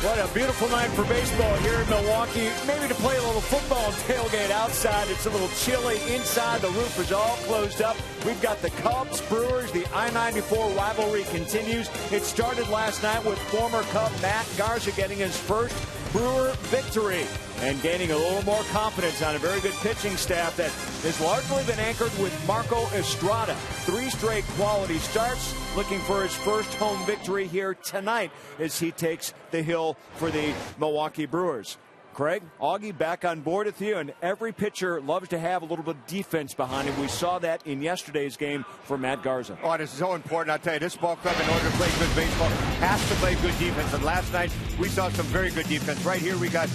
What a beautiful night for baseball here in Milwaukee. Maybe to play a little football and tailgate outside. It's a little chilly inside. The roof is all closed up. We've got the Cubs, Brewers. The I-94 rivalry continues. It started last night with former Cub Matt Garza getting his first Brewer victory and gaining a little more confidence on a very good pitching staff that has largely been anchored with Marco Estrada. 3 straight quality starts, looking for his first home victory here tonight as he takes the hill for the Milwaukee Brewers. Craig, Augie back on board with you, and every pitcher loves to have a little bit of defense behind him. We saw that in yesterday's game for Matt Garza. Oh, this is so important. I'll tell you, this ball club, in order to play good baseball, has to play good defense. And last night, we saw some very good defense. Right here, we got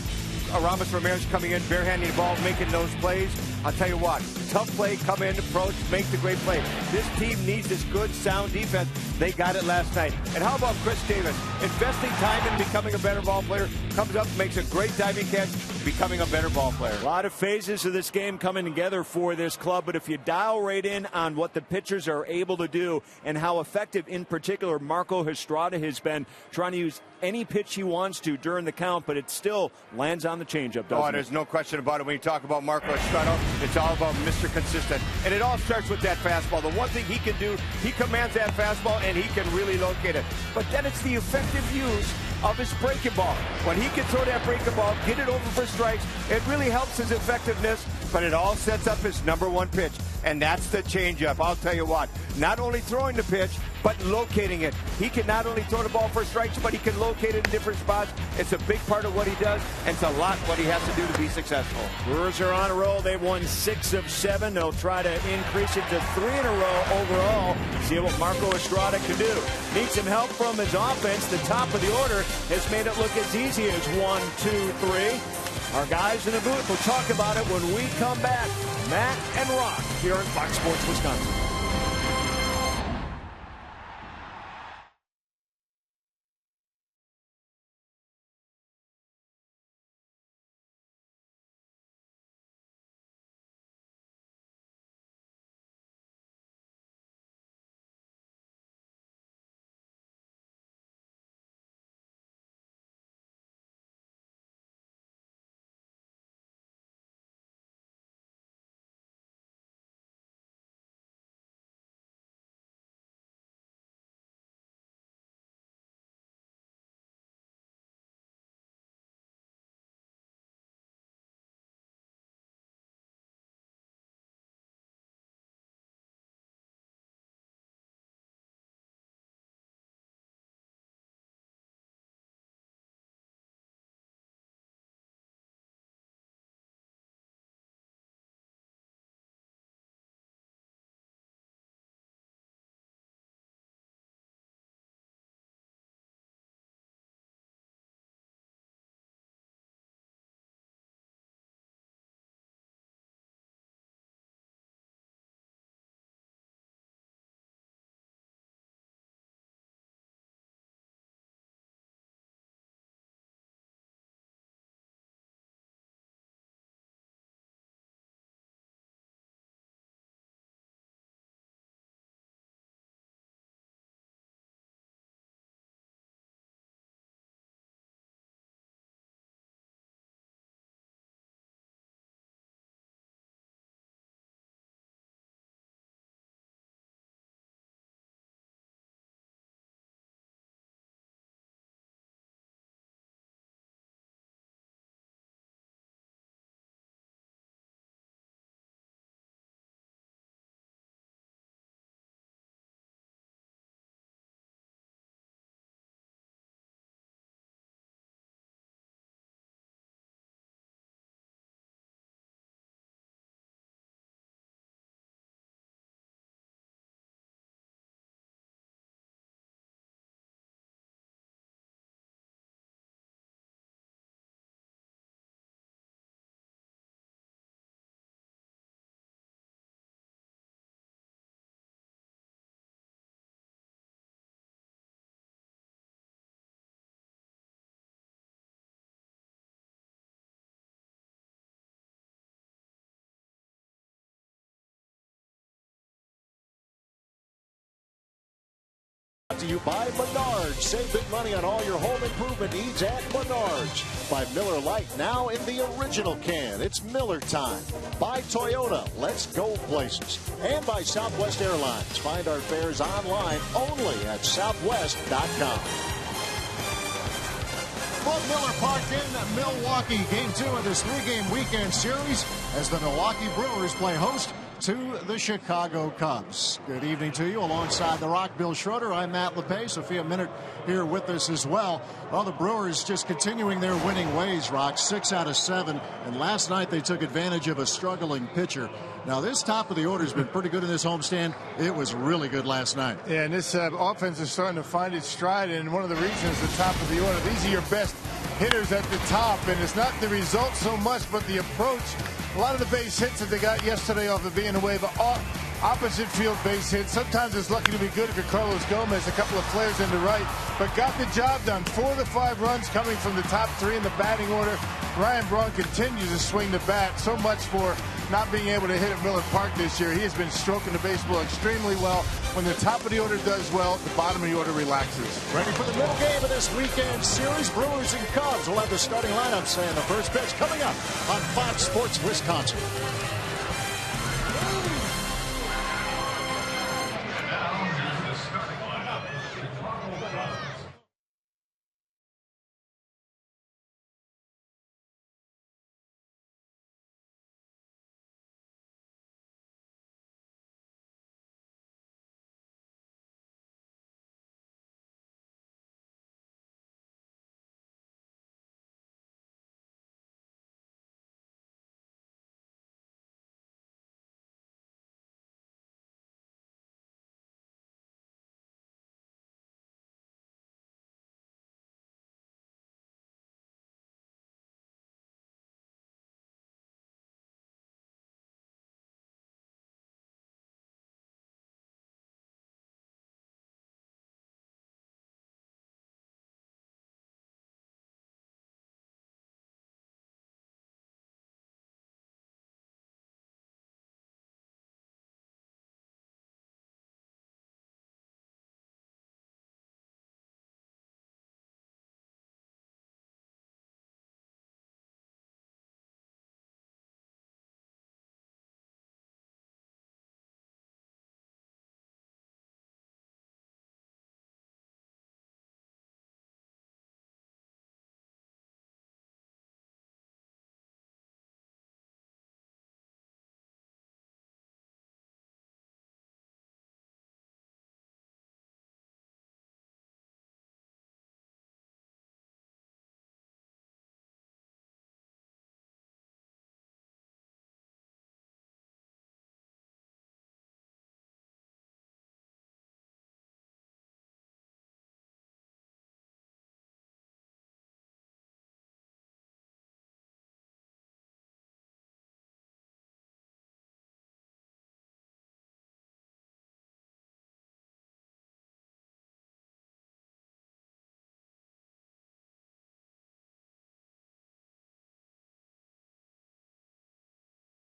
Aramis Ramirez coming in, barehanding the ball, making those plays. I'll tell you what, tough play, come in, approach, make the great play. This team needs this good, sound defense. They got it last night. And how about Chris Davis? Investing time in becoming a better ball player, comes up, makes a great diving catch, becoming a better ball player. A lot of phases of this game coming together for this club, but if you dial right in on what the pitchers are able to do and how effective, in particular, Marco Estrada has been trying to use any pitch he wants to during the count, but it still lands on the changeup, doesn't it? There's no question about it. When you talk about Marco Estrada, it's all about Mr. Consistent. And it all starts with that fastball. The one thing he can do, he commands that fastball, and he can really locate it. But then it's the effective use of his breaking ball. When he can throw that breaking ball, get it over for strikes, it really helps his effectiveness, but it all sets up his #1 pitch, and that's the changeup. I'll tell you what, not only throwing the pitch, but locating it. He can not only throw the ball for strikes, but he can locate it in different spots. It's a big part of what he does, and it's a lot what he has to do to be successful. Brewers are on a roll. They've won 6 of 7. They'll try to increase it to 3 in a row overall. See what Marco Estrada can do. Needs some help from his offense. The top of the order has made it look as easy as 1, 2, 3. Our guys in the booth will talk about it when we come back. Matt and Rock here on Fox Sports Wisconsin. to you by Menards. Save big money on all your home improvement needs at Menards. By Miller Lite, now in the original can. It's Miller time. By Toyota, let's go places. And by Southwest Airlines. Find our fares online only at southwest.com. From Miller Park in Milwaukee, Game 2 of this 3-game weekend series as the Milwaukee Brewers play host to the Chicago Cubs. Good evening to you. Alongside The Rock, Bill Schroeder, I'm Matt LePay. Sophia Minnaert here with us as well. Well, the Brewers just continuing their winning ways, Rock. 6 out of 7. And last night they took advantage of a struggling pitcher. Now, this top of the order has been pretty good in this homestand. It was really good last night. Yeah, and this offense is starting to find its stride. And one of the reasons the top of the order, these are your best hitters at the top. And it's not the result so much, but the approach. A lot of the base hits that they got yesterday off of being away, but opposite field base hits. Sometimes it's lucky to be good if you're Carlos Gomez, a couple of flares into right, but got the job done. 4 of the 5 runs coming from the top 3 in the batting order. Ryan Braun continues to swing the bat. So much for not being able to hit at Miller Park this year. He has been stroking the baseball extremely well. When the top of the order does well, the bottom of the order relaxes. Ready for the middle game of this weekend series. Brewers and Cubs will have the starting lineups and the first pitch coming up on Fox Sports Wisconsin.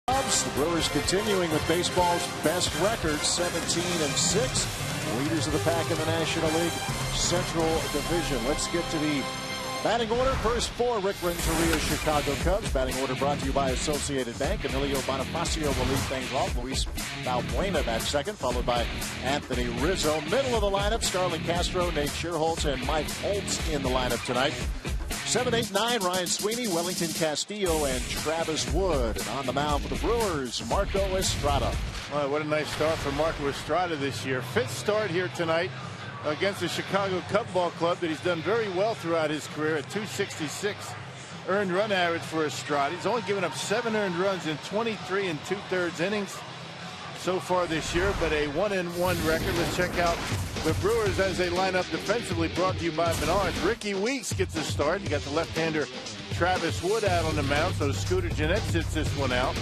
The Brewers continuing with baseball's best record, 17-6. Leaders of the pack in the National League Central Division. Let's get to the batting order. First for Rick Renteria's Chicago Cubs. Batting order brought to you by Associated Bank. Emilio Bonifacio will lead things off. Luis Valbuena at second, followed by Anthony Rizzo. Middle of the lineup, Starlin Castro, Nate Scherholtz, and Mike Holtz in the lineup tonight. 7, 8, 9, Ryan Sweeney, Wellington Castillo, and Travis Wood. And on the mound for the Brewers, Marco Estrada. Well, what a nice start for Marco Estrada this year. 5th start here tonight against the Chicago Cub Ball Club that he's done very well throughout his career at 266 earned run average for Estrada. He's only given up 7 earned runs in 23 2/3 innings so far this year, but a 1-1 record. Let's check out the Brewers as they line up defensively, brought to you by Menards. Ricky Weeks gets the start. You got the left-hander Travis Wood out on the mound, so Scooter Gennett sits this one out.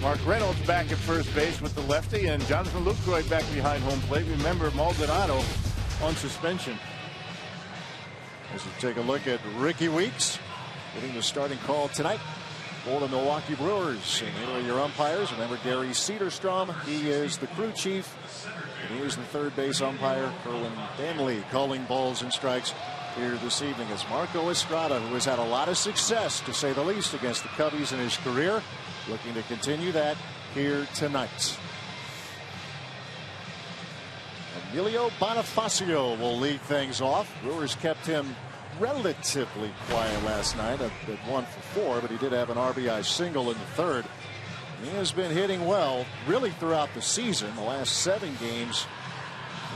Mark Reynolds back at first base with the lefty, and Jonathan Lucroy back behind home plate. Remember, Maldonado on suspension. As we take a look at Ricky Weeks getting the starting call tonight. for the Milwaukee Brewers. And here are your umpires. Remember Gary Cederstrom. He is the crew chief. And he is the third base umpire. Kerwin Danley calling balls and strikes here this evening. It's Marco Estrada, who has had a lot of success, to say the least, against the Cubbies in his career, looking to continue that here tonight. Emilio Bonifacio will lead things off. Brewers kept him relatively quiet last night at 1 for 4, but he did have an RBI single in the third. He has been hitting well really throughout the season. The last 7 games,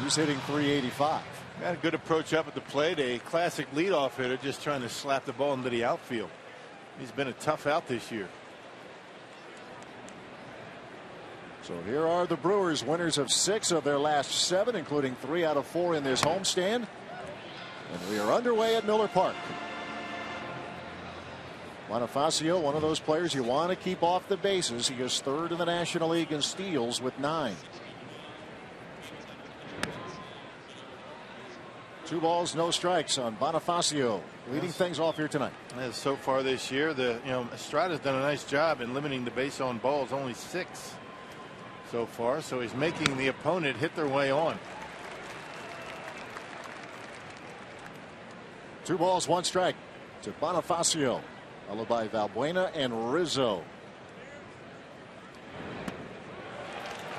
he's hitting .385. Got a good approach up at the plate. A classic leadoff hitter, just trying to slap the ball into the outfield. He's been a tough out this year. So here are the Brewers, winners of 6 of their last 7, including 3 out of 4 in this homestand. And we are underway at Miller Park. Bonifacio, one of those players you want to keep off the bases. He is 3rd in the National League in steals with 9. 2 balls, no strikes on Bonifacio, leading things off here tonight. As so far this year, Estrada's done a nice job in limiting the base on balls, only 6 so far, so he's making the opponent hit their way on. 2 balls, 1 strike to Bonifacio, followed by Valbuena and Rizzo.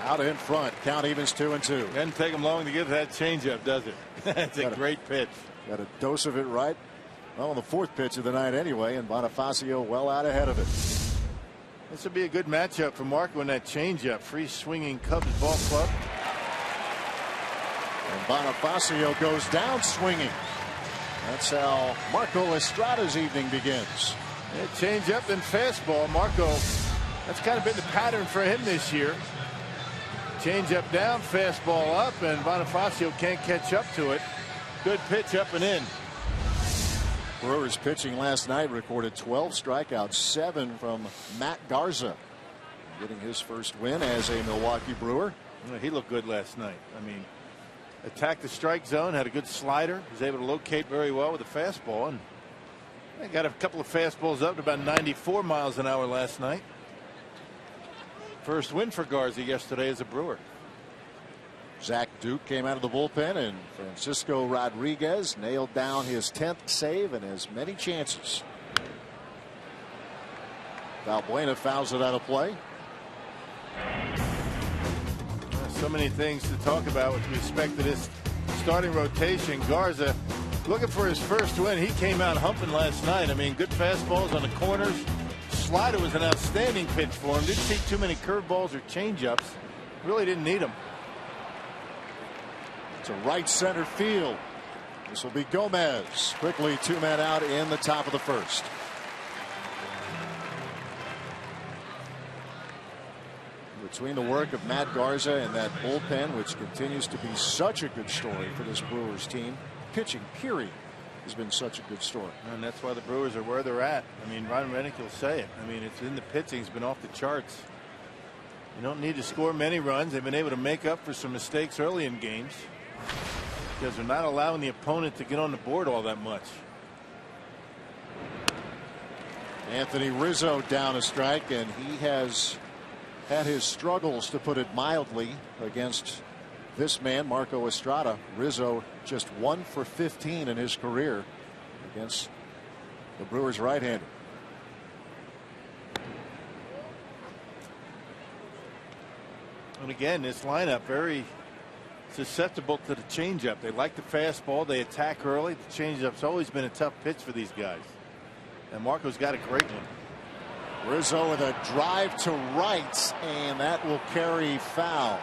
Out in front, count evens 2-2. Doesn't take him long to get that changeup, does it? It's a great pitch. Got a dose of it right. Well, on the 4th pitch of the night anyway, and Bonifacio well out ahead of it. This would be a good matchup for Marco in that changeup. Free swinging Cubs ball club. And Bonifacio goes down swinging. That's how Marco Estrada's evening begins. Yeah, changeup and fastball. Marco, that's kind of been the pattern for him this year. Changeup down, fastball up, and Bonifacio can't catch up to it. Good pitch up and in. Brewers pitching last night recorded 12 strikeouts, 7 from Matt Garza, getting his first win as a Milwaukee Brewer. He looked good last night. I mean, attacked the strike zone, had a good slider, was able to locate very well with a fastball, and they got a couple of fastballs up to about 94 miles an hour last night. First win for Garza yesterday as a Brewer. Zach Duke came out of the bullpen, and Francisco Rodriguez nailed down his 10th save and has many chances. Valbuena fouls it out of play. So many things to talk about with respect to this starting rotation. Garza looking for his first win. He came out humping last night. I mean, good fastballs on the corners. Slider was an outstanding pitch for him. Didn't see too many curveballs or changeups. Really didn't need them. To right center field. This will be Gomez. Quickly 2 men out in the top of the 1st. Between the work of Matt Garza and that bullpen, which continues to be such a good story for this Brewers team, pitching period has been such a good story. And that's why the Brewers are where they're at. I mean, Ron Rennick will say it. I mean, it's in the pitching. It's been off the charts. You don't need to score many runs. They've been able to make up for some mistakes early in games because they're not allowing the opponent to get on the board all that much. Anthony Rizzo down a strike, and he has had his struggles, to put it mildly, against this man, Marco Estrada. Rizzo just 1 for 15 in his career against the Brewers right-hander. And again, this lineup very susceptible to the changeup. They like the fastball. They attack early. The changeup's always been a tough pitch for these guys. And Marco's got a great one. Rizzo with a drive to right, and that will carry foul.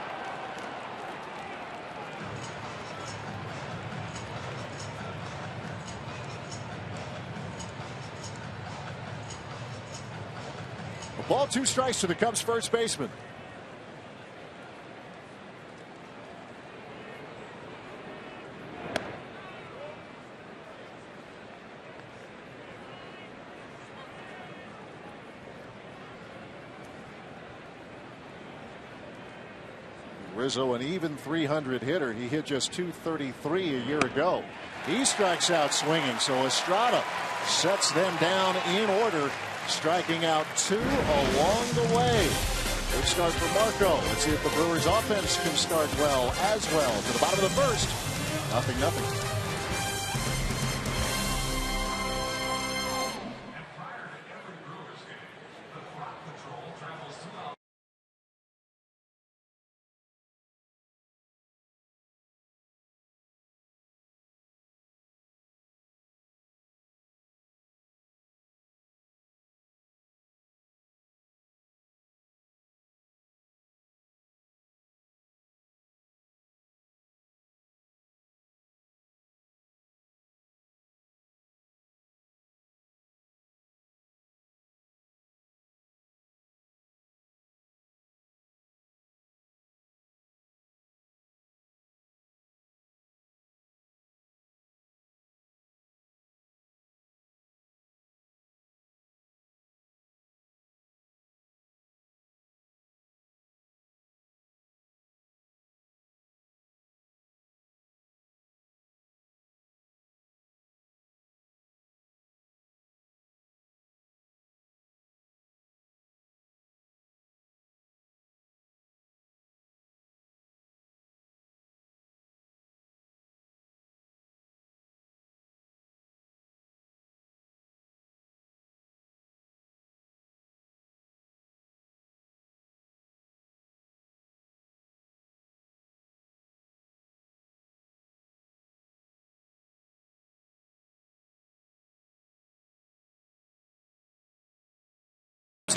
A ball, 2 strikes to the Cubs first baseman. Rizzo, an even 300 hitter. He hit just 233 a year ago. He strikes out swinging, so Estrada sets them down in order. striking out 2 along the way. Good start for Marco. Let's see if the Brewers offense can start well as well. To the bottom of the first. 0-0.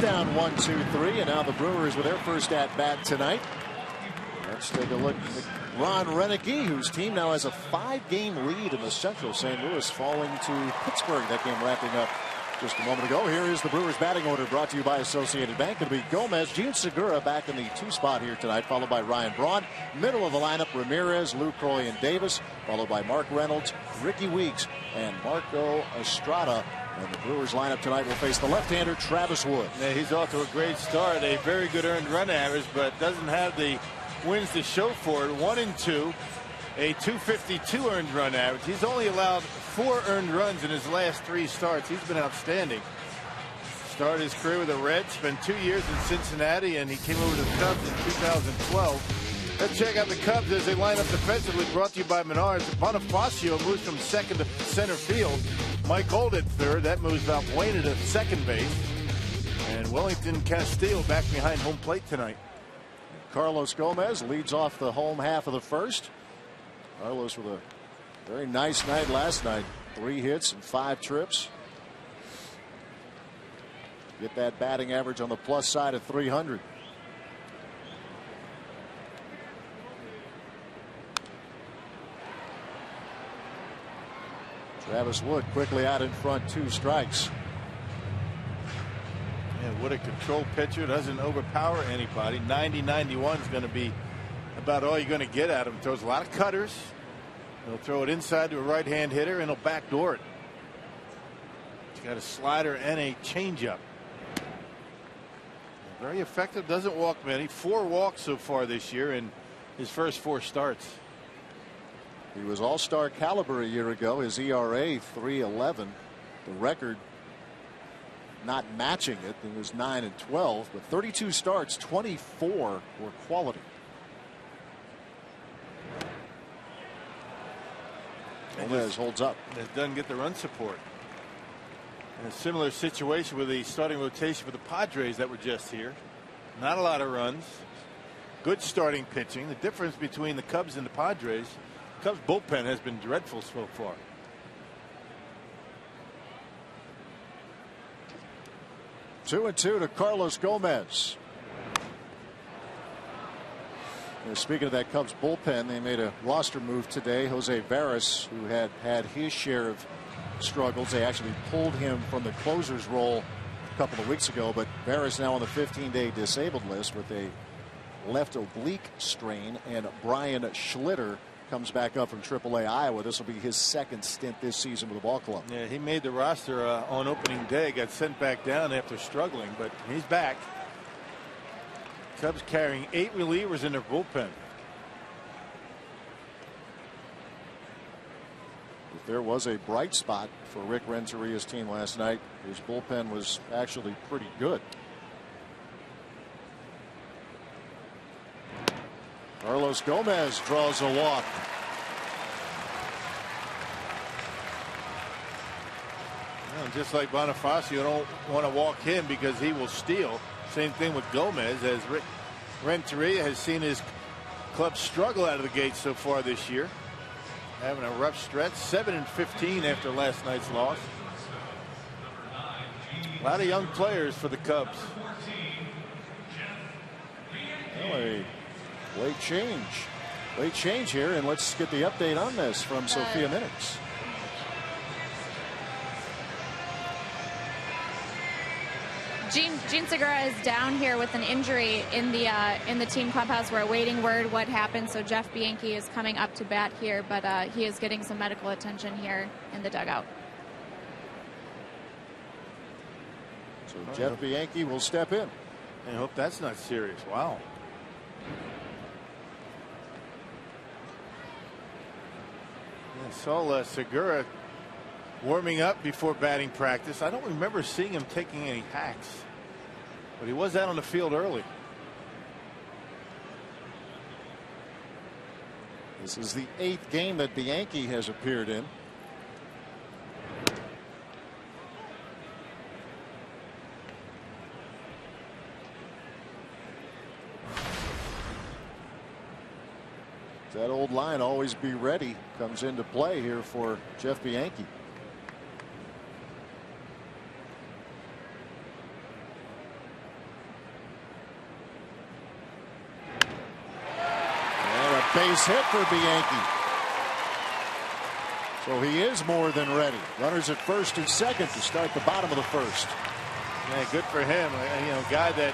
Down 1-2-3, and now the Brewers with their first at bat tonight. Let's take a look at Ron Renneke, whose team now has a 5-game lead in the Central. St. Louis falling to Pittsburgh. That game wrapping up just a moment ago. Here is the Brewers batting order brought to you by Associated Bank. It'll be Gomez, Gene Segura back in the 2 spot here tonight, followed by Ryan Braun. Middle of the lineup, Ramirez, Lucroy, and Davis, followed by Mark Reynolds, Ricky Weeks, and Marco Estrada. And the Brewers lineup tonight will face the left-hander Travis Wood. Yeah, he's off to a great start. A very good earned run average, but doesn't have the wins to show for it. 1-2, a .252 earned run average. He's only allowed 4 earned runs in his last 3 starts. He's been outstanding. Started his career with the Reds, spent 2 years in Cincinnati, and he came over to the Cubs in 2012. Let's check out the Cubs as they line up defensively, brought to you by Menards. Bonifacio moves from second to center field. Mike Holt at third. That moves Valbuena to second base. And Wellington Castillo back behind home plate tonight. Carlos Gomez leads off the home half of the first. Carlos with a very nice night last night. 3 hits and 5 trips. Get that batting average on the plus side of 300. Travis Wood quickly out in front, 2 strikes. And Wood, a control pitcher, doesn't overpower anybody. 90-91 is going to be about all you're going to get at him. Throws a lot of cutters. He'll throw it inside to a right-hand hitter, and he'll backdoor it. He's got a slider and a changeup. Very effective. Doesn't walk many. 4 walks so far this year in his first 4 starts. He was all-star caliber a year ago. His ERA 3.11. The record not matching it. It was 9-12, but 32 starts, 24 were quality. Gomez holds up. It doesn't get the run support. In a similar situation with the starting rotation for the Padres that were just here. Not a lot of runs. Good starting pitching. The difference between the Cubs and the Padres, Cubs bullpen has been dreadful so far. Two and 2 to Carlos Gomez. Speaking of that Cubs bullpen, they made a roster move today. Jose Veras, who had his share of struggles, they actually pulled him from the closer's role a couple of weeks ago, but Veras now on the 15-day disabled list with a left oblique strain, and Brian Schlitter comes back up from AAA Iowa. This will be his 2nd stint this season with the ball club. Yeah, he made the roster on opening day, got sent back down after struggling, but he's back. Cubs carrying 8 relievers in their bullpen. If there was a bright spot for Rick Renteria's team last night, his bullpen was actually pretty good. Carlos Gomez draws a walk. Well, just like Bonifacio, you don't want to walk him because he will steal. Same thing with Gomez, as Rick Renteria has seen his club struggle out of the gate so far this year. Having a rough stretch, 7-15 after last night's loss. A lot of young players for the Cubs. Well, a late change here, and let's get the update on this from Sophia Minix. Gene Segura is down here with an injury in the team clubhouse. We're awaiting word what happened. So Jeff Bianchi is coming up to bat here, but he is getting some medical attention here in the dugout. So Jeff Bianchi will step in. I hope that's not serious. Wow. I saw Segura warming up before batting practice. I don't remember seeing him taking any hacks, but he was out on the field early. This is the 8th game that Bianchi has appeared in. That old line, always be ready, comes into play here for Jeff Bianchi. Base hit for Bianchi. So he is more than ready. Runners at first and second to start the bottom of the first. Yeah, good for him. A guy that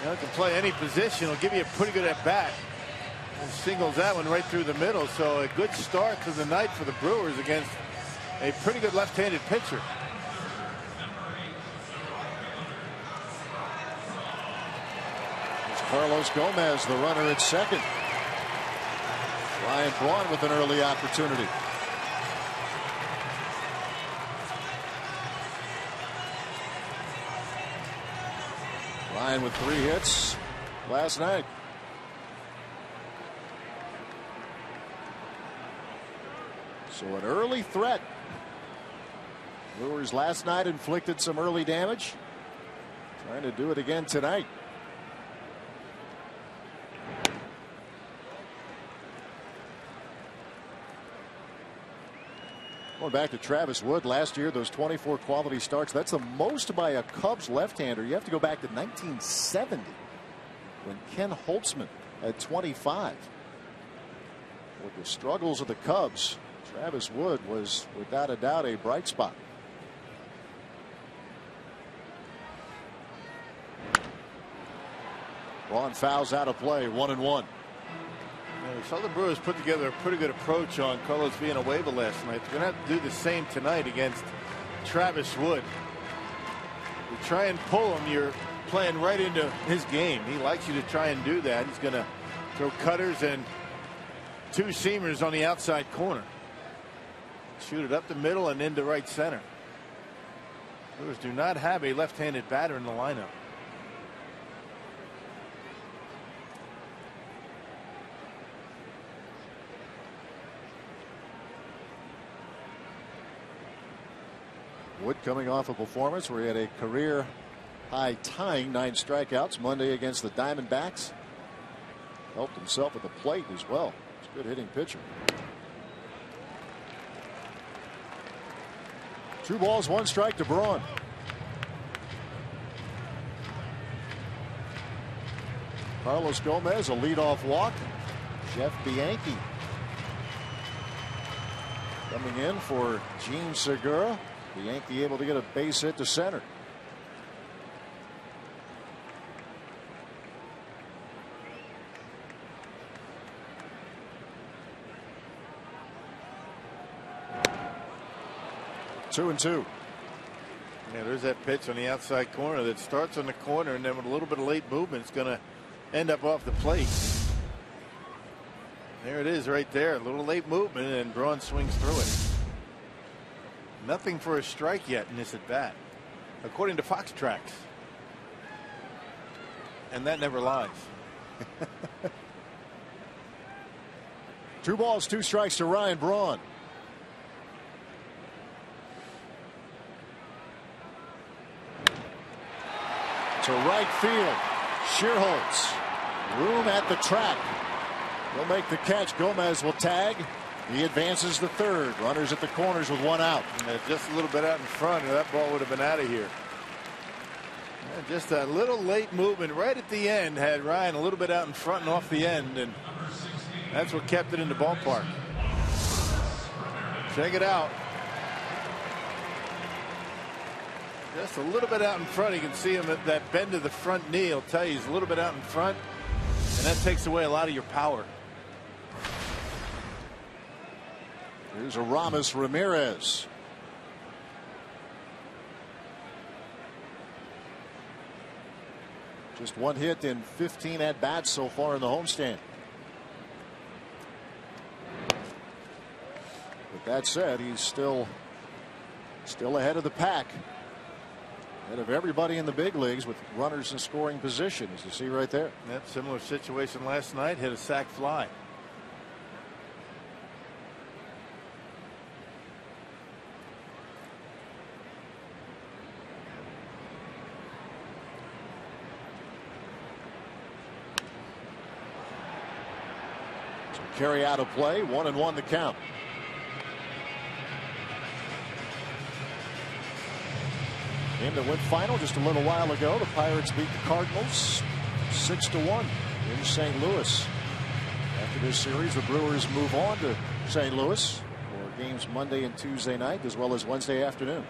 can play any position. Will give you a pretty good at bat. And singles that one right through the middle. So a good start to the night for the Brewers against a pretty good left-handed pitcher. It's Carlos Gomez, the runner at second. Ryan Braun with an early opportunity. Ryan with 3 hits last night. So an early threat. Brewers last night inflicted some early damage. Trying to do it again tonight. Going back to Travis Wood last year, those 24 quality starts, that's the most by a Cubs left-hander. You have to go back to 1970 when Ken Holtzman had 25. With the struggles of the Cubs, Travis Wood was without a doubt a bright spot. Braun fouls out of play, 1-1. We saw the Brewers put together a pretty good approach on Carlos Villanueva last night. They're going to have to do the same tonight against Travis Wood. You try and pull him, you're playing right into his game. He likes you to try and do that. He's going to throw cutters and 2 seamers on the outside corner. Shoot it up the middle and into right center. Brewers do not have a left-handed batter in the lineup. Wood coming off a performance where he had a career high tying 9 strikeouts Monday against the Diamondbacks. Helped himself at the plate as well. He's a good hitting pitcher. 2 balls, 1 strike to Braun. Carlos Gomez, a leadoff walk. Jeff Bianchi coming in for Gene Segura. Bianchi able to get a base hit to center. Two and two. Yeah, there's that pitch on the outside corner that starts on the corner, and then with a little bit of late movement, it's going to end up off the plate. There it is right there. A little late movement, and Braun swings through it. Nothing for a strike yet in this at bat, according to Fox Tracks. And that never lies. 2 balls, 2 strikes to Ryan Braun. To right field. Shearholtz. Room at the track. Will make the catch. Gomez will tag. He advances the third. Runners at the corners with 1 out. Just a little bit out in front, or that ball would have been out of here. Just a little late movement right at the end had Ryan a little bit out in front and off the end, and that's what kept it in the ballpark. Check it out. Just a little bit out in front. You can see him at that bend of the front knee. I'll tell you, he's a little bit out in front, and that takes away a lot of your power. Here's Aramis Ramirez. Just 1 hit in 15 at bats so far in the homestand. But that said, he's still ahead of the pack. Ahead of everybody in the big leagues with runners in scoring position, as you see right there. Yep, similar situation last night. Hit a sac fly. Carry out of play, 1-1 the count. Game that went final just a little while ago. The Pirates beat the Cardinals 6-1 in St. Louis. After this series, the Brewers move on to St. Louis for games Monday and Tuesday night, as well as Wednesday afternoon.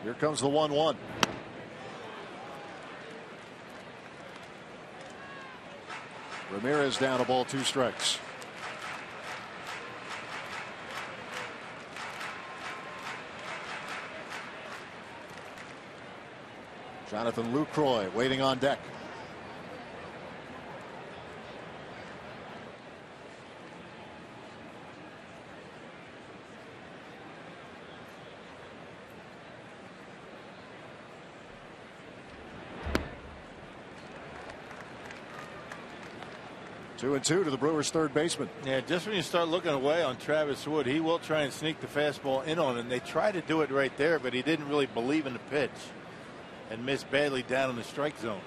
Here comes the 1-1. Ramirez down, a ball, 2 strikes. Jonathan Lucroy waiting on deck. Two and two to the Brewers' third baseman. Yeah, just when you start looking away on Travis Wood, he will try and sneak the fastball in on him. They try to do it right there, but he didn't really believe in the pitch and missed badly down in the strike zone.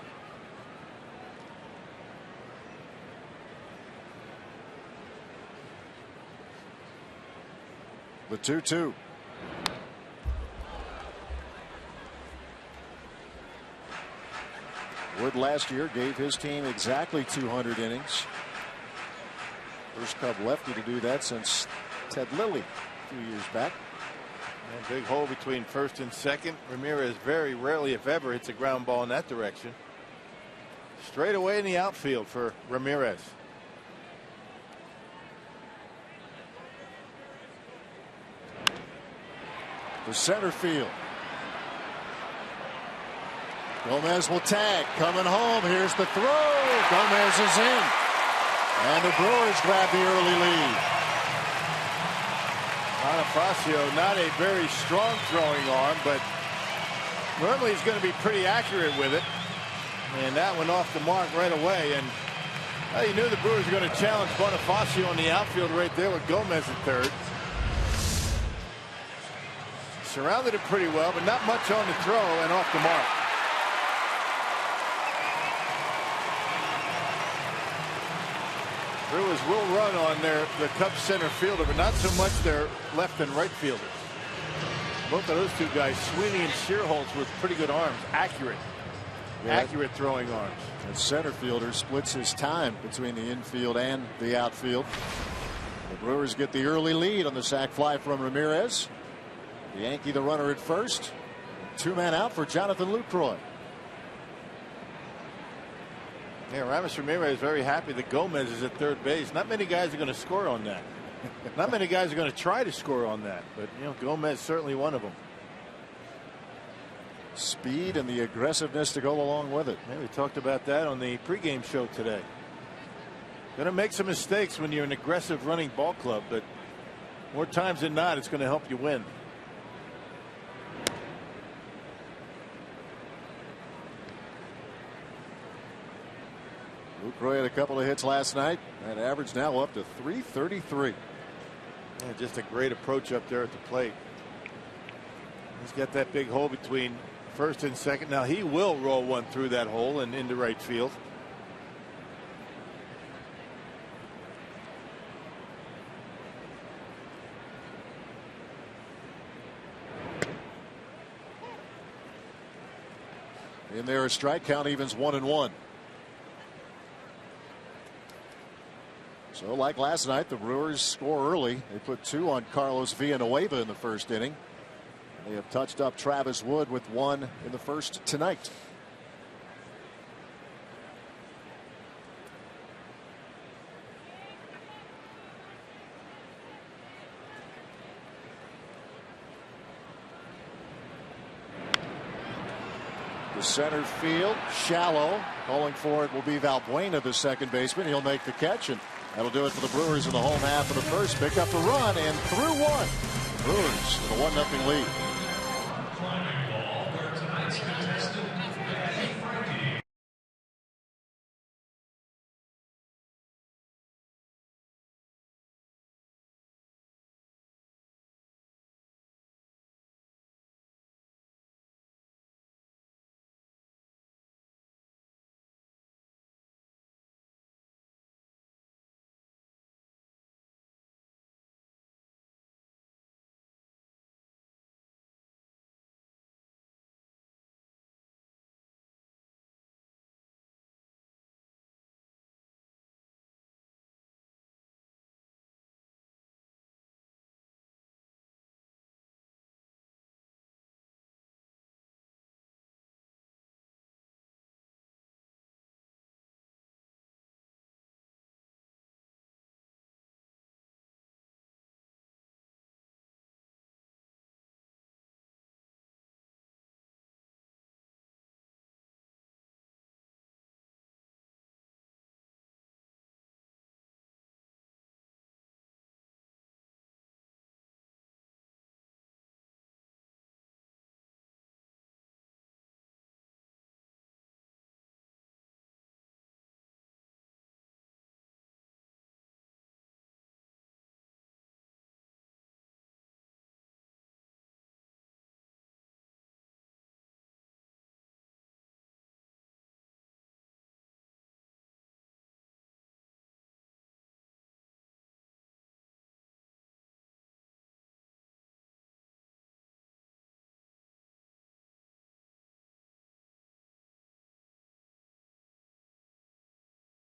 The 2-2. Wood last year gave his team exactly 200 innings. First Cub lefty to do that since Ted Lilly a few years back. And big hole between first and second. Ramirez very rarely, if ever, hits a ground ball in that direction. Straight away in the outfield for Ramirez. To center field. Gomez will tag. Coming home. Here's the throw. Gomez is in. And the Brewers grab the early lead. Bonifacio, not a very strong throwing arm, but normally he's going to be pretty accurate with it. And that went off the mark right away. And well, you knew the Brewers were going to challenge Bonifacio in the outfield right there with Gomez at third. Surrounded it pretty well, but not much on the throw and off the mark. Brewers will run on the Cubs center fielder, but not so much their left and right fielders. Both of those two guys, Sweeney and Shearholtz, with pretty good arms, accurate throwing arms. And center fielder splits his time between the infield and the outfield. The Brewers get the early lead on the sac fly from Ramirez. The Yankee, the runner at first. 2-man out for Jonathan Lucroy. Yeah, Aramis Ramirez is very happy that Gomez is at third base. Not many guys are going to score on that. Not many guys are going to try to score on that, but you know, Gomez certainly one of them. Speed and the aggressiveness to go along with it. Yeah, we talked about that on the pregame show today. Going to make some mistakes when you're an aggressive running ball club, but more times than not, it's going to help you win. Lucroy had a couple of hits last night. That average now up to 333. Yeah, just a great approach up there at the plate. He's got that big hole between first and second. Now he will roll one through that hole and into right field. In there, a strike count evens 1-1. So like last night, the Brewers score early. They put 2 on Carlos Villanueva in the first inning. They have touched up Travis Wood with 1 in the first tonight. The center field, shallow. Calling for it will be Valbuena, the second baseman. He'll make the catch, and that'll do it for the Brewers in the home half of the first. Pick up the run and through one. Brewers with a 1-0 lead.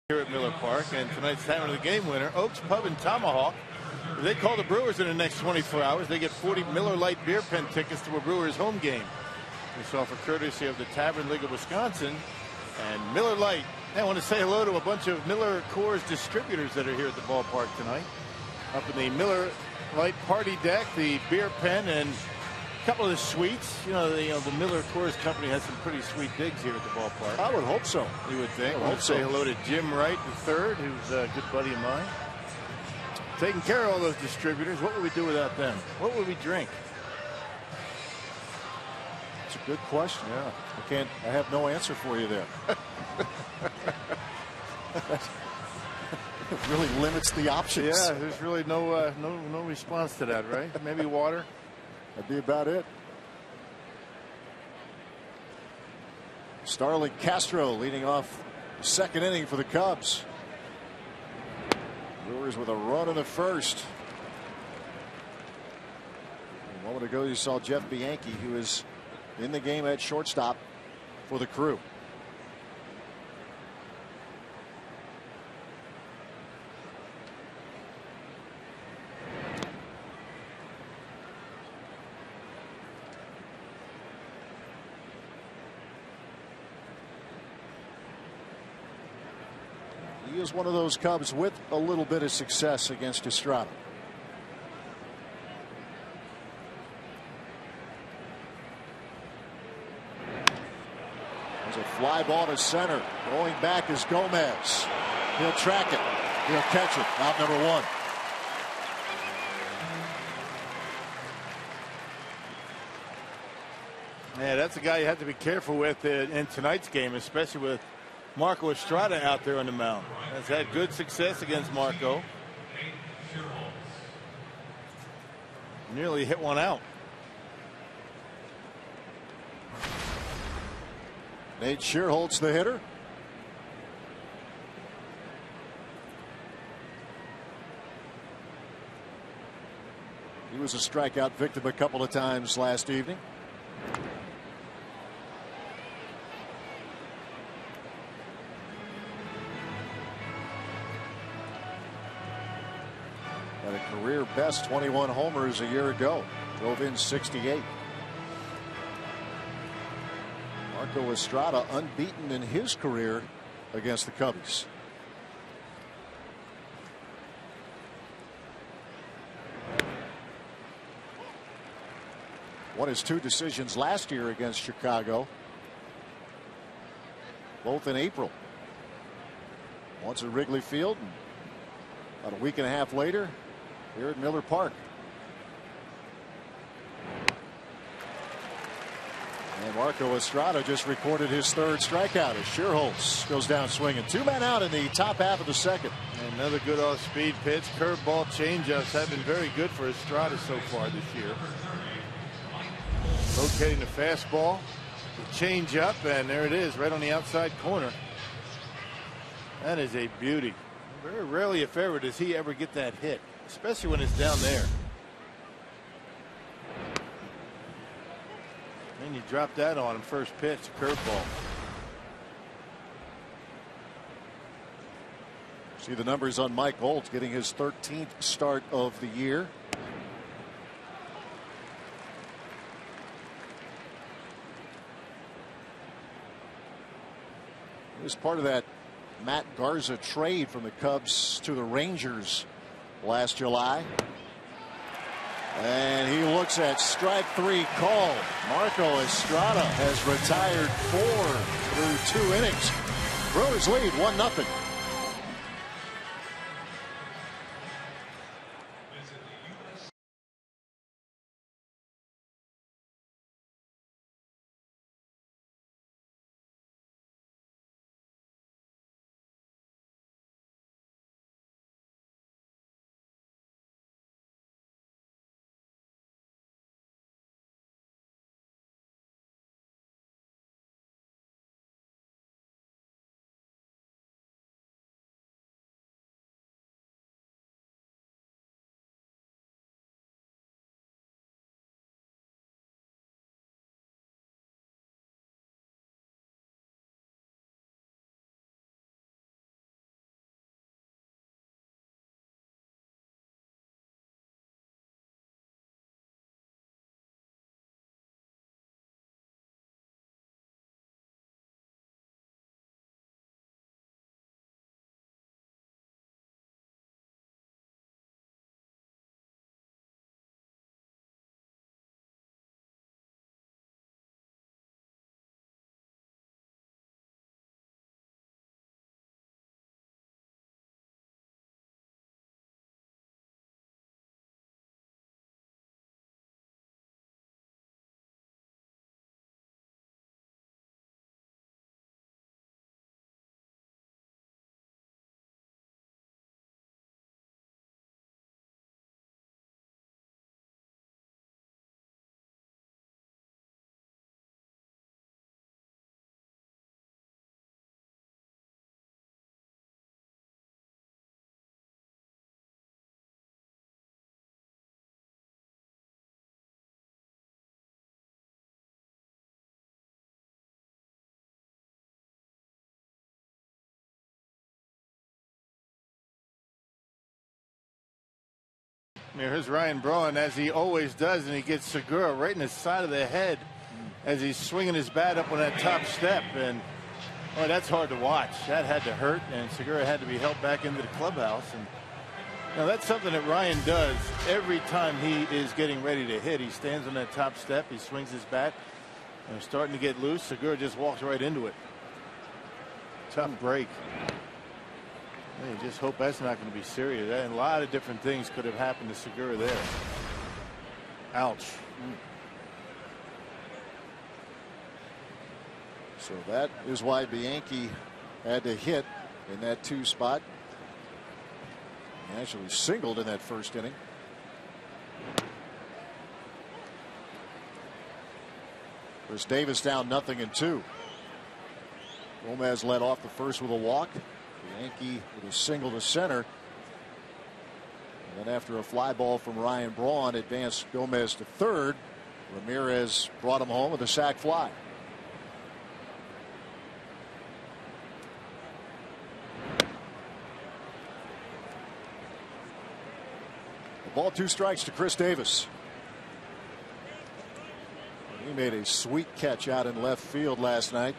Here at Miller Park, and tonight's time of the game winner, Oaks Pub and Tomahawk. If they call the Brewers in the next 24 hours, they get 40 Miller Lite beer pen tickets to a Brewers home game. This offer courtesy of the Tavern League of Wisconsin and Miller Lite. I want to say hello to a bunch of Miller Coors distributors that are here at the ballpark tonight. Up in the Miller Lite party deck, the beer pen and a couple of the suites. You know, the Miller Coors Company has some pretty sweet digs here at the ballpark. I would hope so. You would think. I I hope want to so. say hello to Jim Wright III, who's a good buddy of mine. Taking care of all those distributors. What would we do without them? What would we drink? It's a good question. Yeah, I have no answer for you there. It really limits the options. Yeah, there's really no response to that, right? Maybe water. That'd be about it. Starling Castro leading off the second inning for the Cubs. Brewers with a run in the first. A moment ago you saw Jeff Bianchi, who is in the game at shortstop for the Crew. He is one of those Cubs with a little bit of success against Estrada. There's a fly ball to center. Going back is Gomez. He'll track it. He'll catch it. Out number 1. Yeah, that's a guy you have to be careful with in tonight's game, especially with Marco Estrada out there on the mound. Has had good success against Marco. Nearly hit one out. Nate Shearholt's the hitter. He was a strikeout victim a couple of times last evening. Had a career best 21 homers a year ago. Drove in 68. Marco Estrada unbeaten in his career against the Cubbies. Won his 2 decisions last year against Chicago. Both in April. Once at Wrigley Field, and about a week and a half later here at Miller Park. And Marco Estrada just recorded his 3rd strikeout as Shearholtz goes down swinging. 2 men out in the top half of the 2nd. Another good off-speed pitch. Curveball, changeups have been very good for Estrada so far this year. Locating the fastball, the changeup, and there it is, right on the outside corner. That is a beauty. Very rarely, if ever, does he ever get that hit, especially when it's down there. And you drop that on him first pitch, curveball. See the numbers on Mike Holt, getting his 13th start of the year. He was part of that Matt Garza trade from the Cubs to the Rangers last July. And he looks at strike 3 call. Marco Estrada has retired 4 through 2 innings. Brewers lead 1-0. Here's Ryan Braun, as he always does, and he gets Segura right in the side of the head as he's swinging his bat up on that top step. And boy, that's hard to watch. That had to hurt, and Segura had to be helped back into the clubhouse. And now that's something that Ryan does every time he is getting ready to hit. He stands on that top step, he swings his bat, And starting to get loose. Segura just walks right into it. Tough break. You just hope that's not going to be serious. And a lot of different things could have happened to Segura there. Ouch. So that is why Bianchi had to hit in that 2 spot. He actually singled in that first inning. Chris Davis down 0-2. Gomez led off the first with a walk. Bianchi with a single to center. And then after a fly ball from Ryan Braun, advanced Gomez to third. Ramirez brought him home with a sac fly. The ball, 2 strikes to Chris Davis. He made a sweet catch out in left field last night.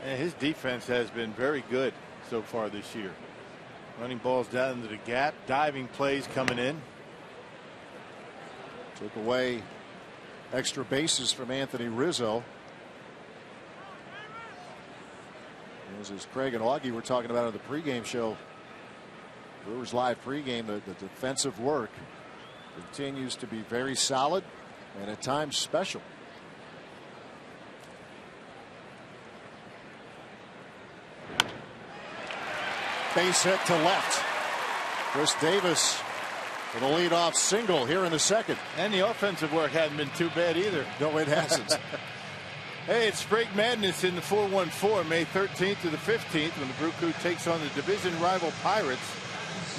And his defense has been very good so far this year. Running balls down into the gap, diving plays coming in. Took away extra bases from Anthony Rizzo. This is Craig and Augie were talking about on the pregame show. Brewers Live pregame. The defensive work continues to be very solid and at times special. Base hit to left. Chris Davis with a leadoff single here in the second. And the offensive work hadn't been too bad either. No, it hasn't. Hey, it's Spring Madness in the 414, May 13th to the 15th, when the Brew Crew takes on the division rival Pirates.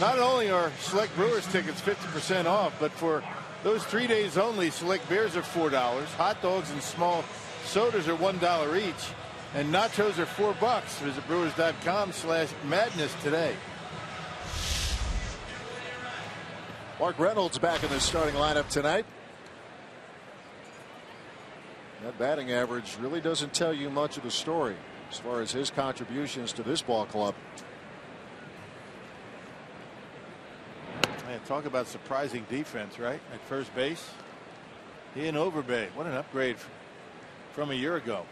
Not only are select Brewers tickets 50% off, but for those 3 days only, select beers are $4. Hot dogs and small sodas are $1 each. And nachos are $4. Visit brewers.com/madness today. Mark Reynolds back in the starting lineup tonight. That batting average really doesn't tell you much of the story as far as his contributions to this ball club. Man, talk about surprising defense, right? At first base. He and Overbay. What an upgrade from a year ago.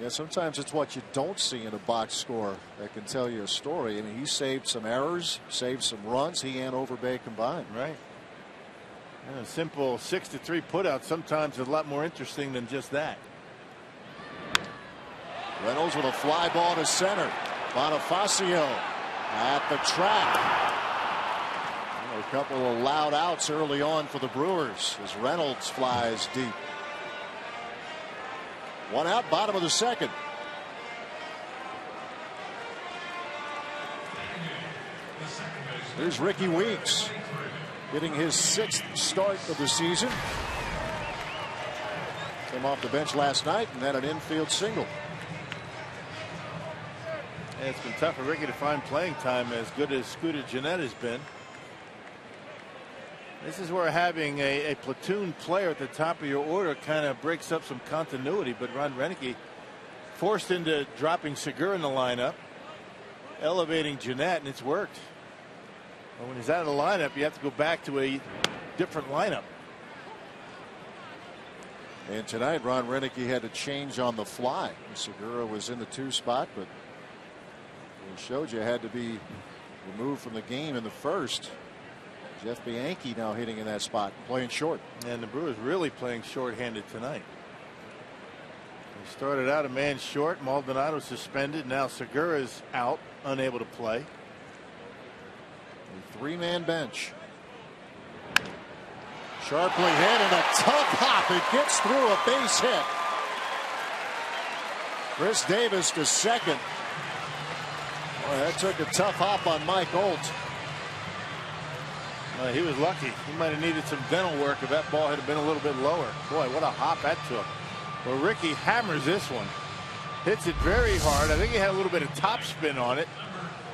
Yeah, sometimes it's what you don't see in a box score that can tell you a story. I mean, he saved some errors, saved some runs. He and Overbay combined. Right. And a simple 6-3 putout sometimes is a lot more interesting than just that. Reynolds with a fly ball to center. Bonifacio at the track. A couple of loud outs early on for the Brewers as Reynolds flies deep. 1 out, bottom of the second. Here's Ricky Weeks getting his 6th start of the season. Came off the bench last night and had an infield single. And it's been tough for Ricky to find playing time, as good as Scooter Gennett has been. This is where having a platoon player at the top of your order kind of breaks up some continuity. But Ron Renneke forced into dropping Segura in the lineup, elevating Gennett, and it's worked. But when he's out of the lineup, you have to go back to a different lineup. And tonight, Ron Renneke had to change on the fly. Segura was in the 2 spot, but he showed you had to be removed from the game in the first. Jeff Bianchi now hitting in that spot, playing short. And the Brewers really playing short-handed tonight. They started out a man short. Maldonado suspended. Now Segura's out, unable to play. A 3-man bench. Sharply hit and a tough hop. It gets through a base hit. Chris Davis to second. Boy, that took a tough hop on Mike Olt. He was lucky. He might have needed some dental work if that ball had been a little bit lower. Boy, what a hop that took. Well, Ricky hammers this one. Hits it very hard. I think he had a little bit of topspin on it.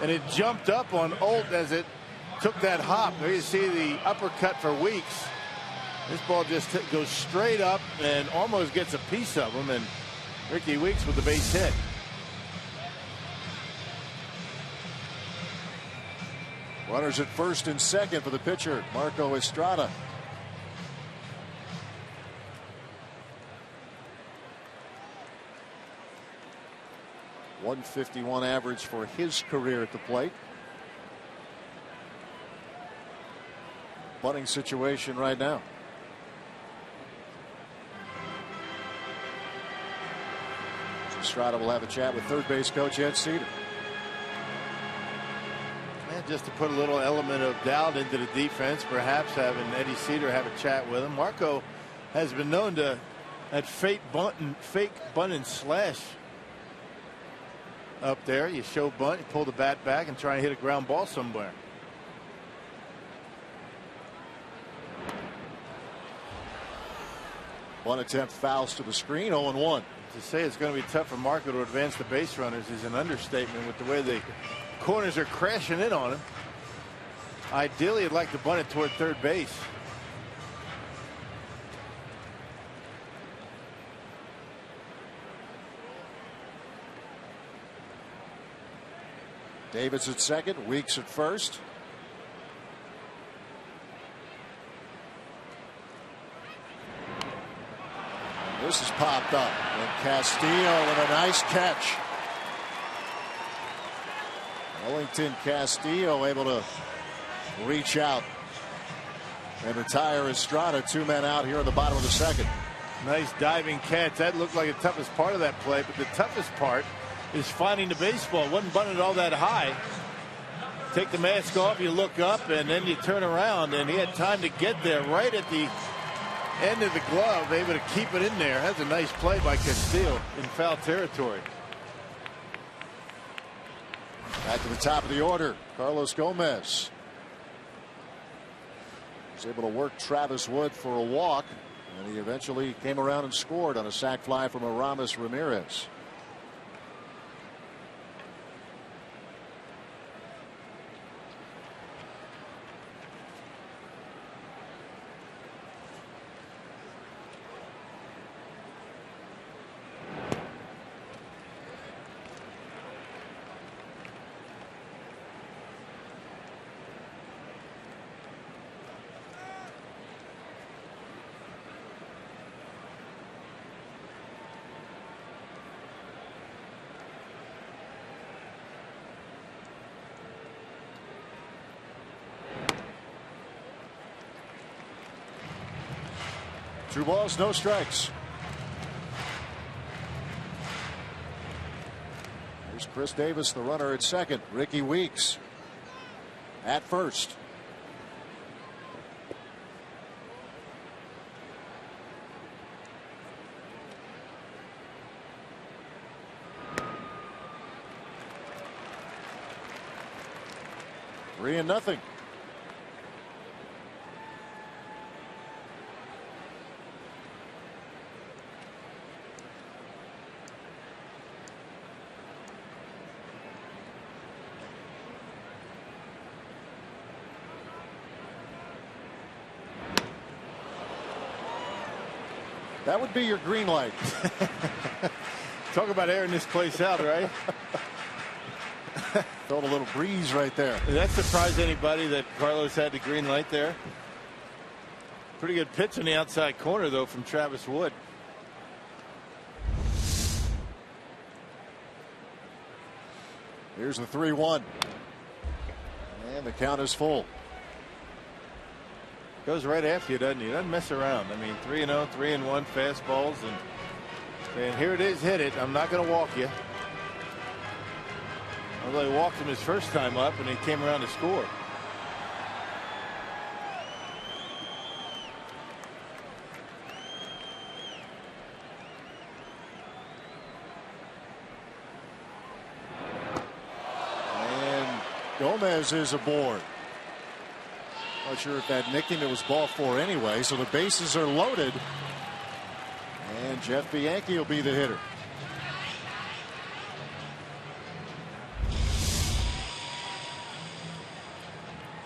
And it jumped up on Olt as it took that hop. There you see the uppercut for Weeks. This ball just goes straight up and almost gets a piece of him. And Ricky Weeks with the base hit. Runners at first and second for the pitcher, Marco Estrada. 151 average for his career at the plate. Bunting situation right now. So Estrada will have a chat with third base coach Ed Cedar. And just to put a little element of doubt into the defense, perhaps having Eddie Cedar have a chat with him. Marco has been known to that fake bunt and slash up there. You show bunt, you pull the bat back and try and hit a ground ball somewhere. One attempt fouls to the screen, 0-1. To say it's going to be tough for Marco to advance the base runners is an understatement with the way the corners are crashing in on him. Ideally, I'd like to bunt it toward third base. Davis at second, Weeks at first. This has popped up, and Castillo with a nice catch. Wellington Castillo able to reach out and retire Estrada. 2 men out here in the bottom of the second. Nice diving catch. That looked like the toughest part of that play, but the toughest part is finding the baseball. It wasn't bunted all that high. Take the mask off, you look up, and then you turn around, and he had time to get there right at the end of the glove, able to keep it in there. That's a nice play by Castillo in foul territory. Back to the top of the order, Carlos Gomez was able to work Travis Wood for a walk, and he eventually came around and scored on a sac fly from Aramis Ramirez. Two balls, no strikes. Here's Chris Davis, the runner at second. Ricky Weeks at first. Three and nothing. That would be your green light. Talk about airing this place out, right? Felt a little breeze right there. Did that surprise anybody that Carlos had the green light there? Pretty good pitch in the outside corner, though, from Travis Wood. Here's the 3-1. And the count is full. Goes right after you, doesn't he? Doesn't mess around. I mean, 3-0, 3-1 fastballs, and here it is. Hit it. I'm not going to walk you. Although he walked him his first time up, and he came around to score. And Gomez is aboard. Not sure if that nicked him. It was ball 4 anyway, so the bases are loaded. And Jeff Bianchi will be the hitter.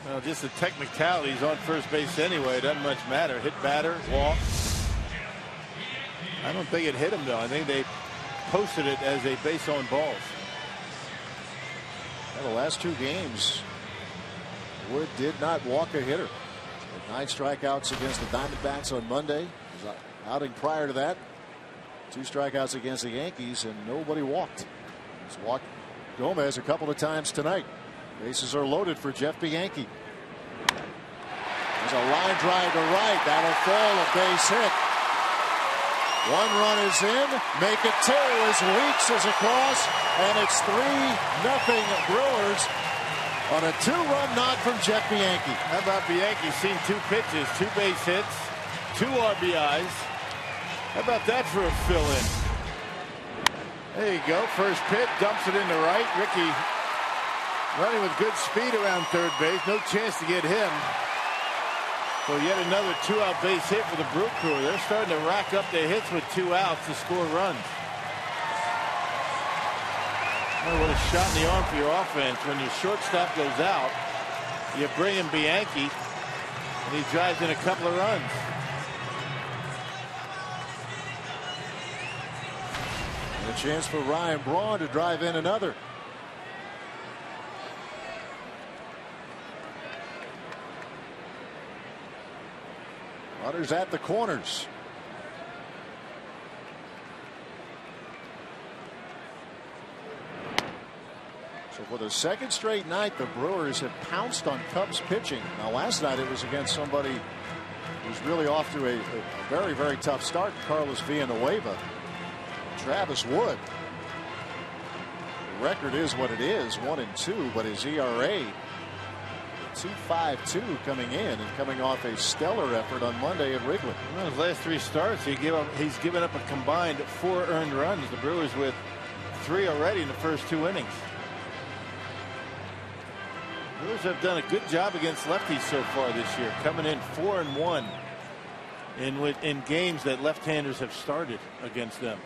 Well, just the technicalities on first base anyway. It doesn't much matter. Hit batter, walk. I don't think it hit him, though. I think they posted it as a base on balls. The last 2 games, Wood did not walk a hitter. 9 strikeouts against the Diamondbacks on Monday. His outing prior to that, 2 strikeouts against the Yankees, and nobody walked. He's walked Gomez a couple of times tonight. Bases are loaded for Jeff Bianchi. There's a line drive to right. That'll fall, a base hit. 1 run is in. Make it 2 as Weeks is across, and it's 3-0 Brewers on a 2-run knock from Jeff Bianchi. How about Bianchi? Seen 2 pitches, 2 base hits, 2 RBIs. How about that for a fill-in? There you go. First pitch, dumps it into right. Ricky running with good speed around third base. No chance to get him. So yet another 2-out base hit for the Brew Crew. They're starting to rack up their hits with 2 outs to score runs. Oh, what a shot in the arm for your offense. When your shortstop goes out, you bring in Bianchi, and he drives in a couple of runs. And a chance for Ryan Braun to drive in another. Runners at the corners. So for the second straight night, the Brewers have pounced on Cubs pitching. Now last night it was against somebody who's really off to a very, very tough start, Carlos Villanueva. Travis Wood. The record is what it is, 1-2, but his ERA 2.52 coming in, and coming off a stellar effort on Monday at Wrigley. Well, his last 3 starts, he's given up a combined 4 earned runs. The Brewers with 3 already in the first 2 innings. Brewers have done a good job against lefties so far this year, coming in 4-1 in games that left-handers have started against them.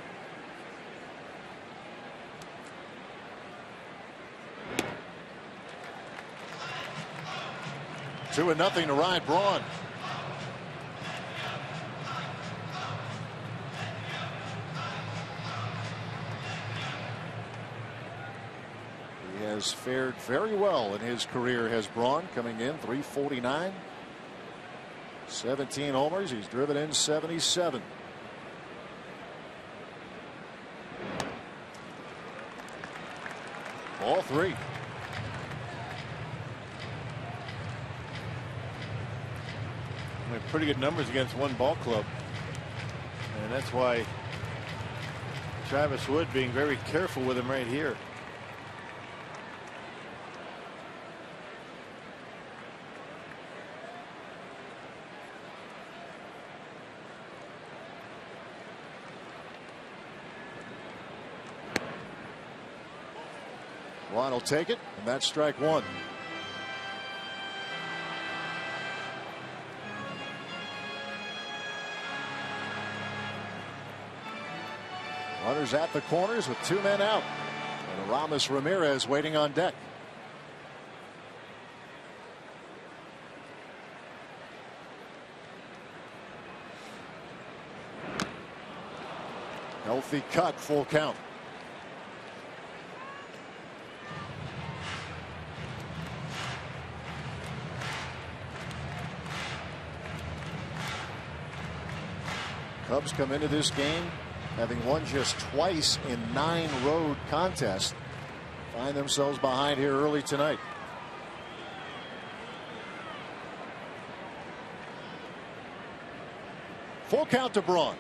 Two and nothing to Ryan Braun. He has fared very well in his career, has Braun, coming in .349. 17 homers. He's driven in 77. Ball 3. Pretty good numbers against one ball club, and that's why Travis Wood being very careful with him right here. Ron will take it, and that's strike 1. Runners at the corners with 2 men out. And Aramis Ramirez waiting on deck. Healthy cut, full count. Cubs come into this game having won just twice in 9 road contests. Find themselves behind here early tonight. Full count to Braun.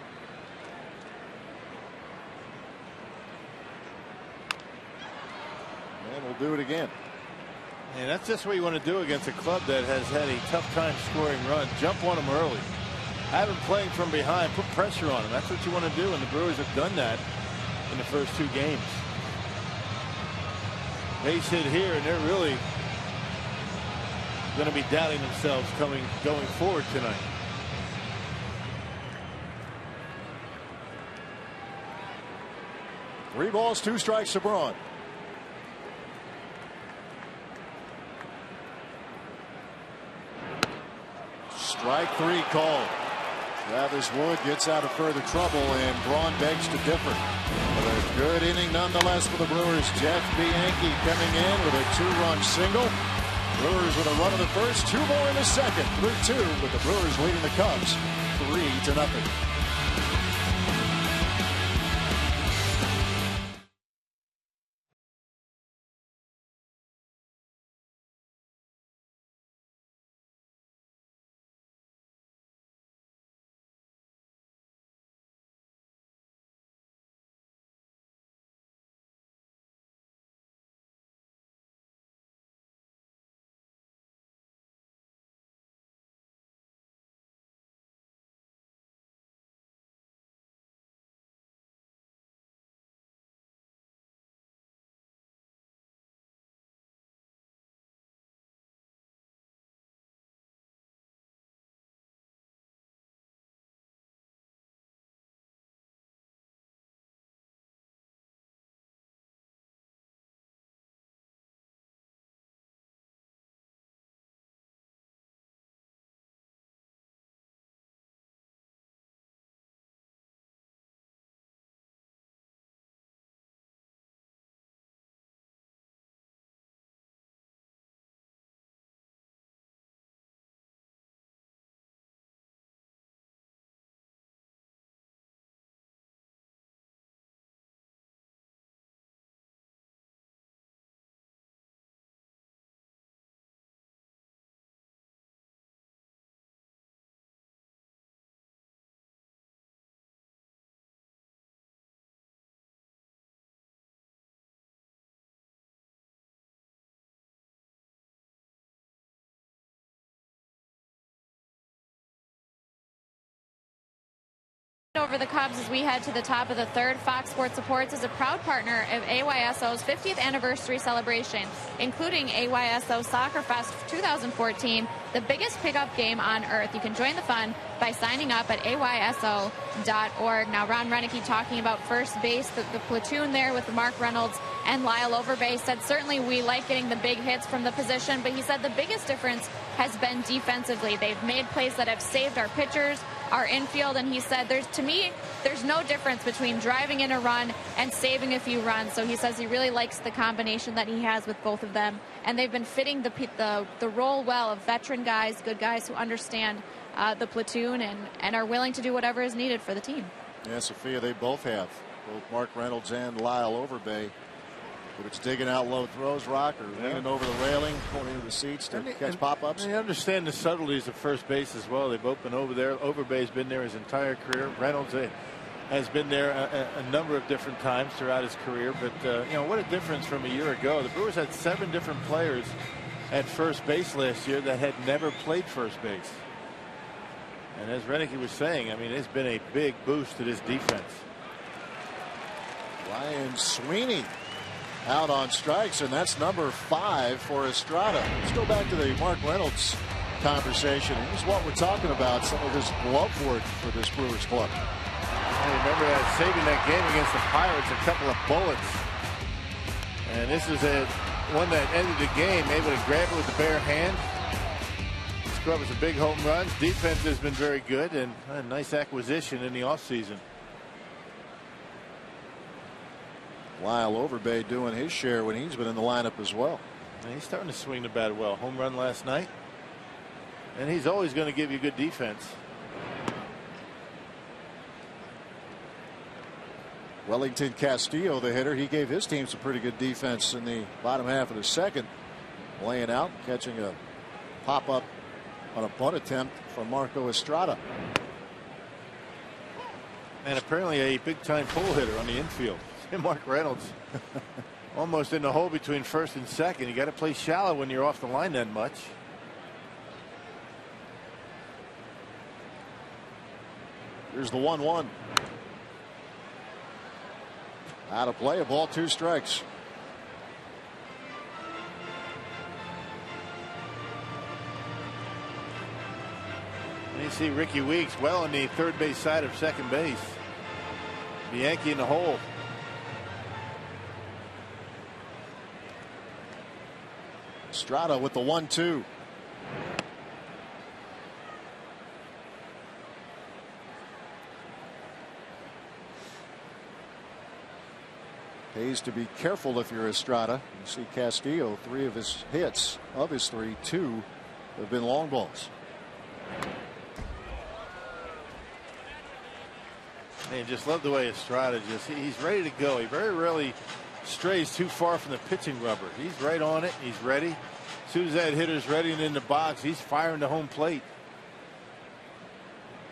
And we'll do it again. And that's just what you want to do against a club that has had a tough time scoring runs. Jump on them early. Have him playing from behind, put pressure on him. That's what you want to do, and the Brewers have done that in the first 2 games. Base hit here, and they're really going to be doubting themselves going forward tonight. Three balls, 2 strikes to Braun. Strike 3 called. Travis Wood gets out of further trouble, and Braun begs to differ. But a good inning nonetheless for the Brewers. Jeff Bianchi coming in with a 2-run single. Brewers with a run in the first, 2 more in the second, through 2, with the Brewers leading the Cubs 3-0. over the Cubs as we head to the top of the third. Fox Sports Supports is a proud partner of AYSO's 50th anniversary celebration, including AYSO Soccer Fest 2014, the biggest pickup game on earth. You can join the fun by signing up at ayso.org. Now, Ron Renneke talking about first base, the platoon there with Mark Reynolds and Lyle Overbay, said certainly we like getting the big hits from the position, but he said the biggest difference has been defensively. They've made plays that have saved our pitchers, our infield, and he said, to me, there's no difference between driving in a run and saving a few runs. So he says he really likes the combination that he has with both of them, and they've been fitting the role well of veteran guys, good guys who understand the platoon and are willing to do whatever is needed for the team. Yeah, Sophia, they both have, both Mark Reynolds and Lyle Overbay. But it's digging out low throws, Rock, or leaning over the railing, pulling into the seats to catch pop-ups. They understand the subtleties of first base as well. They've been over there. Overbay's been there his entire career. Reynolds has been there a number of different times throughout his career. But, what a difference from a year ago. The Brewers had 7 different players at first base last year that had never played first base. And as Renneke was saying, I mean, it's been a big boost to this defense. Ryan Sweeney out on strikes, and that's number 5 for Estrada. Let's go back to the Mark Reynolds conversation. Here's what we're talking about, some of his glove work for this Brewers club. I remember saving that game against the Pirates, a couple of bullets. And this is one that ended the game, able to grab it with the bare hand. This glove was a big home run. Defense has been very good, and a nice acquisition in the offseason. Lyle Overbay doing his share when he's been in the lineup as well. And he's starting to swing the bat well. Home run last night. And he's always going to give you good defense. Wellington Castillo, the hitter, he gave his team some pretty good defense in the bottom half of the second. Laying out, catching a pop-up on a bunt attempt from Marco Estrada. And apparently a big-time pull hitter on the infield. Mark Reynolds almost in the hole between first and second. You got to play shallow when you're off the line that much. Here's the 1-1. Out of play, a ball, 2 strikes. And you see Ricky Weeks well on the third base side of second base. The Yankee in the hole. Estrada with the 1-2. Pays to be careful if you're Estrada. You see Castillo, 3 of his hits, of his 3, 2 have been long balls. Man, just love the way Estrada he's ready to go. He very rarely strays too far from the pitching rubber. He's right on it. He's ready. As soon as that hitter's ready and in the box, he's firing to home plate.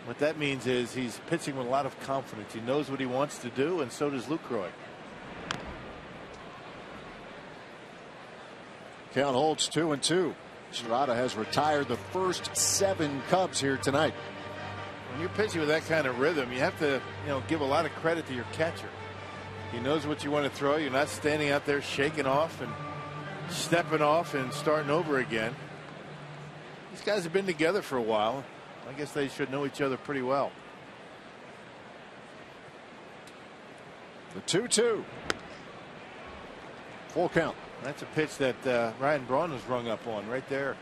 What that means is he's pitching with a lot of confidence. He knows what he wants to do, and so does Lucroy. Count holds 2-2. Estrada has retired the first 7 Cubs here tonight. When you're pitching with that kind of rhythm, you have to, give a lot of credit to your catcher. He knows what you want to throw. You're not standing out there shaking off and stepping off and starting over again. These guys have been together for a while. I guess they should know each other pretty well. The 2-2. Full count. That's a pitch that Ryan Braun was rung up on right there.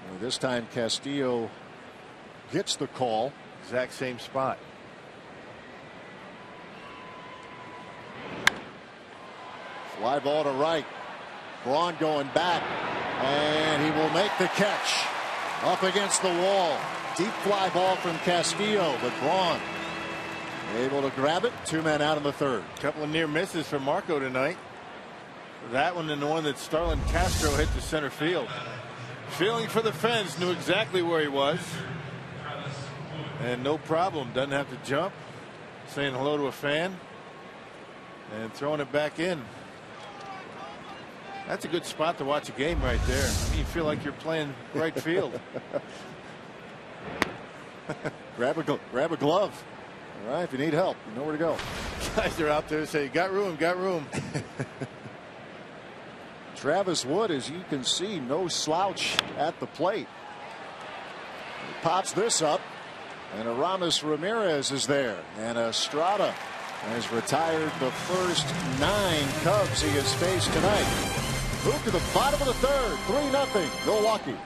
Well, this time Castillo gets the call. Exact same spot. Fly ball to right. Braun going back, and he will make the catch. Up against the wall. Deep fly ball from Castillo, but Braun able to grab it. 2 men out in the third. A couple of near misses for Marco tonight. That one and the one that Starlin Castro hit to center field. Feeling for the fence, knew exactly where he was. And no problem, doesn't have to jump. Saying hello to a fan. And throwing it back in. That's a good spot to watch a game right there. I mean, you feel like you're playing right field. grab a glove. All right, if you need help, you know where to go. Guys are out there saying, got room, got room. Travis Wood, as you can see, no slouch at the plate. He pops this up, and Aramis Ramirez is there, and Estrada has retired the first 9 Cubs he has faced tonight. Move to the bottom of the third, 3-0 Milwaukee.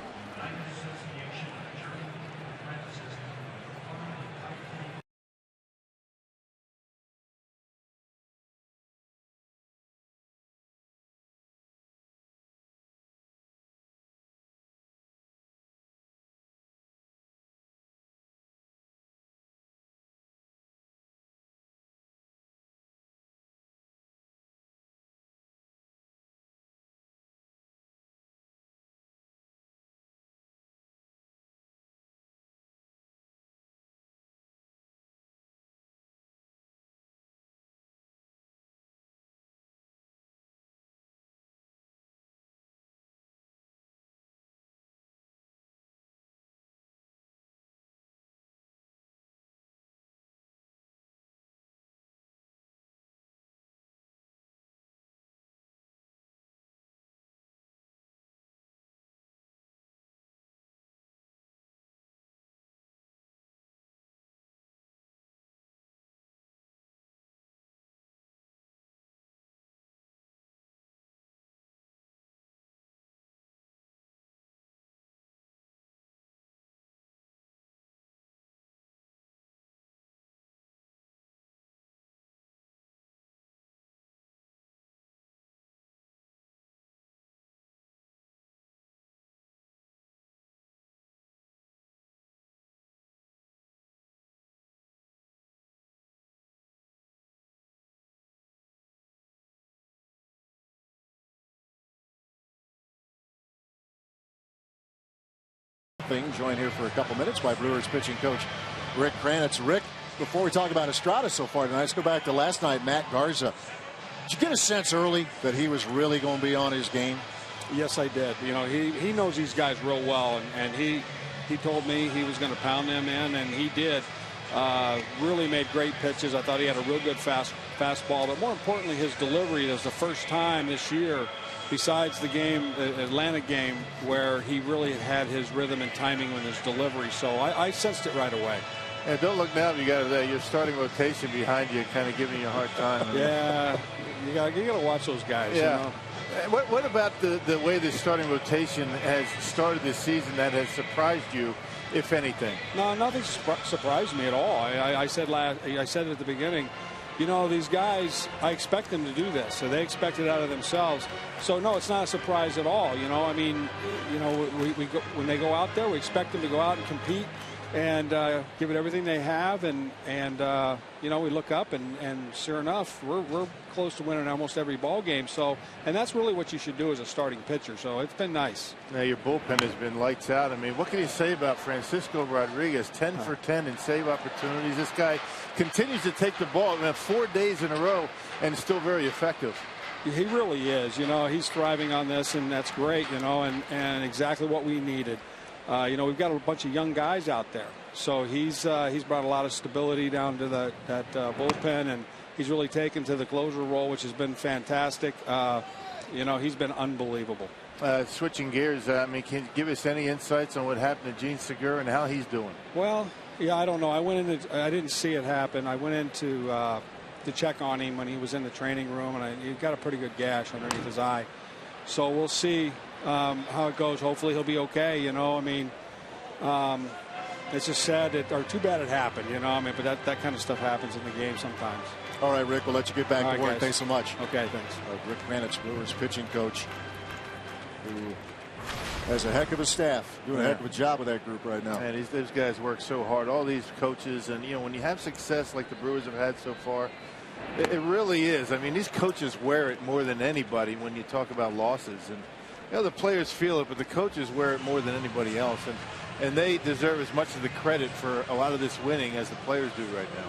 Joined here for a couple minutes by Brewers pitching coach Rick Kranitz. Rick, before we talk about Estrada so far tonight, let's go back to last night. Matt Garza. Did you get a sense early that he was really going to be on his game? Yes, I did. You know, he knows these guys real well, and he told me he was going to pound them in, and he did. Really made great pitches. I thought he had a real good fastball, but more importantly, his delivery is the first time this year, besides the game, the Atlanta game, where he really had his rhythm and timing with his delivery. So I sensed it right away. And don't look now, you got your starting rotation behind you, kind of giving you a hard time. Yeah, you got to watch those guys. Yeah. You know? What about the way the starting rotation has started this season that has surprised you, if anything? No, nothing surprised me at all. I said at the beginning, you know, these guys, I expect them to do this, so they expect it out of themselves. So no, it's not a surprise at all. You know, I mean, you know, when they go out there, we expect them to go out and compete and give it everything they have, and you know, we look up and sure enough, we're close to winning almost every ball game. So, and that's really what you should do as a starting pitcher. So it's been nice. Now your bullpen has been lights out. I mean, what can you say about Francisco Rodriguez? 10 for 10 in save opportunities. This guy continues to take the ball 4 days in a row and still very effective. He really is. You know, he's thriving on this, and that's great. You know, and exactly what we needed. You know, we've got a bunch of young guys out there, so he's brought a lot of stability down to that bullpen, and he's really taken to the closer role, which has been fantastic. You know, he's been unbelievable. Switching gears, I mean, can you give us any insights on what happened to Gene Segura and how he's doing? Well, yeah, I don't know. I didn't see it happen. I went in to check on him when he was in the training room, and he got a pretty good gash underneath his eye. So we'll see how it goes. Hopefully he'll be okay. You know, I mean, it's just sad or too bad it happened. You know, I mean, but that kind of stuff happens in the game sometimes. All right, Rick, we'll let you get back to work. Guys. Thanks so much. Okay, thanks. Rick Kranitz, Brewers pitching coach, who has a heck of a staff, doing a heck of a job with that group right now. And those guys work so hard. All these coaches, and you know, when you have success like the Brewers have had so far, it really is. I mean, these coaches wear it more than anybody when you talk about losses, and you know, the players feel it, but the coaches wear it more than anybody else, and they deserve as much of the credit for a lot of this winning as the players do right now.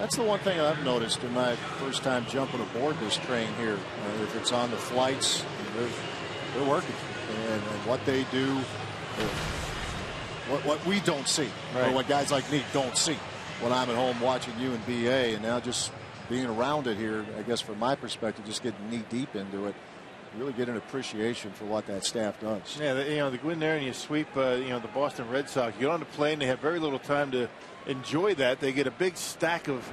That's the one thing I've noticed in my first time jumping aboard this train here. If it's on the flights, they're working, and what they do, what we don't see, or what guys like me don't see when I'm at home watching you and BA, and now just being around it here, I guess from my perspective, just getting knee deep into it, really get an appreciation for what that staff does. Yeah, they go in there and you sweep, the Boston Red Sox. You get on the plane, they have very little time to enjoy that. They get a big stack of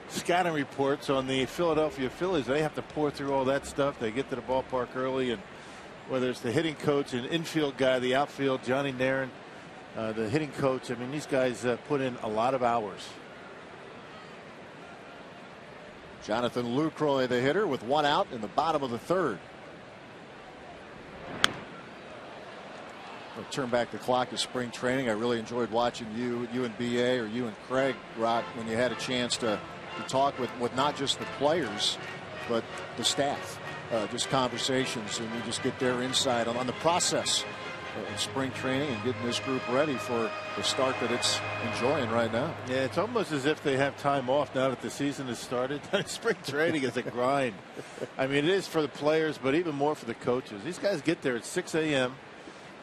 scouting reports on the Philadelphia Phillies. They have to pour through all that stuff. They get to the ballpark early, and whether it's the hitting coach and infield guy, the outfield, Johnny Nairn, the hitting coach, I mean, these guys put in a lot of hours. Jonathan Lucroy, the hitter, with one out in the bottom of the third. I'll turn back the clock to spring training. I really enjoyed watching you and BA, or you and Craig, Rock, when you had a chance to talk with not just the players, but the staff. Just conversations, and you just get their insight on the process of spring training and getting this group ready for the start that it's enjoying right now. Yeah, it's almost as if they have time off now that the season has started. Spring training is a grind. I mean, it is for the players, but even more for the coaches. These guys get there at 6 a.m.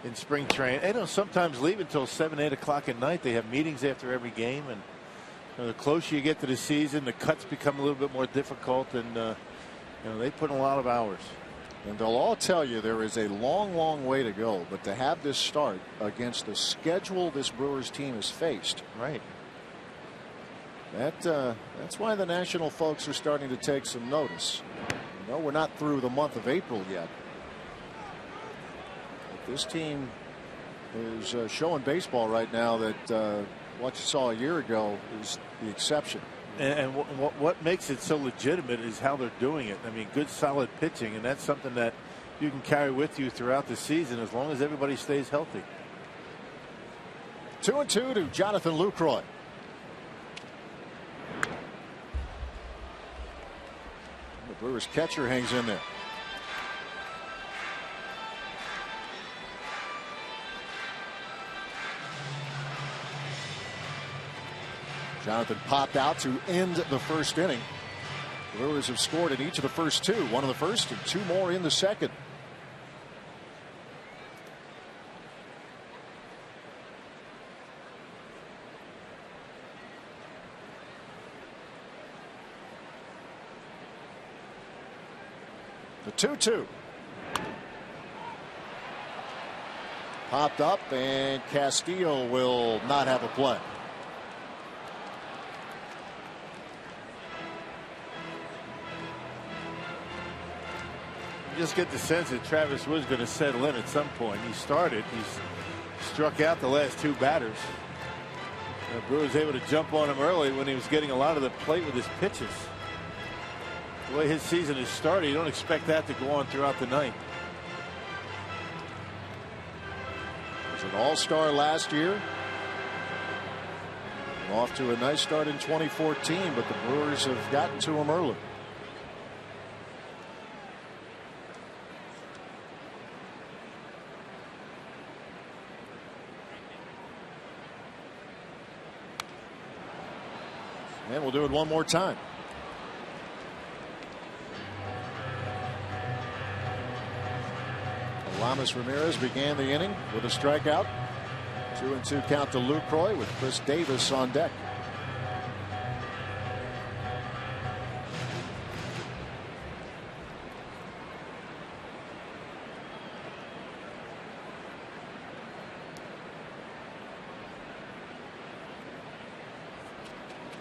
in spring training. They don't sometimes leave until 7, 8 o'clock at night. They have meetings after every game, and the closer you get to the season, the cuts become a little bit more difficult, and they put in a lot of hours. And they'll all tell you there is a long way to go, but to have this start against the schedule this Brewers team has faced, right, that's why the national folks are starting to take some notice. We're not through the month of April yet. But this team is showing baseball right now that what you saw a year ago is the exception. And what makes it so legitimate is how they're doing it. I mean, good solid pitching, and that's something that you can carry with you throughout the season as long as everybody stays healthy. 2-2 to Jonathan Lucroy. The Brewers catcher hangs in there. Jonathan popped out to end the first inning. The Brewers have scored in each of the first two. One in the first and two more in the second. The 2-2. Popped up, and Castillo will not have a play. Just get the sense that Travis Wood's going to settle in at some point. He started. He's struck out the last two batters. The Brewers able to jump on him early when he was getting a lot of the plate with his pitches. The way his season has started, you don't expect that to go on throughout the night. He was an all-star last year. Off to a nice start in 2014, but the Brewers have gotten to him early. And we'll do it one more time. Alamis Ramirez began the inning with a strikeout. 2-2 count to Lucroy with Chris Davis on deck.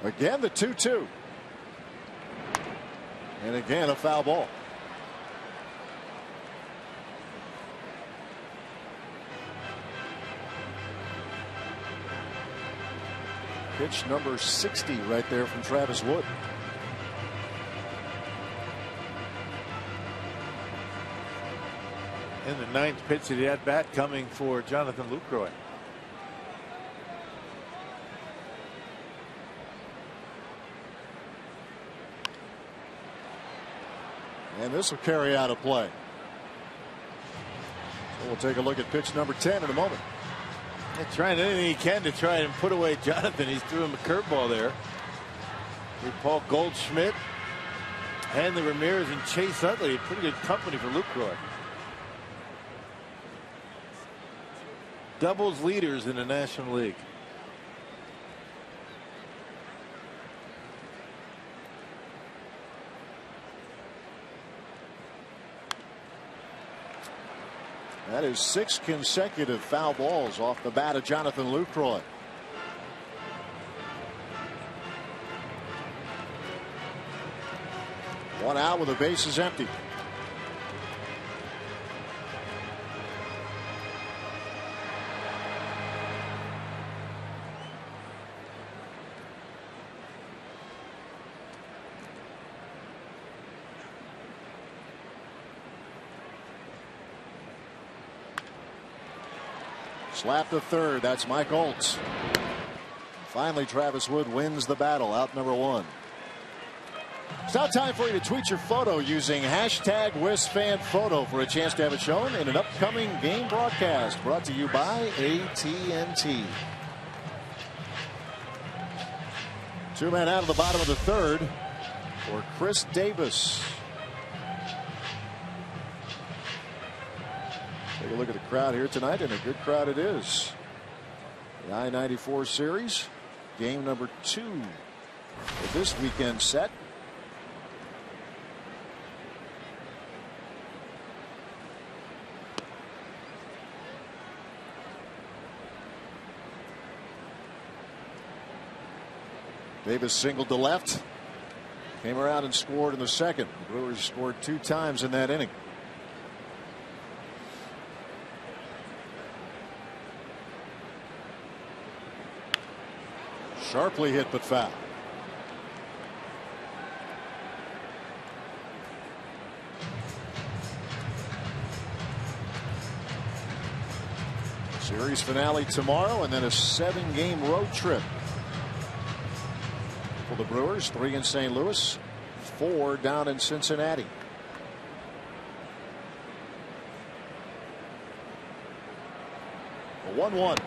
Again, the 2-2. And again, a foul ball. Pitch number 60 right there from Travis Wood. And the ninth pitch of the at-bat coming for Jonathan Lucroy. And this will carry out a play. So we'll take a look at pitch number 10 in a moment. They're trying anything he can to try and put away Jonathan. He's threw him a curveball there. With Paul Goldschmidt, Hanley Ramirez, and Chase Utley. Pretty good company for Lucroy. doubles leaders in the National League. That is 6 consecutive foul balls off the bat of Jonathan Lucroy. One out with the bases empty. Slap to third. That's Mike Oltz. Finally, Travis Wood wins the battle. Out number 1. It's now time for you to tweet your photo using hashtag WisFanPhoto for a chance to have it shown in an upcoming game broadcast. Brought to you by AT&T. 2 men out of the bottom of the third for Chris Davis. Take a look at the crowd here tonight, and a good crowd it is. The I-94 series, game number 2 of this weekend set. Davis singled to left. Came around and scored in the second. The Brewers scored 2 times in that inning. Sharply hit but foul. Series finale tomorrow, and then a 7-game road trip for the Brewers. 3 in St. Louis, 4 down in Cincinnati. A 1-1.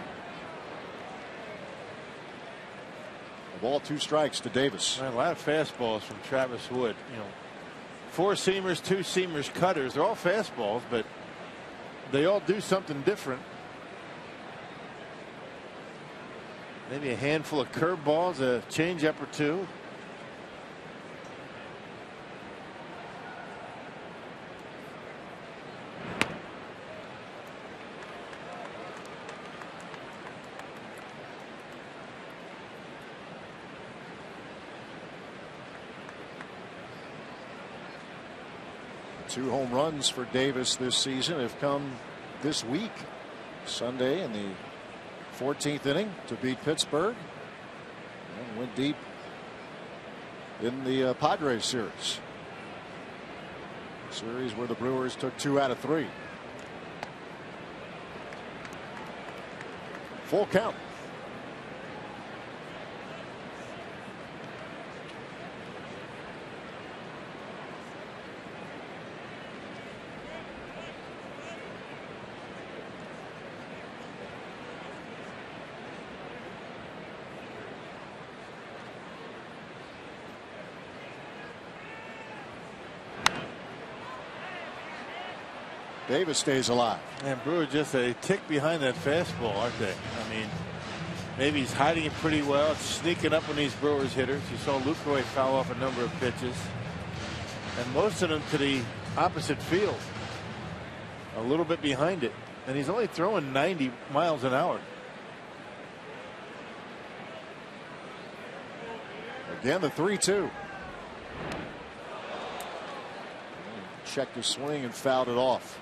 Ball 2 strikes to Davis. A lot of fastballs from Travis Wood. 4-seamers, 2-seamers, cutters. They're all fastballs, but they all do something different. Maybe a handful of curveballs, a changeup or 2. Two home runs for Davis this season have come this week. Sunday in the 14th inning to beat Pittsburgh, and went deep in the Padres series. Series where the Brewers took 2 out of 3. Full count. Davis stays alive. And Brewer just a tick behind that fastball, aren't they? I mean, maybe he's hiding it pretty well. It's sneaking up on these Brewers hitters. You saw Lucroy foul off a number of pitches, and most of them to the opposite field, a little bit behind it, and he's only throwing 90 miles an hour. Again, the 3-2. Checked his swing and fouled it off.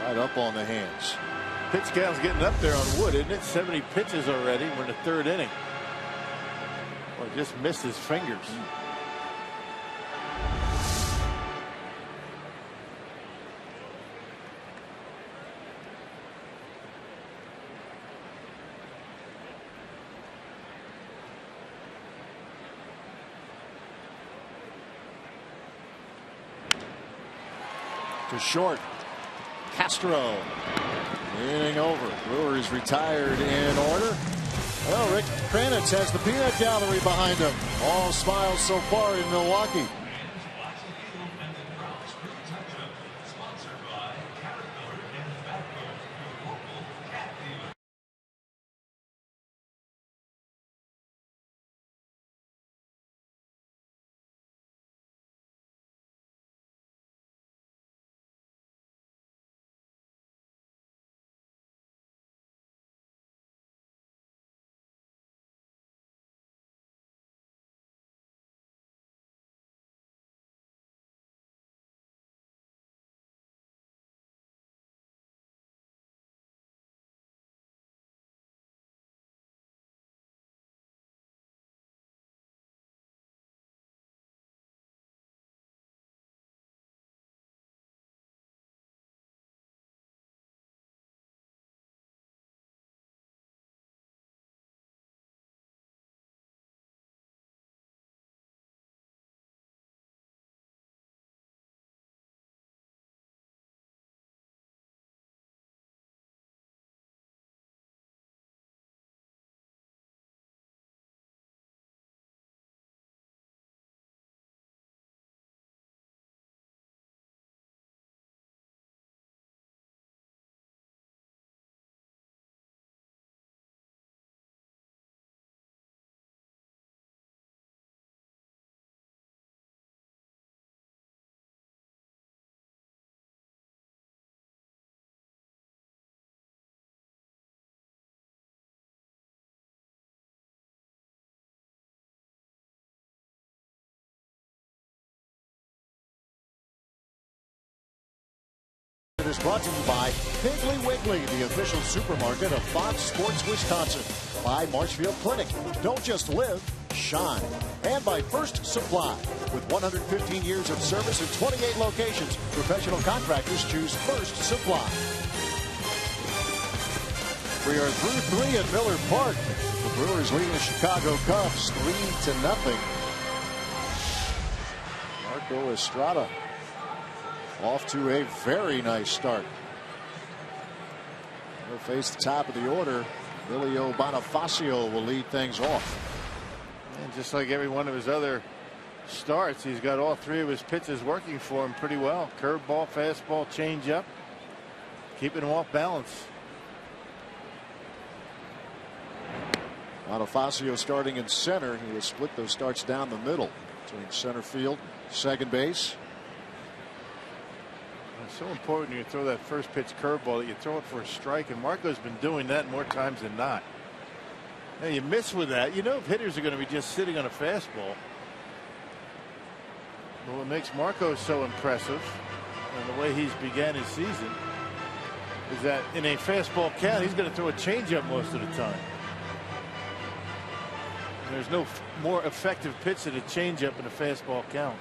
Right up on the hands. Pitch count's getting up there on Wood, isn't it? 70 pitches already. We're in the 3rd inning. Well, just missed his fingers. To short. Castro. Inning over. Brewers retired in order. Well, Rick Kranitz has the peanut gallery behind him. All smiles so far in Milwaukee. segment is brought to you by Piggly Wiggly, the official supermarket of Fox Sports Wisconsin. By Marshfield Clinic. Don't just live, shine. And by First Supply. With 115 years of service in 28 locations, professional contractors choose First Supply. We are through 3 at Miller Park. The Brewers leading the Chicago Cubs 3-0. Marco Estrada off to a very nice start. He'll face the top of the order. Emilio Bonifacio will lead things off. And just like every one of his other starts, he's got all 3 of his pitches working for him pretty well. Curveball, fastball, changeup, keeping him off balance. Bonifacio starting in center. He will split those starts down the middle between center field, second base. It's so important when you throw that first pitch curveball that you throw it for a strike, and Marco's been doing that more times than not. Now you miss with that. You know if hitters are going to be just sitting on a fastball. But what makes Marco so impressive and the way he's began his season is that in a fastball count he's going to throw a changeup most of the time. And there's no more effective pitch than a changeup in a fastball count.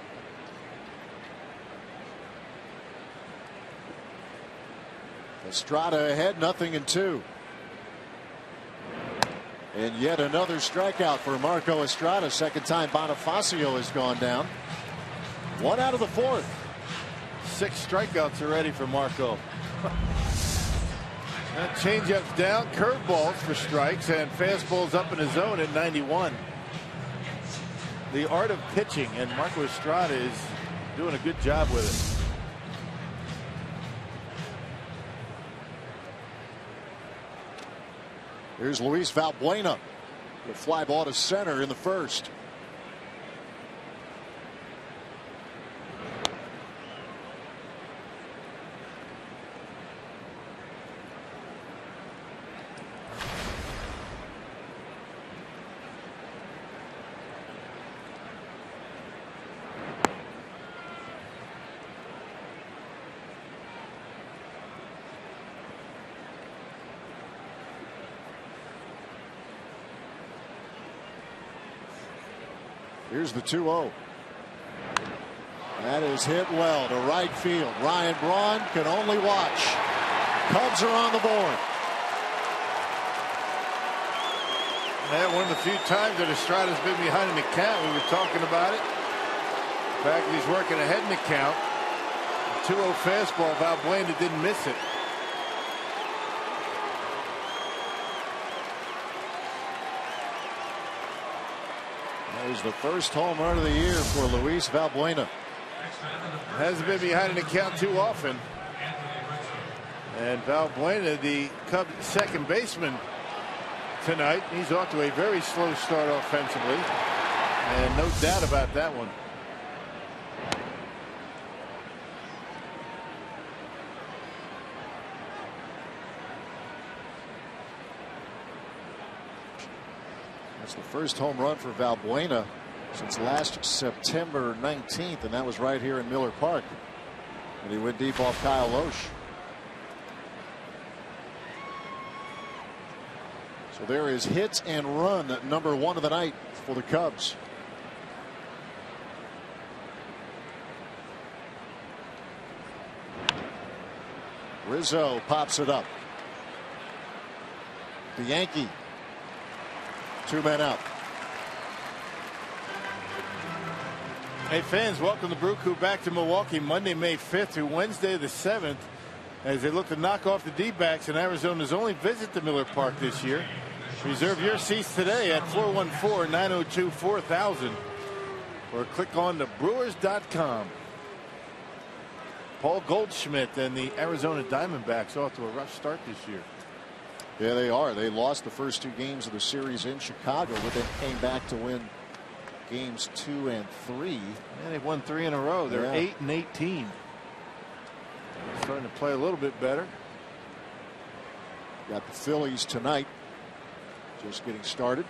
Estrada ahead, 0-2. And yet another strikeout for Marco Estrada. Second time Bonifacio has gone down. 1 out of the 4th. 6 strikeouts already for Marco. That changeup's down, curveballs for strikes, and fastballs up in the zone at 91. The art of pitching, and Marco Estrada is doing a good job with it. Here's Luis Valbuena. The fly ball to center in the first. Here's the 2-0. That is hit well to right field. Ryan Braun can only watch. Cubs are on the board. Man, one of the few times that Estrada's been behind in the count. We were talking about it. In fact, he's working ahead in the count. 2-0 fastball. Valbuena didn't miss it. That was the first home run of the year for Luis Valbuena. Hasn't been behind in the count too often. And Valbuena, the Cubs second baseman tonight, he's off to a very slow start offensively. And no doubt about that one. That's the first home run for Valbuena since last September 19th, and that was right here in Miller Park. And he went deep off Kyle Loesch. So there is hit and run number 1 of the night for the Cubs. Rizzo pops it up. The Yankee. 2 men out. Hey fans, welcome the Brew Crew back to Milwaukee Monday, May 5th through Wednesday the 7th as they look to knock off the D-backs in Arizona's only visit to Miller Park this year. Reserve your seats today at 414-902-4000 or click on thebrewers.com. Paul Goldschmidt and the Arizona Diamondbacks off to a rough start this year. Yeah, they are. They lost the first 2 games of the series in Chicago, but then came back to win games 2 and 3. And they've won 3 in a row. They're 8-18. Starting to play a little bit better. Got the Phillies tonight. Just getting started.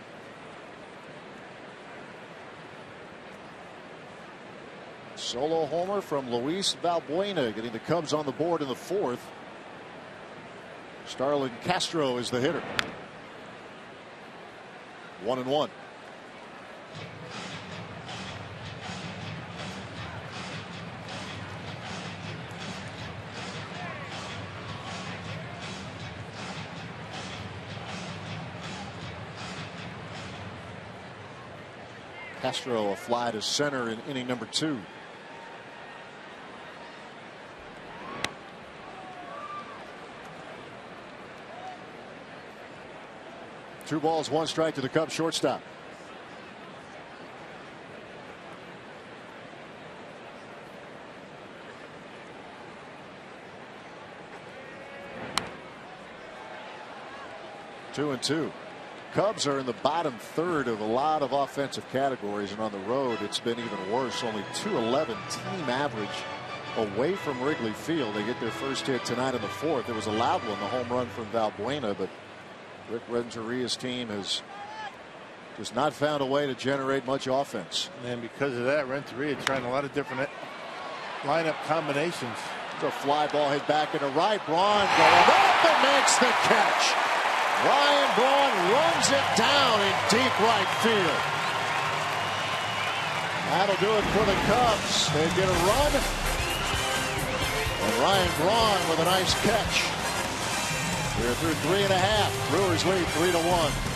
Solo homer from Luis Valbuena, getting the Cubs on the board in the 4th. Starlin Castro is the hitter. 1-1. Castro a fly to center in inning number 2. Two balls, one strike to the Cubs shortstop. Two and two. Cubs are in the bottom third of a lot of offensive categories, and on the road it's been even worse. Only .211 team average away from Wrigley Field. They get their first hit tonight in the 4th. It was a loud one, the home run from Valbuena, but Rick Renteria's team has just not found a way to generate much offense. And because of that, Renteria trying a lot of different lineup combinations. It's a fly ball hit back into right. Braun going up and makes the catch. Ryan Braun runs it down in deep right field. That'll do it for the Cubs. They get a run. And Ryan Braun with a nice catch. We're through 3.5. Brewers lead 3-1.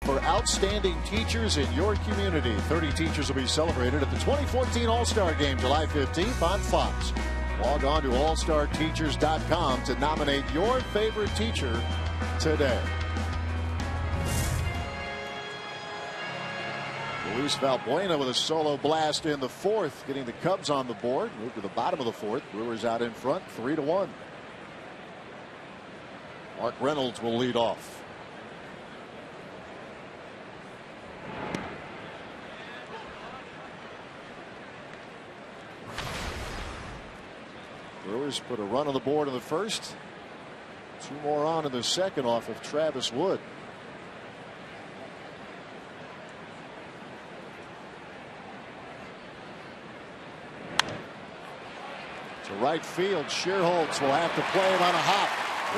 For outstanding teachers in your community. 30 teachers will be celebrated at the 2014 All-Star Game July 15th on Fox. Log on to allstarteachers.com to nominate your favorite teacher today. Luis Valbuena with a solo blast in the 4th, getting the Cubs on the board. Move to the bottom of the 4th. Brewers out in front, 3-1. Mark Reynolds will lead off. Brewers put a run on the board in the 1st. 2 more on in the 2nd off of Travis Wood. To right field, Shearholtz will have to play it on a hop.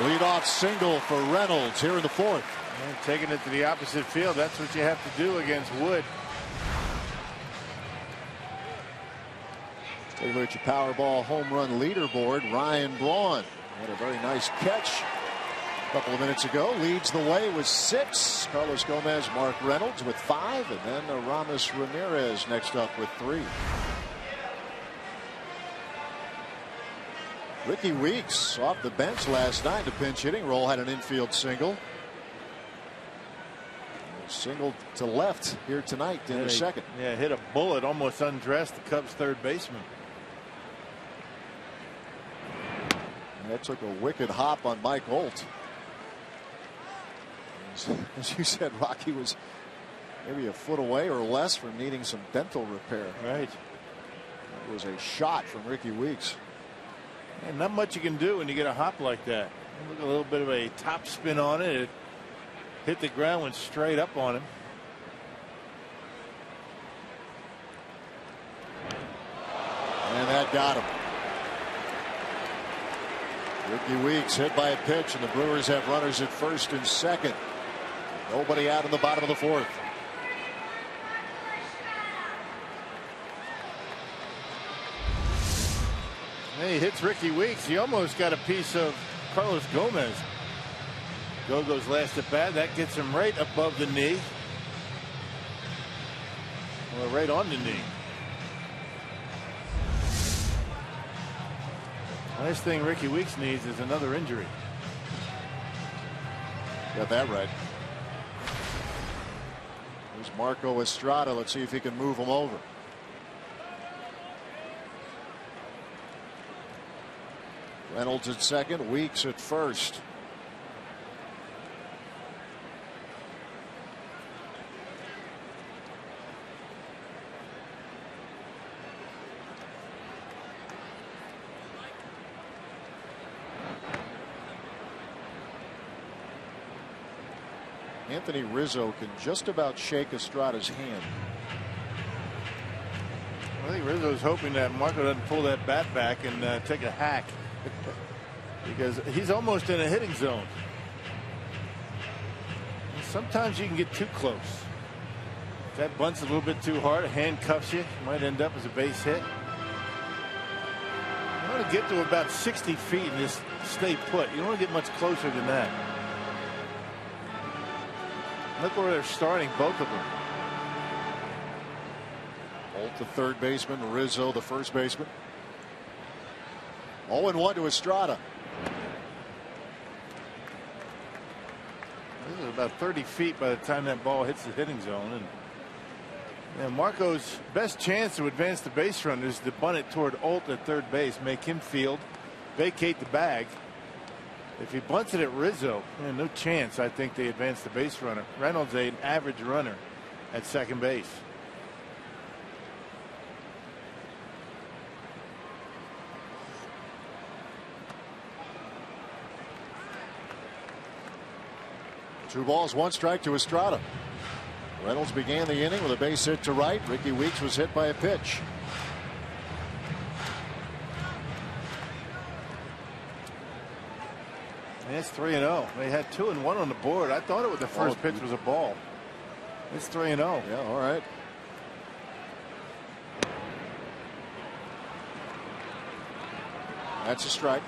Leadoff single for Reynolds here in the 4th. And taking it to the opposite field, that's what you have to do against Wood. Take a look at your Powerball home run leaderboard. Ryan Braun had a very nice catch a couple of minutes ago. Leads the way with 6. Carlos Gomez, Mark Reynolds with 5. And then Aramis Ramirez next up with 3. Ricky Weeks off the bench last night. The pinch hitting role had an infield single. singled to left here tonight in the second. Yeah, hit a bullet, almost undressed the Cubs third baseman. And that took a wicked hop on Mike Holt. As you said, Rocky was maybe a foot away or less from needing some dental repair. Right. It was a shot from Ricky Weeks. And not much you can do when you get a hop like that. Look, a little bit of a top spin on it. It hit the ground, went straight up on him. And that got him. Ricky Weeks hit by a pitch, and the Brewers have runners at first and second. Nobody out in the bottom of the fourth. And he hits Ricky Weeks. He almost got a piece of Carlos Gomez. Gogo's last at bat. That gets him right above the knee. Well, right on the knee. Last thing Ricky Weeks needs is another injury. Got that right. There's Marco Estrada. Let's see if he can move him over. Reynolds at second, Weeks at first. Anthony Rizzo can just about shake Estrada's hand. I think Rizzo's hoping that Marco doesn't pull that bat back and take a hack. Because he's almost in a hitting zone. And sometimes you can get too close. If that bunt's a little bit too hard, it handcuffs you. Might end up as a base hit. You want to get to about 60 feet and just stay put. You don't want to get much closer than that. Look where they're starting, both of them. Holt, the third baseman, Rizzo, the first baseman. 0-1 to Estrada. This is about 30 feet by the time that ball hits the hitting zone. And Marco's best chance to advance the base runner is to bunt it toward Holt at third base, make him field, vacate the bag. If he bunts it at Rizzo, no chance. I think they advance the base runner. Reynolds an average runner at second base. Two balls, one strike to Estrada. Reynolds began the inning with a base hit to right. Ricky Weeks was hit by a pitch. And it's 3-0. They had 2-1 on the board. I thought the first pitch was a ball. It's 3-0. Yeah, all right. That's a strike.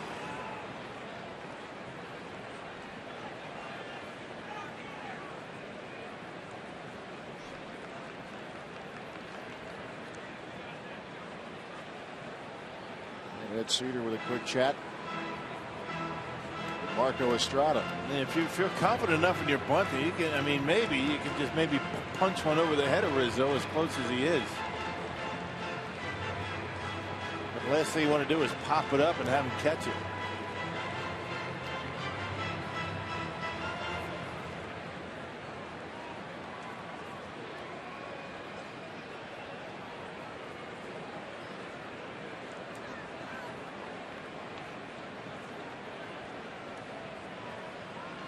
Ed Cedar with a quick chat. Marco Estrada. And if you feel confident enough in your bunting, you can. I mean, maybe you can just punch one over the head of Rizzo as close as he is. But the last thing you want to do is pop it up and have him catch it.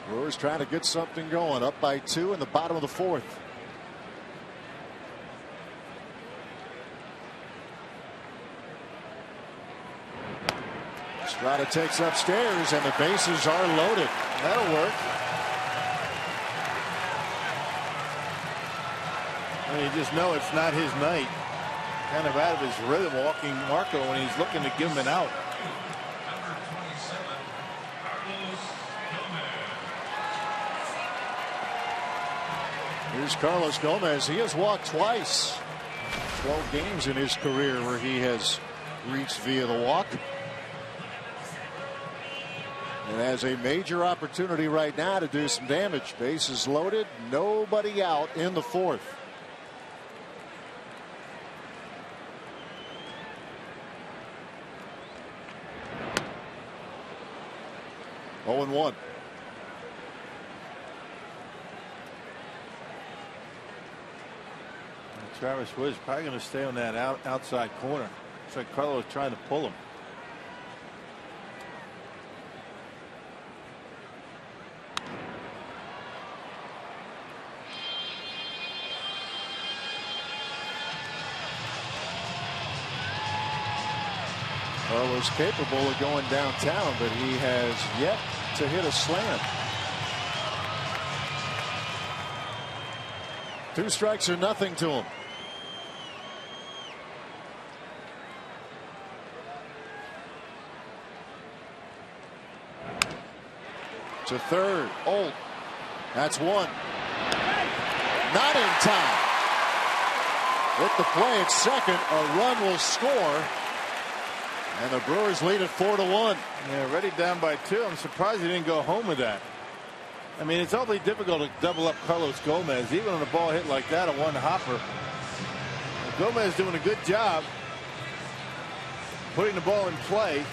Brewers trying to get something going, up by 2 in the bottom of the fourth. Estrada takes upstairs and the bases are loaded. That'll work. And you just know it's not his night. Kind of out of his rhythm walking Marco when he's looking to give him an out. Here's Carlos Gomez. He has walked twice. 12 games in his career where he has reached via the walk. And has a major opportunity right now to do some damage. Bases loaded, nobody out in the fourth. Oh and 1. Travis Wood's probably going to stay on that outside corner. It's like Carlos trying to pull him. Carlos capable of going downtown, but he has yet to hit a slam. 2 strikes or nothing to him. To third. Old. That's 1. Not in time. With the play at second, a run will score. And the Brewers lead at 4-1. Yeah, already down by 2. I'm surprised he didn't go home with that. I mean, it's awfully difficult to double up Carlos Gomez, even on a ball hit like that, a one hopper. Gomez doing a good job putting the ball in play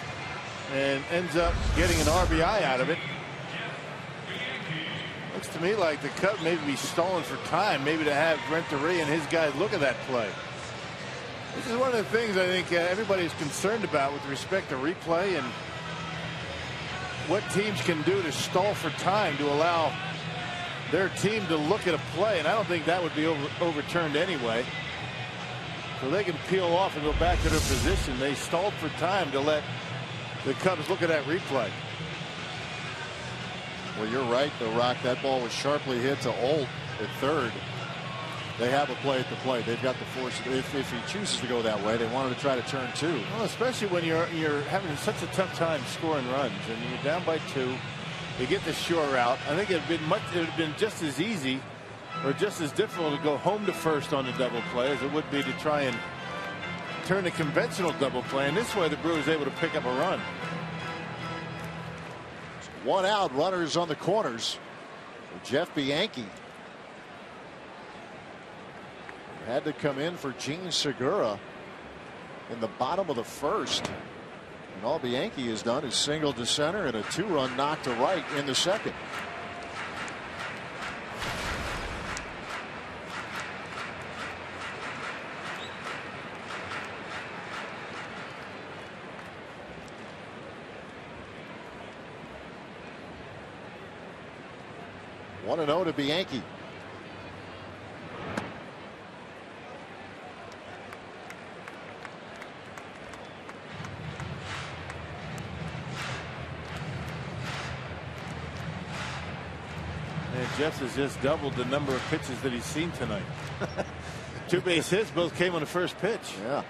and ends up getting an RBI out of it. Looks to me like the Cubs maybe be stalling for time, maybe to have Renteria and his guys look at that play. This is one of the things I think everybody is concerned about with respect to replay and what teams can do to stall for time to allow their team to look at a play, and I don't think that would be overturned anyway. So they can peel off and go back to their position. They stalled for time to let the Cubs look at that replay. Well, you're right, though, Rock. That ball was sharply hit to Old at third. They have a play at the plate. They've got the force. If he chooses to go that way, they wanted to try to turn 2. Well, especially when you're having such a tough time scoring runs and you're down by 2. You get the short route. I think it would have been just as easy or just as difficult to go home to first on the double play as it would be to try and turn a conventional double play. And this way, the Brewers able to pick up a run. 1 out, runners on the corners. Jeff Bianchi had to come in for Gene Segura in the bottom of the first. And all Bianchi has done is single to center and a 2-run knock to right in the second. One and 0 to Bianchi. Jeff has just doubled the number of pitches that he's seen tonight. 2 base hits, both came on the first pitch. Yeah,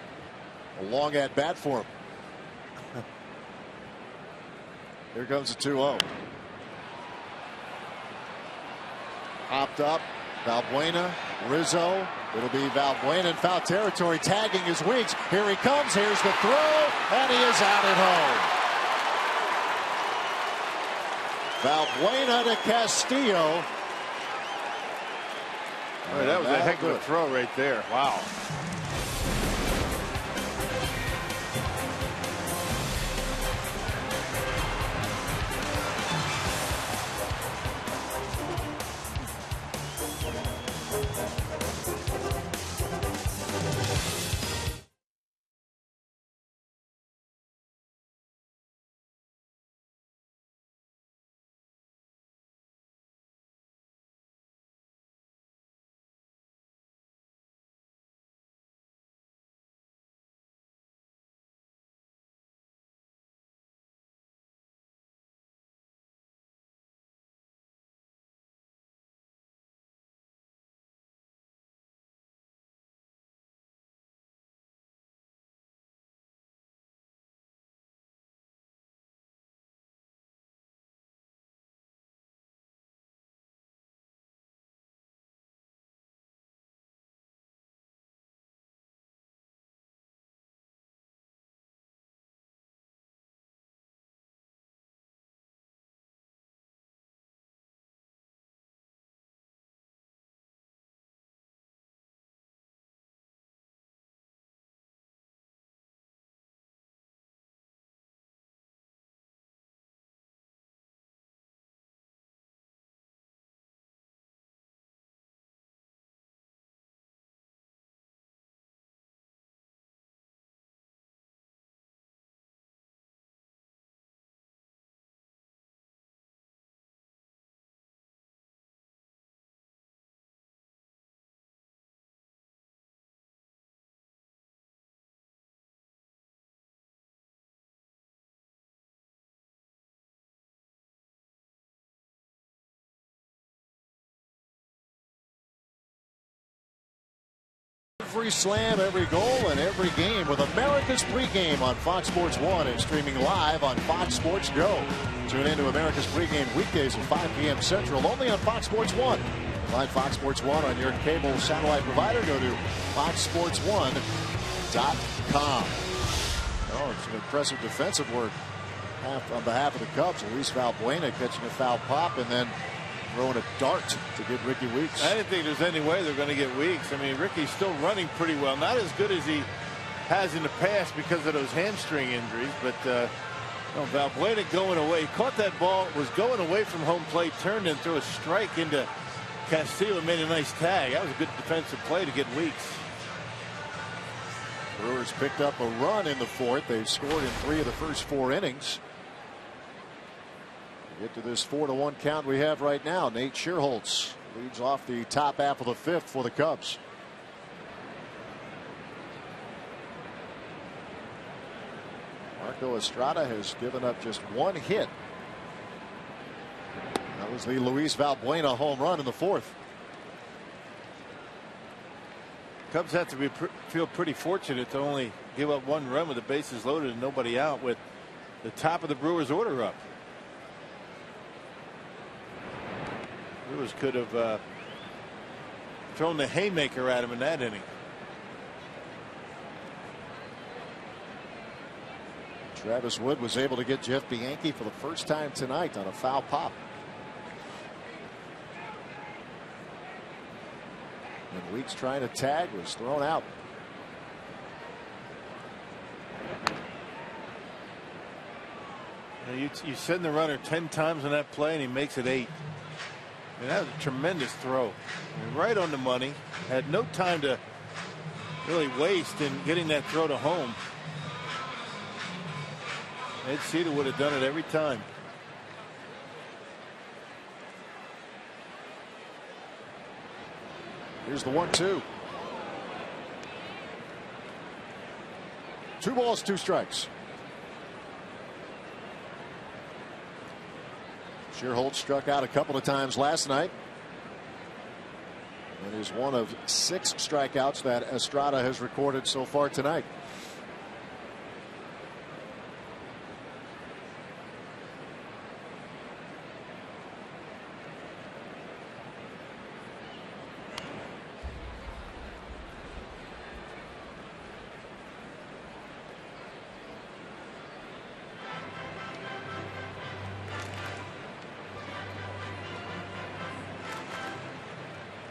a long at bat for him. Here comes the 2-0. Hopped up, Valbuena, Rizzo. It'll be Valbuena in foul territory, tagging his Weeks. Here he comes. Here's the throw, and he is out at home. Valbuena to Castillo. Boy, that was a heck of a throw right there. Wow. Every slam, every goal, and every game with America's Pregame on Fox Sports 1 and streaming live on Fox Sports Go. Tune in to America's Pregame weekdays at 5 p.m. Central, only on Fox Sports 1. Find Fox Sports 1 on your cable satellite provider. Go to foxsports1.com. Oh, it's some impressive defensive work on behalf of the Cubs. Luis Valbuena catching a foul pop and then throwing a dart to get Ricky Weeks. I didn't think there's any way they're going to get Weeks. I mean, Ricky's still running pretty well. Not as good as he has in the past because of those hamstring injuries, but Valbuena going away. He caught that ball, was going away from home plate, turned and threw a strike into Castillo and made a nice tag. That was a good defensive play to get Weeks. Brewers picked up a run in the fourth. They've scored in 3 of the first 4 innings. Get to this 4-1 count we have right now. Nate Schierholtz leads off the top half of the 5th for the Cubs. Marco Estrada has given up just 1 hit. That was the Luis Valbuena home run in the 4th. Cubs have to feel pretty fortunate to only give up 1 run with the bases loaded and nobody out with the top of the Brewers order up. Brewers could have thrown the haymaker at him in that inning. Travis Wood was able to get Jeff Bianchi for the first time tonight on a foul pop. And Weeks trying to tag was thrown out. You send the runner 10 times on that play and he makes it 8. I mean, that was a tremendous throw. I mean, right on the money. Had no time to really waste in getting that throw to home. Ed Cedar would have done it every time. Here's the 1-2. 2 balls, 2 strikes. Schierholtz struck out a couple of times last night. And is one of 6 strikeouts that Estrada has recorded so far tonight.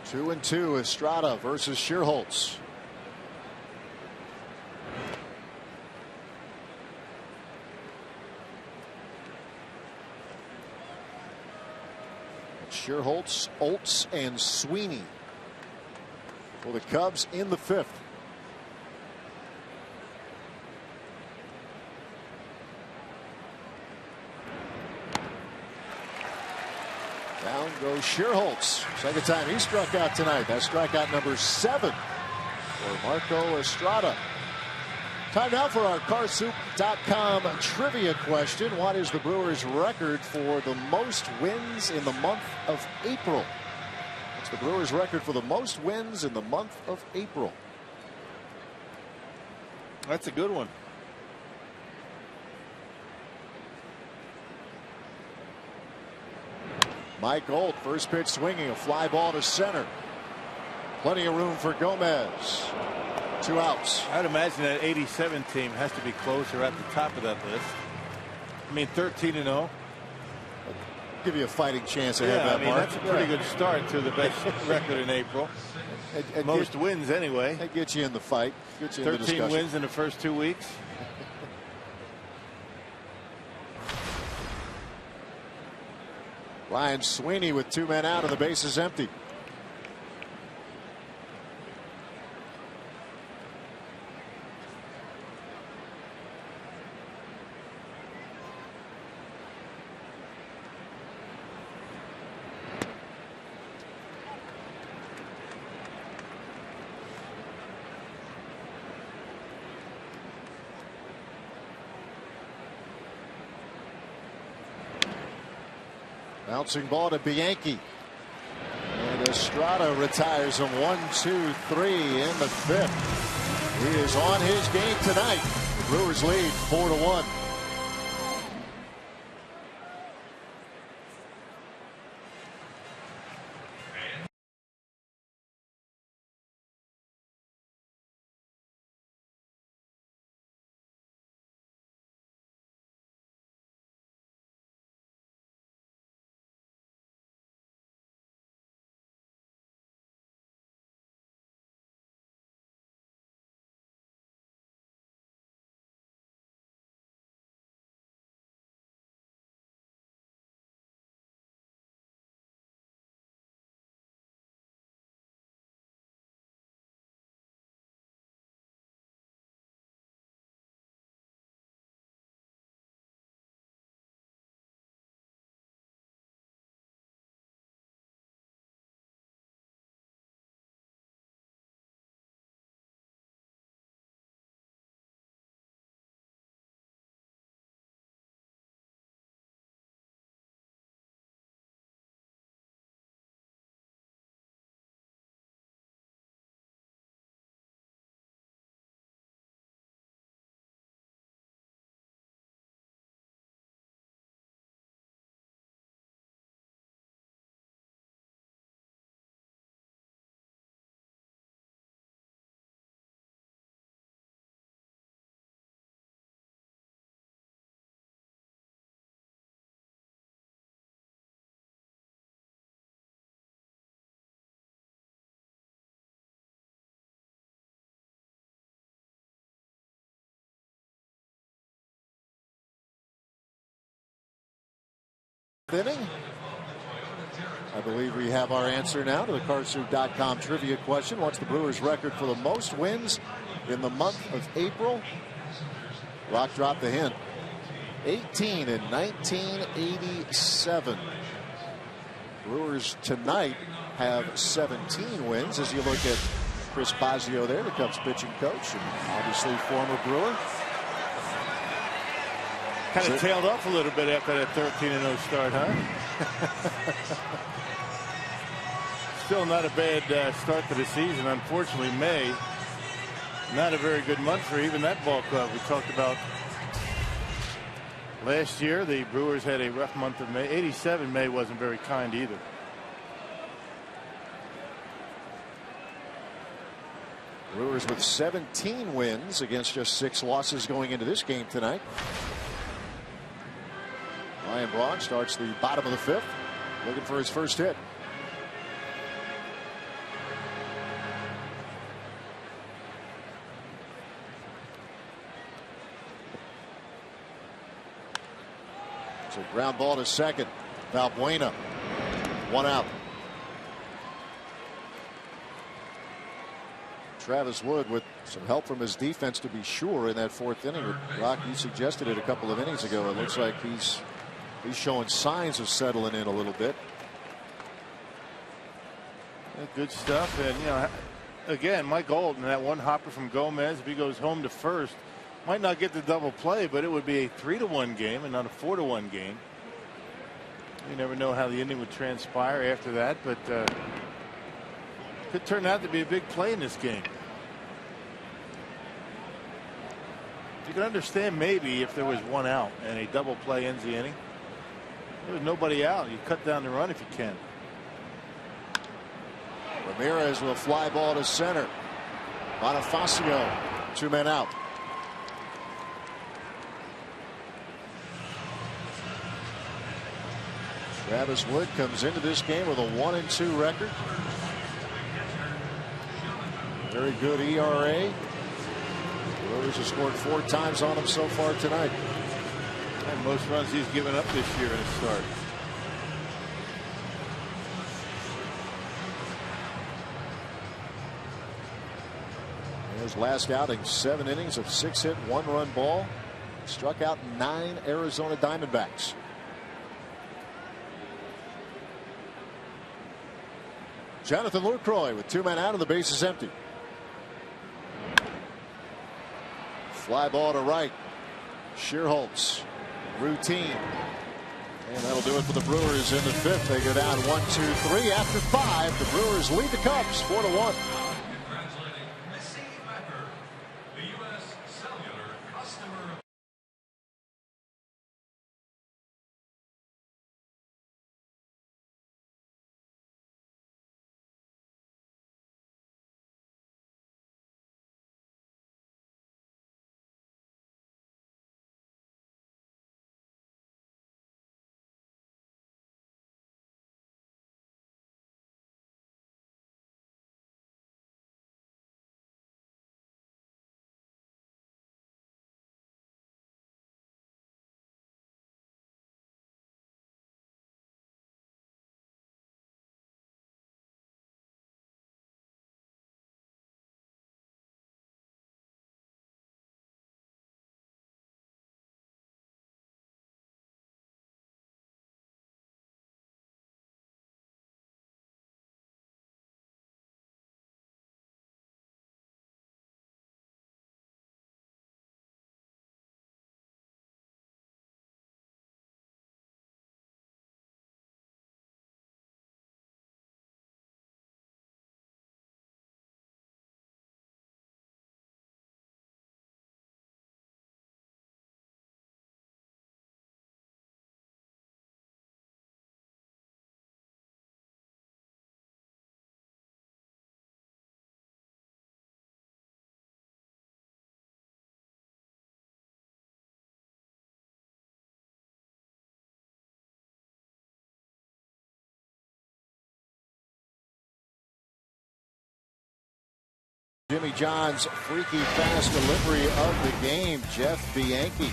Two and two, Estrada versus Schierholtz. Schierholtz, Oltz, and Sweeney for the Cubs in the 5th. Down goes Schierholtz. Second time he struck out tonight. That's strikeout number 7 for Marco Estrada. Time now for our CarSoup.com trivia question. What is the Brewers' record for the most wins in the month of April? What's the Brewers' record for the most wins in the month of April? That's a good one. Mike Olt, first pitch swinging, a fly ball to center. Plenty of room for Gomez. 2 outs. I'd imagine that 87 team has to be closer at the top of that list. I mean, 13-0. Give you a fighting chance ahead of that, Mark. That's a pretty good start to the best record in April. Most wins anyway. That gets you in the fight. Gets you in the discussion. 13 wins in the first 2 weeks. Ryan Sweeney with 2 men out and the base is empty. Bouncing ball to Bianchi. And Estrada retires him 1-2-3 in the 5th. He is on his game tonight. The Brewers lead 4-1. Inning. I believe we have our answer now to the Cardsuit.com trivia question. What's the Brewers' record for the most wins in the month of April? Rock dropped the hint. 18 in 1987. Brewers tonight have 17 wins. As you look at Chris Bosio there, the Cubs pitching coach, and obviously former Brewer. Kind of tailed off a little bit after that 13-0 start, huh? Still not a bad start to the season. Unfortunately, May, not a very good month for even that ball club. We talked about last year, the Brewers had a rough month of May. 87 May wasn't very kind either. Brewers with 17 wins against just 6 losses going into this game tonight. Ryan Braun starts the bottom of the 5th, looking for his first hit. It's a ground ball to second. Valbuena, 1 out. Travis Wood with some help from his defense, to be sure, in that 4th inning. Rock, you suggested it a couple of innings ago. It looks like he's showing signs of settling in a little bit. Yeah, good stuff. And, you know, again, Mike Olden, that one hopper from Gomez, if he goes home to first, might not get the double play, but it would be a 3-1 game and not a 4-1 game. You never know how the inning would transpire after that, but could turn out to be a big play in this game. You can understand maybe if there was 1 out and a double play ends the inning. There was nobody out. You cut down the run if you can. Ramirez with a fly ball to center. Bonifacio, 2 men out. Travis Wood comes into this game with a 1-2 record. Very good ERA. Brewers have scored 4 times on him so far tonight. And most runs he's given up this year in his start. His last outing, 7 innings of 6-hit, 1-run ball. Struck out 9 Arizona Diamondbacks. Jonathan Lucroy with 2 men out and the base is empty. Fly ball to right. Shearholtz, routine. And that'll do it for the Brewers in the fifth. They go down 1-2-3 after 5. The Brewers lead the Cubs 4-1. Jimmy John's freaky fast delivery of the game. Jeff Bianchi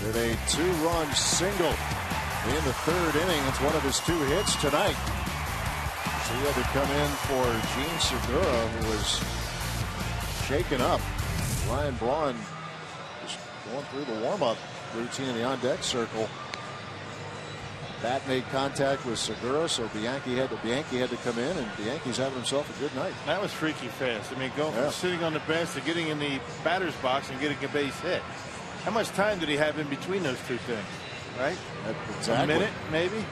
with a 2-run single in the third inning. It's one of his 2 hits tonight. So he had to come in for Gene Segura, who was shaken up. Ryan Braun just going through the warm-up routine in the on-deck circle. Bat made contact with Segura, so Bianchi had to come in, and Bianchi's having himself a good night. That was freaky fast. I mean, going from sitting on the bench to getting in the batter's box and getting a base hit. How much time did he have in between those 2 things? Right? Exactly. A minute, maybe?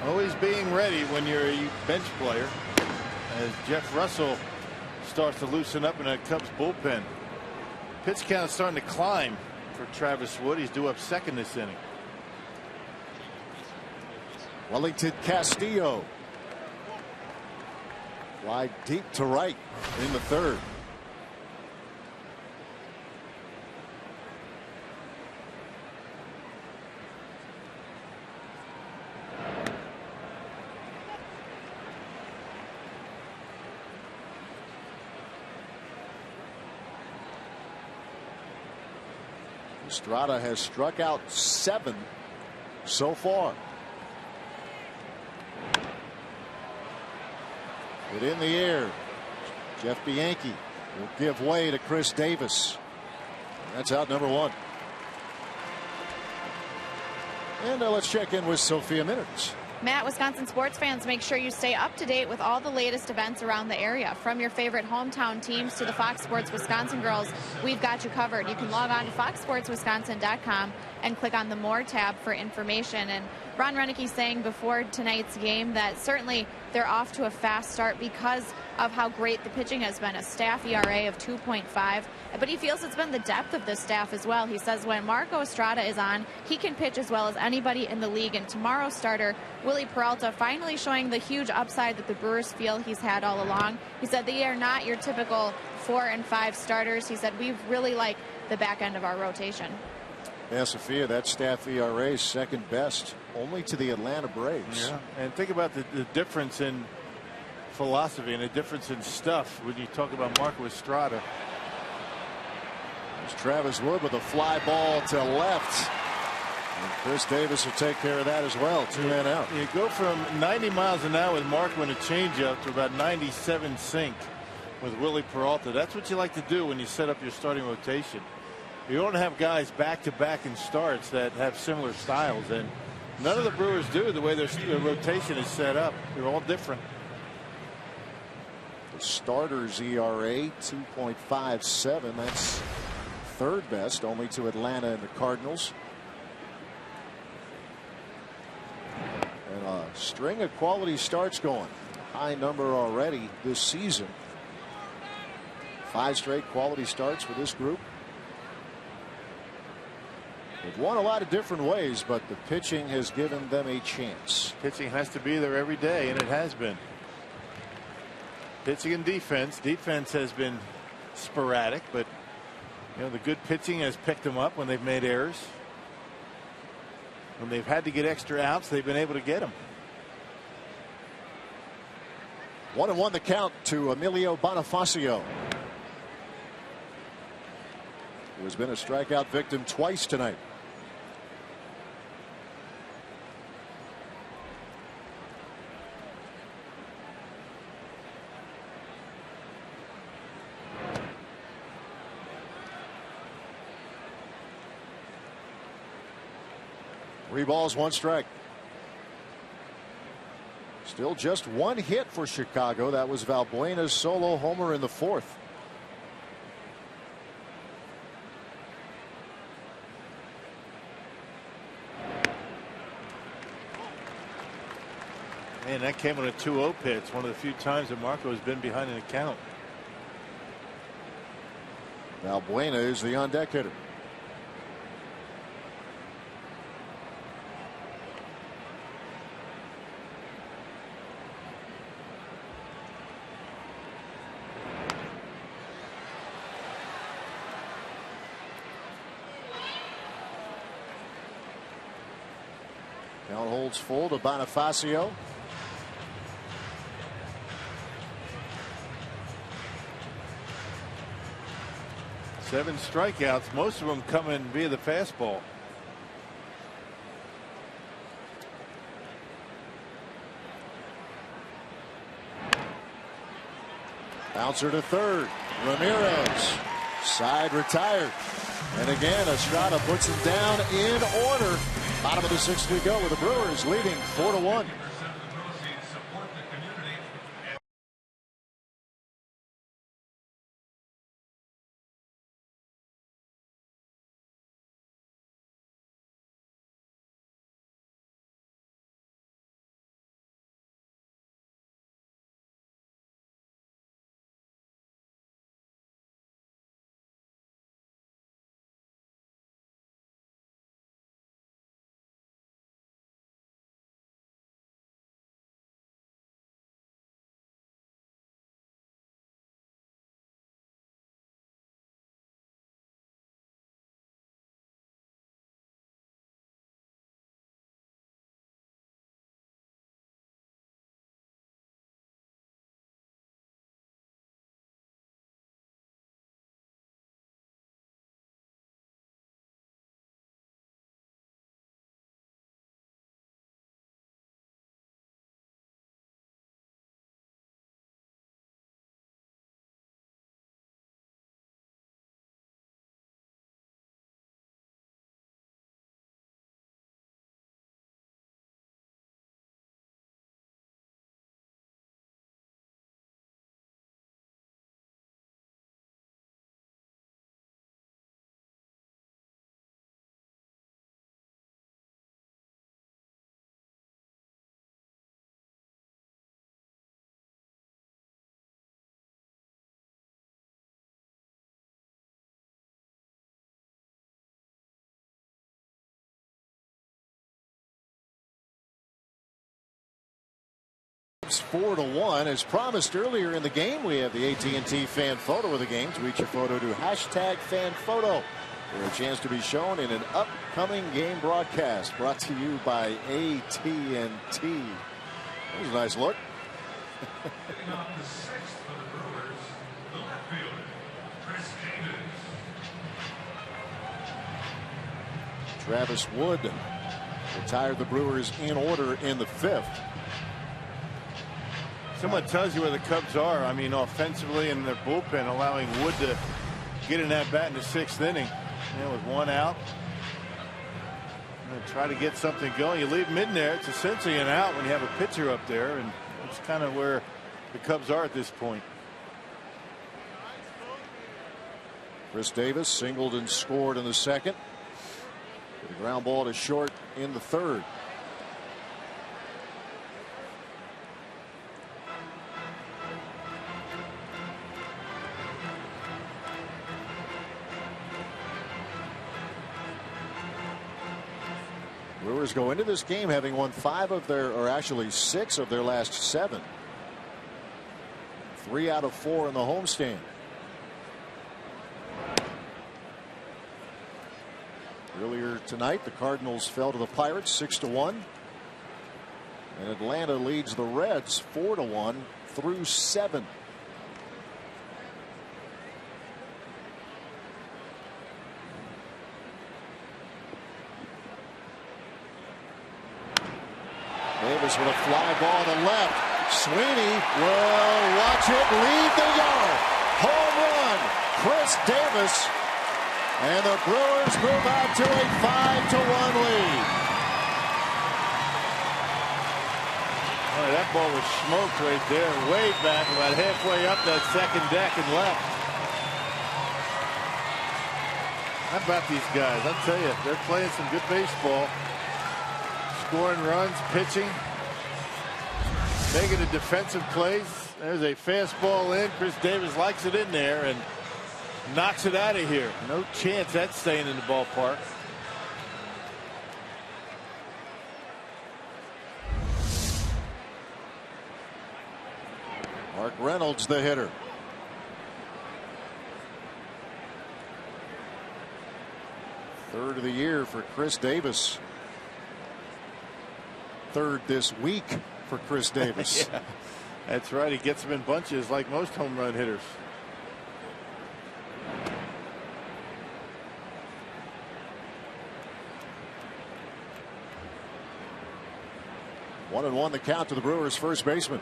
Always being ready when you're a bench player. As Jeff Russell starts to loosen up in that Cubs bullpen. Pitch count starting to climb for Travis Wood. He's due up second this inning. Wellington Castillo. Fly deep to right in the third. Estrada has struck out 7 so far. But in the air, Jeff Bianchi will give way to Chris Davis. That's out number 1. And let's check in with Sophia Minnaert. Matt, Wisconsin sports fans, make sure you stay up to date with all the latest events around the area. From your favorite hometown teams to the Fox Sports Wisconsin girls, we've got you covered. You can log on to foxsportswisconsin.com and click on the More tab for information. And Ron Renneke saying before tonight's game that certainly they're off to a fast start because of how great the pitching has been. A staff ERA of 2.5. But he feels it's been the depth of this staff as well. He says when Marco Estrada is on, he can pitch as well as anybody in the league. And tomorrow's starter, Willie Peralta, finally showing the huge upside that the Brewers feel he's had all along. He said they are not your typical 4 and 5 starters. He said we really like the back end of our rotation. Yeah, Sophia, that staff ERA is second best only to the Atlanta Braves. Yeah. And think about the difference in philosophy and the difference in stuff when you talk about Marco Estrada. There's Travis Wood with a fly ball to left. And Chris Davis will take care of that as well. 2 men out. You go from 90 miles an hour with Marco and a changeup to about 97 sink with Willie Peralta. That's what you like to do when you set up your starting rotation. You don't have guys back-to-back in starts that have similar styles, and none of the Brewers do the way their rotation is set up. They're all different. The starters ERA 2.57. That's third best only to Atlanta and the Cardinals. String of quality starts going. High number already this season. 5 straight quality starts for this group. They've won a lot of different ways, but the pitching has given them a chance. Pitching has to be there every day, and it has been. Pitching and defense. Defense has been sporadic, but you know, the good pitching has picked them up when they've made errors. When they've had to get extra outs, they've been able to get them. 1-1 the count to Emilio Bonifacio, who has been a strikeout victim twice tonight. Three balls, 1 strike. Still just 1 hit for Chicago. That was Valbuena's solo homer in the 4th. Man, that came on a 2-0 pitch. One of the few times that Marco has been behind an account. Valbuena is the on-deck hitter. Count holds full to Bonifacio. Seven strikeouts, most of them coming via the fastball. Bouncer to third. Ramirez. Side retired. And again, Estrada puts him down in order. Bottom of the 6th to go with the Brewers leading 4-1. It's 4-1. As promised earlier in the game, we have the AT&T fan photo of the game. Tweet your photo to #FanPhoto for a chance to be shown in an upcoming game broadcast brought to you by AT&T. That was a nice look. Travis Wood retired the Brewers in order in the 5th. Someone tells you where the Cubs are. I mean, offensively in their bullpen, allowing Wood to get an at bat in the 6th inning. You know, with 1 out. Try to get something going. You leave him in there. It's essentially an out when you have a pitcher up there, and it's kind of where the Cubs are at this point. Chris Davis singled and scored in the 2nd. The ground ball to short in the 3rd. Brewers go into this game having won 5 of their, or actually 6 of their last 7. 3 out of 4 in the homestand. Earlier tonight, the Cardinals fell to the Pirates 6-1. And Atlanta leads the Reds 4-1 through 7. Davis with a fly ball to left. Sweeney will watch it leave the yard. Home run, Chris Davis. And the Brewers move out to a 5-1 lead. Boy, that ball was smoked right there, way back, about halfway up that second deck and left. How about these guys? I'll tell you, they're playing some good baseball. Scoring runs, pitching, making the defensive plays. There's a fastball in. Chris Davis likes it in there and knocks it out of here. No chance that's staying in the ballpark. Mark Reynolds, the hitter. Third of the year for Chris Davis. Third this week for Chris Davis. Yeah, that's right. He gets them in bunches like most home run hitters. One and one the count to the Brewers' first baseman.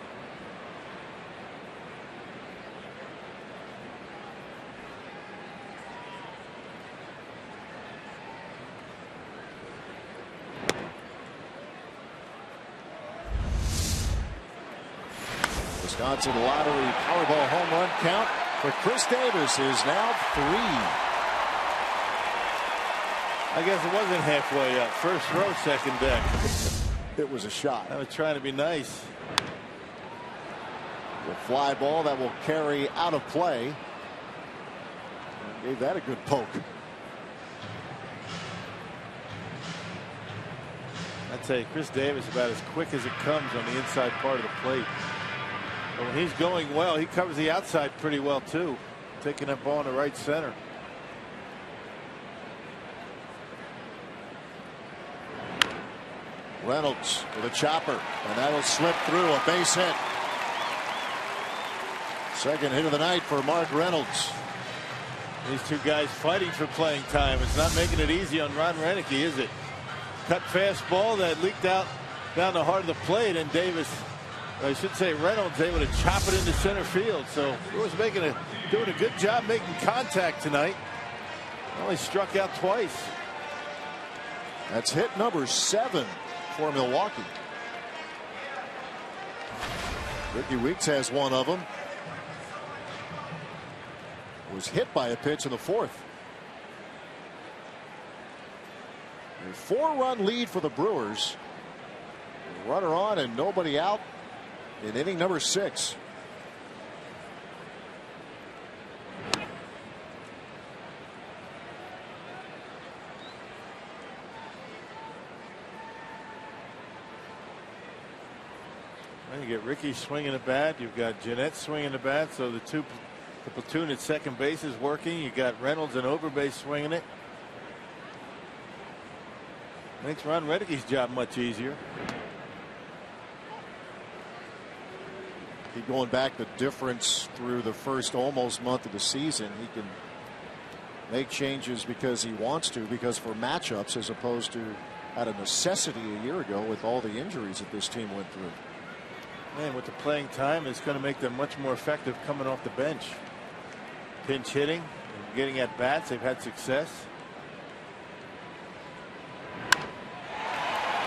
Wisconsin Lottery Powerball home run count for Chris Davis is now 3. I guess it wasn't halfway up. First row, second deck. It was a shot. I was trying to be nice. The fly ball that will carry out of play. Gave that a good poke. I'd say Chris Davis about as quick as it comes on the inside part of the plate. But when he's going well, he covers the outside pretty well too, taking that ball in the right center. Reynolds with a chopper, and that'll slip through, a base hit. Second hit of the night for Mark Reynolds. These two guys fighting for playing time. It's not making it easy on Ron Renneke, is it? Cut fastball that leaked out down the heart of the plate, and Davis, I should say Reynolds, able to chop it into center field. So he was doing a good job making contact tonight. Only struck out twice. That's hit number 7 for Milwaukee. Ricky Weeks has one of them. Was hit by a pitch in the 4th. A 4-run lead for the Brewers. Runner on and nobody out in inning number 6. You get Ricky swinging the bat. You've got Jeanette swinging the bat. So the platoon at second base is working. You got Reynolds and Overbase swinging it. Makes Ron Renneke's job much easier. Keep going back, the difference through the first almost month of the season. He can make changes because he wants to, because for matchups, as opposed to out of necessity a year ago with all the injuries that this team went through. Man, with the playing time, it's going to make them much more effective coming off the bench. Pinch hitting, getting at bats, they've had success.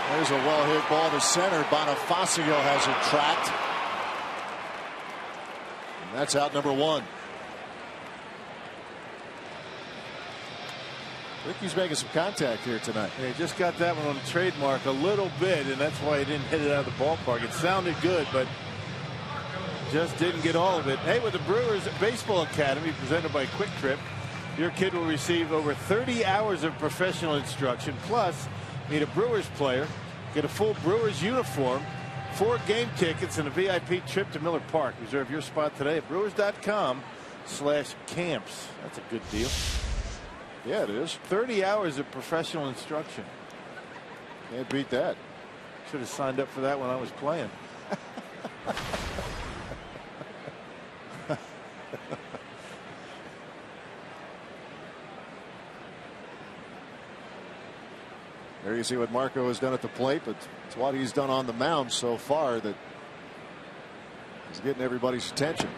There's a well hit ball to center. Bonifacio has it tracked. And that's out number 1. Ricky's making some contact here tonight. He just got that one on the trademark a little bit, and that's why he didn't hit it out of the ballpark. It sounded good, but just didn't get all of it. Hey, with the Brewers Baseball Academy presented by Quick Trip, your kid will receive over 30 hours of professional instruction, plus Meet a Brewers player, get a full Brewers uniform, 4 game tickets, and a VIP trip to Miller Park. Reserve your spot today at brewers.com/camps. That's a good deal. Yeah, it is. 30 hours of professional instruction. Can't beat that. Should have signed up for that when I was playing. There you see what Marco has done at the plate, but it's what he's done on the mound so far that is getting everybody's attention.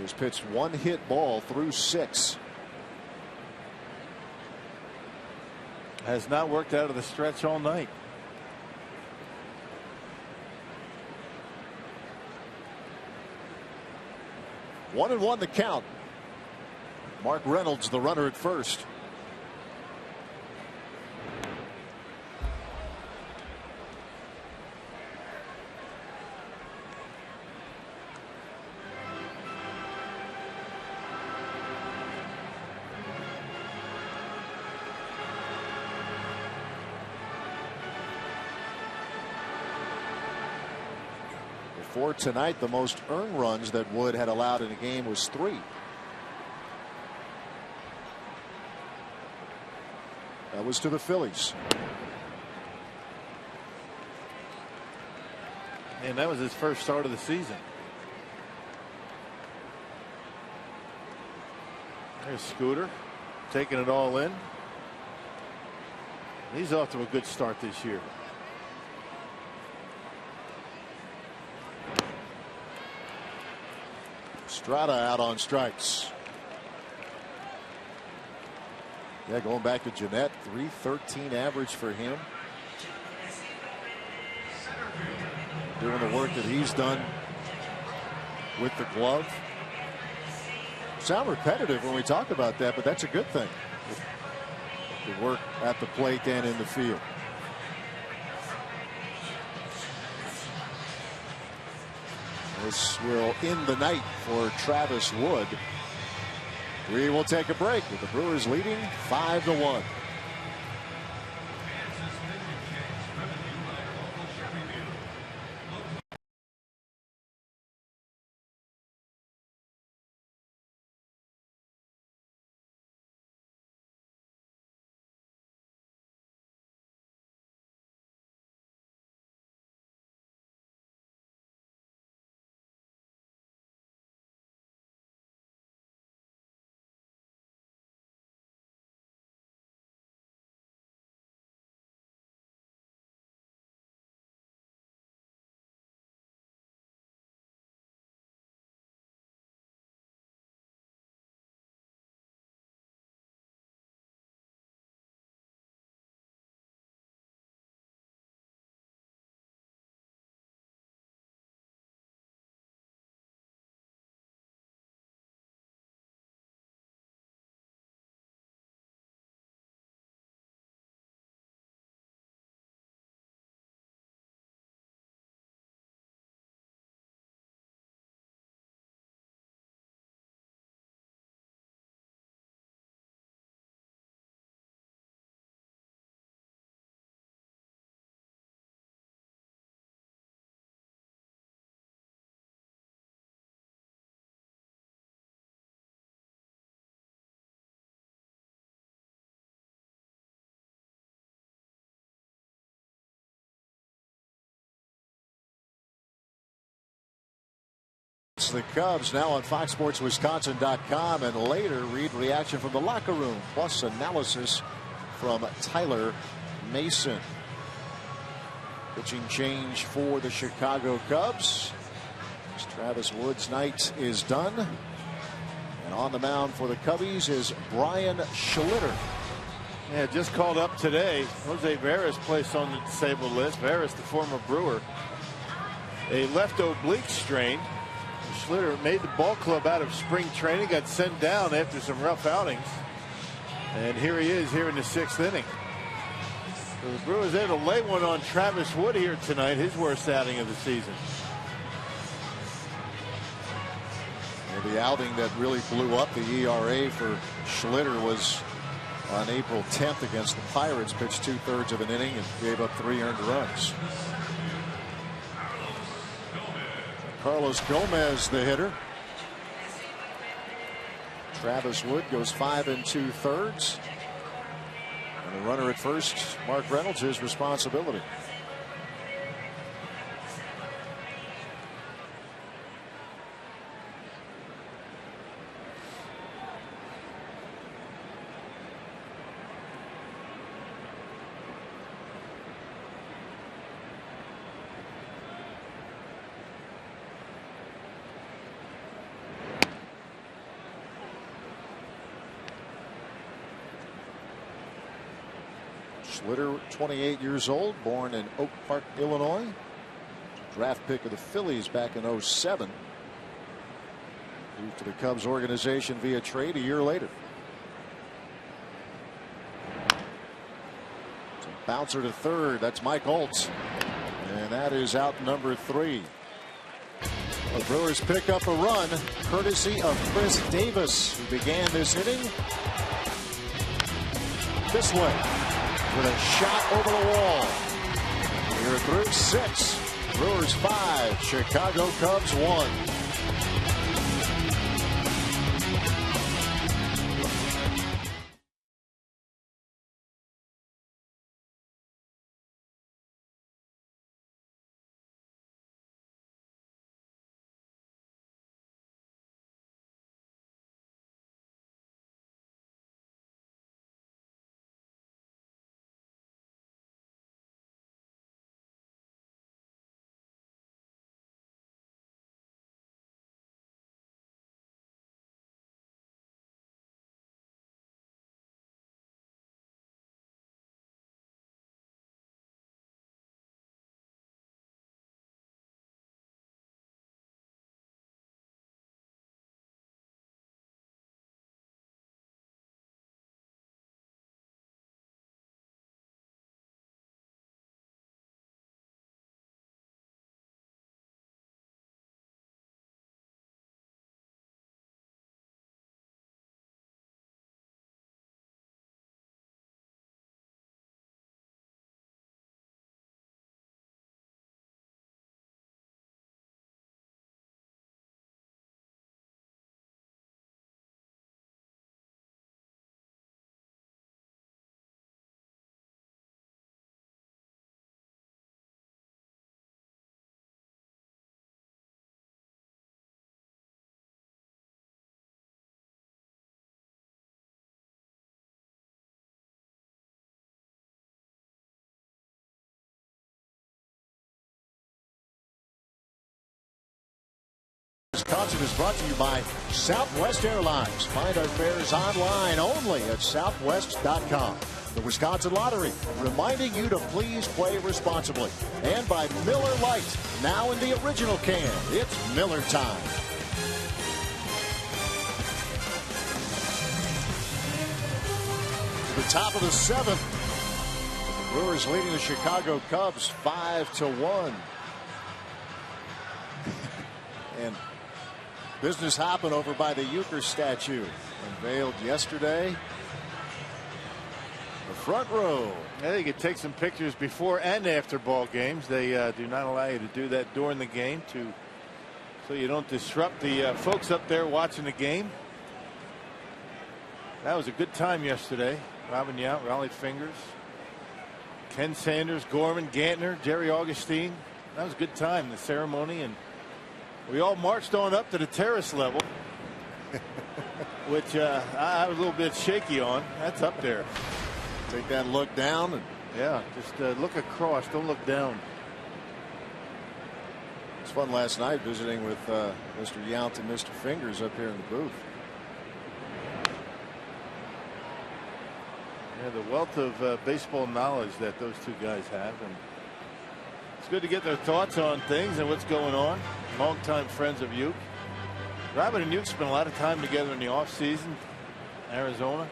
He's pitched 1 hit ball through 6. Has not worked out of the stretch all night. One and one the count. Mark Reynolds, the runner at first. For tonight, the most earned runs that Wood had allowed in a game was 3. That was to the Phillies. And that was his first start of the season. There's Scooter taking it all in. He's off to a good start this year. Strata out on strikes. Yeah, going back to Jeanette, .313 average for him. Doing the work that he's done with the glove. Sound repetitive when we talk about that, but that's a good thing. The work at the plate and in the field. This will end the night for Travis Wood. We will take a break with the Brewers leading 5-1. The Cubs now on FoxSportsWisconsin.com, and later read reaction from the locker room plus analysis from Tyler Mason. Pitching change for the Chicago Cubs. Travis Wood's night is done, and on the mound for the Cubbies is Brian Schlitter. Yeah, just called up today. Jose Veras placed on the disabled list. Veras, the former Brewer, a left oblique strain. Schlitter made the ball club out of spring training, got sent down after some rough outings, and here he is here in the 6th inning. So the Brewers able to lay one on Travis Wood here tonight, his worst outing of the season. And the outing that really blew up the ERA for Schlitter was on April 10th against the Pirates, pitched 2/3 of an inning and gave up 3 earned runs. Carlos Gomez, the hitter. Travis Wood goes 5 2/3. And the runner at first, Mark Reynolds, his responsibility. Schlitter, 28 years old, born in Oak Park, Illinois. Draft pick of the Phillies back in 07. Moved to the Cubs organization via trade a year later. So bouncer to third. That's Mike Oltz. And that is out number 3. The Brewers pick up a run courtesy of Chris Davis, who began this inning this way with a shot over the wall. Here through 6. Brewers 5, Chicago Cubs 1. This concert is brought to you by Southwest Airlines. Find our fares online only at southwest.com. The Wisconsin Lottery, reminding you to please play responsibly. And by Miller Lite, now in the original can. It's Miller time. To the top of the 7th. The Brewers leading the Chicago Cubs 5-1. And business hopping over by the Euchre statue, unveiled yesterday. The front row. I think you could take some pictures before and after ball games. They do not allow you to do that during the game, so you don't disrupt the folks up there watching the game. That was a good time yesterday. Robin Yount, Raleigh Fingers, Ken Sanders, Gorman, Gantner, Jerry Augustine. That was a good time, the ceremony, and we all marched on up to the terrace level, which I was a little bit shaky on. That's up there. Take that look down. And yeah, just look across. Don't look down. It was fun last night visiting with Mr. Yount and Mr. Fingers up here in the booth. Yeah, the wealth of baseball knowledge that those two guys have, and it's good to get their thoughts on things and what's going on. Longtime friends of Uke. Robin and Uke spent a lot of time together in the offseason. Arizona.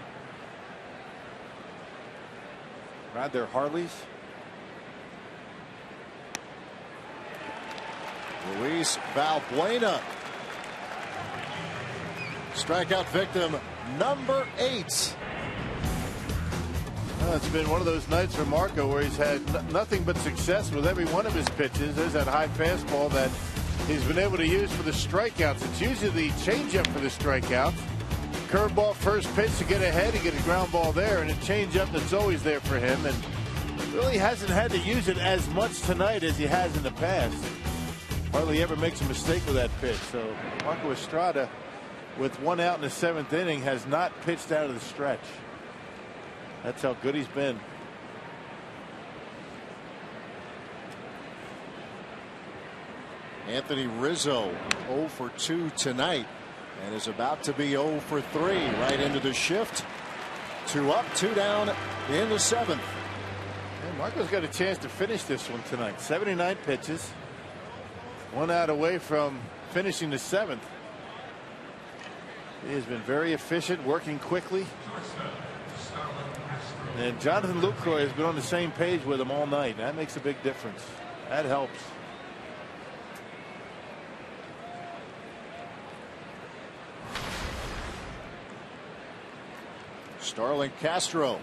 Ride their Harleys. Luis Valbuena. Strikeout victim number 8. Well, it's been one of those nights for Marco where he's had nothing but success with every one of his pitches. There's that high fastball that he's been able to use for the strikeouts. It's usually the changeup for the strikeouts. Curveball first pitch to get ahead, to get a ground ball there, and a changeup that's always there for him. And really hasn't had to use it as much tonight as he has in the past. Hardly ever makes a mistake with that pitch. So Marco Estrada, with 1 out in the 7th inning, has not pitched out of the stretch. That's how good he's been. Anthony Rizzo 0 for 2 tonight and is about to be 0 for 3 right into the shift. 2 up, 2 down in the 7th. And Marco's got a chance to finish this one tonight. 79 pitches. 1 out away from finishing the 7th. He has been very efficient, working quickly. And Jonathan Lucroy has been on the same page with him all night. That makes a big difference. That helps. Starlin Castro.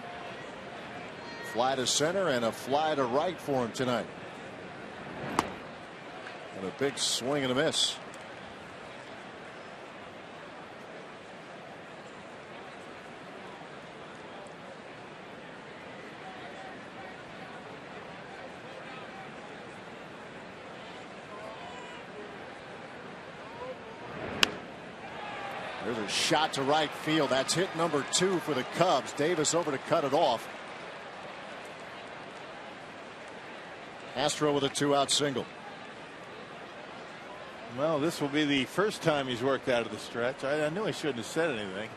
Fly to center and a fly to right for him tonight. And a big swing and a miss. There's a shot to right field. That's hit number 2 for the Cubs. Davis over to cut it off. Astro with a 2-out single. Well, this will be the first time he's worked out of the stretch. I knew I shouldn't have said anything.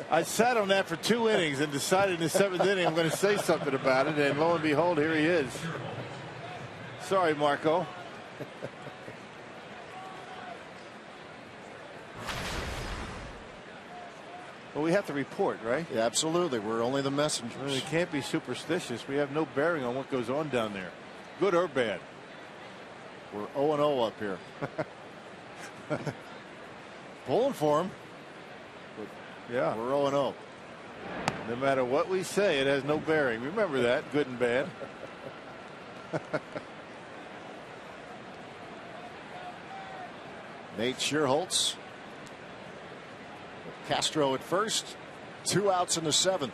I sat on that for 2 innings and decided in the 7th inning I'm going to say something about it, and lo and behold, here he is. Sorry, Marco. Well, we have to report, right? Yeah, absolutely. We're only the messengers. Well, we can't be superstitious. We have no bearing on what goes on down there, good or bad. We're 0-0 up here. Pulling for him. Yeah, we're 0-0. No matter what we say, it has no bearing. Remember that, good and bad. Nate Schierholtz. Castro at first. 2 outs in the 7th.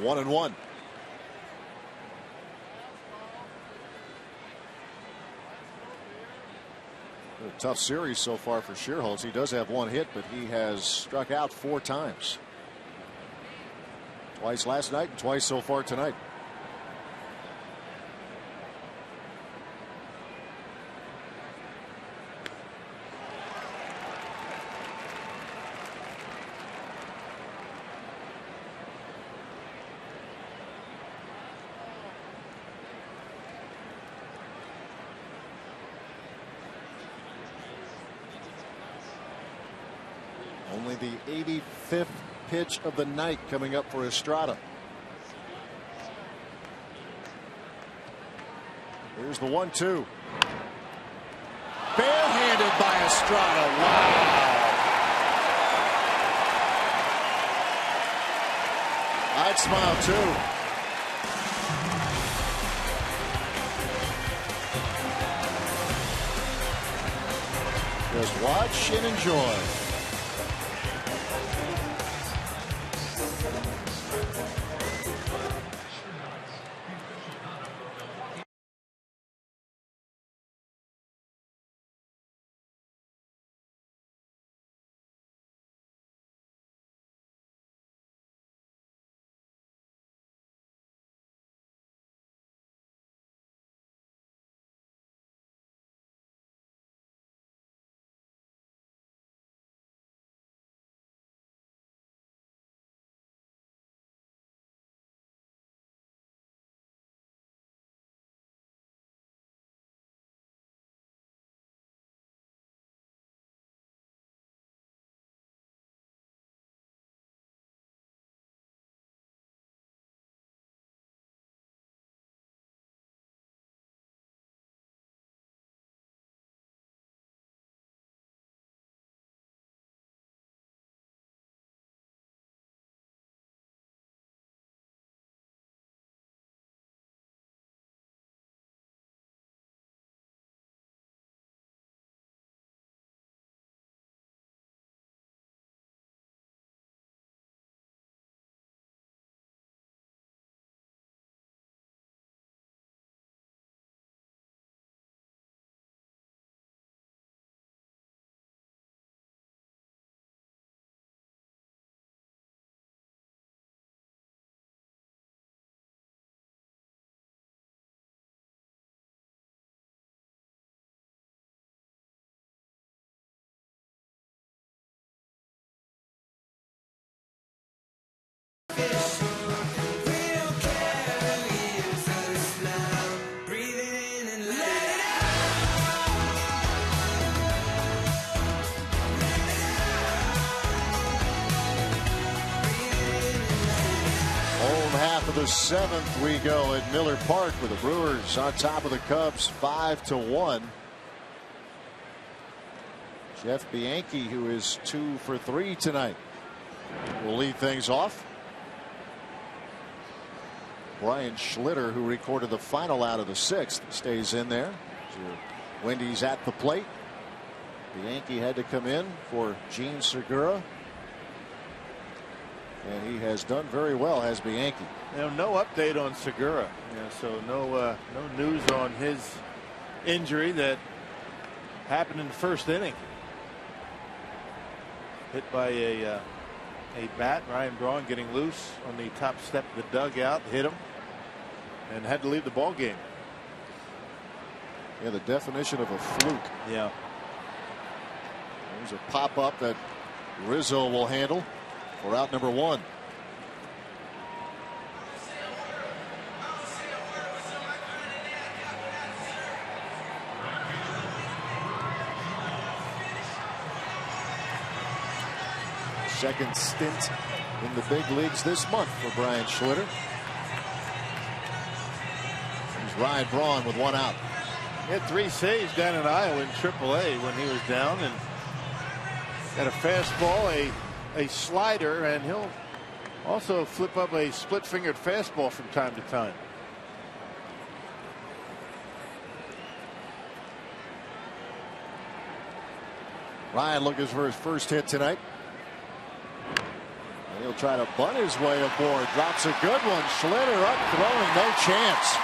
One and one. A tough series so far for Schierholtz. He does have 1 hit, but he has struck out 4 times. Twice last night and twice so far tonight. Only the 85th pitch of the night coming up for Estrada. Here's the 1-2. Barehanded by Estrada. Wow. I'd smile too. Just watch and enjoy. the 7th we go at Miller Park with the Brewers on top of the Cubs 5-1. Jeff Bianchi, who is 2 for 3 tonight, will lead things off. Brian Schlitter, who recorded the final out of the 6th, stays in there. Wendy's at the plate. Bianchi had to come in for Gene Segura. And he has done very well, has Bianchi. No update on Segura. So no news on his injury that happened in the first inning. Hit by a bat. Ryan Braun getting loose on the top step of the dugout, hit him, and had to leave the ball game. Yeah, the definition of a fluke. Yeah. There's a pop up that Rizzo will handle for out number 1. Second stint in the big leagues this month for Brian Schlitter. Here's Ryan Braun with 1 out. He had 3 saves down in Iowa in AAA when he was down, and got a fastball, a slider, and he'll also flip up a split-fingered fastball from time to time. Ryan looking for his first hit tonight. And he'll try to bunt his way aboard. Drops a good one. Schlitter up throwing, no chance.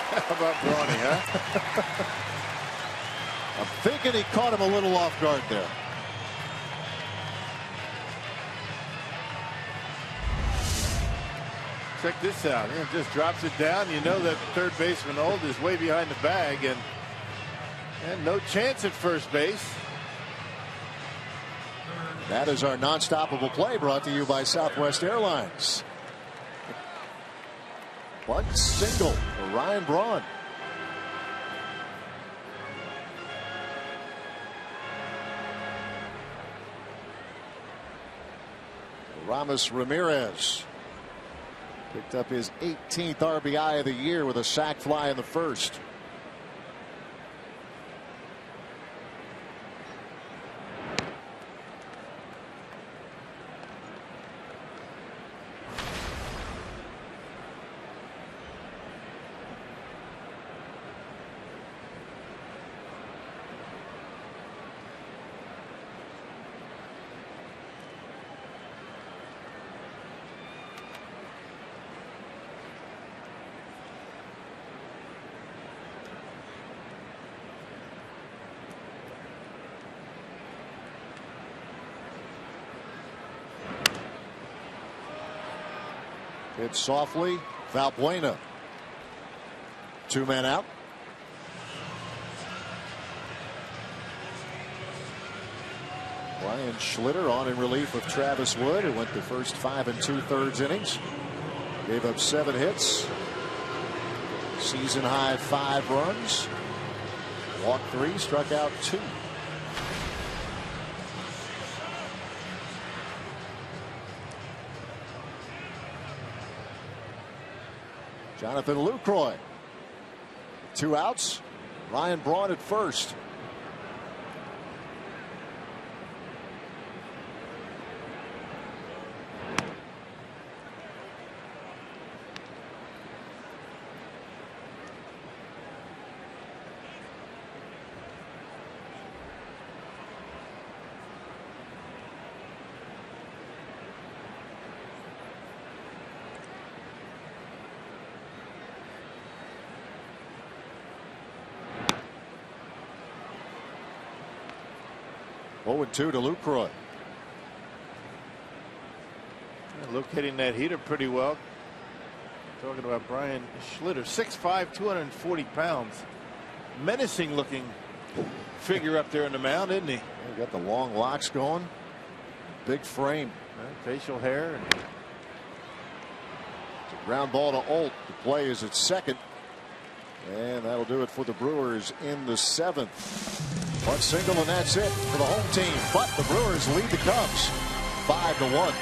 How about Brawny, huh? I'm thinking he caught him a little off guard there. Check this out. He just drops it down. You know that third baseman Old is way behind the bag, and no chance at first base. That is our non-stoppable play, brought to you by Southwest Airlines. Bunt single for Ryan Braun. Ramos Ramirez picked up his 18th RBI of the year with a sac fly in the first. Hit softly. Valbuena. 2 men out. Brian Schlitter on in relief of Travis Wood, who went the first 5 2/3 innings. Gave up 7 hits. Season high 5 runs. Walked 3, struck out 2. Jonathan Lucroy. 2 outs. Ryan Braun at first. Two to Lucroy. Locating that heater pretty well. Talking about Brian Schlitter, 6'5", 240 pounds. Menacing looking figure up there in the mound, isn't he? He got the long locks going. Big frame. Facial hair. It's a ground ball to Olt. The play is at second. And that'll do it for the Brewers in the 7th. One single and that's it for the home team. But the Brewers lead the Cubs 5-1.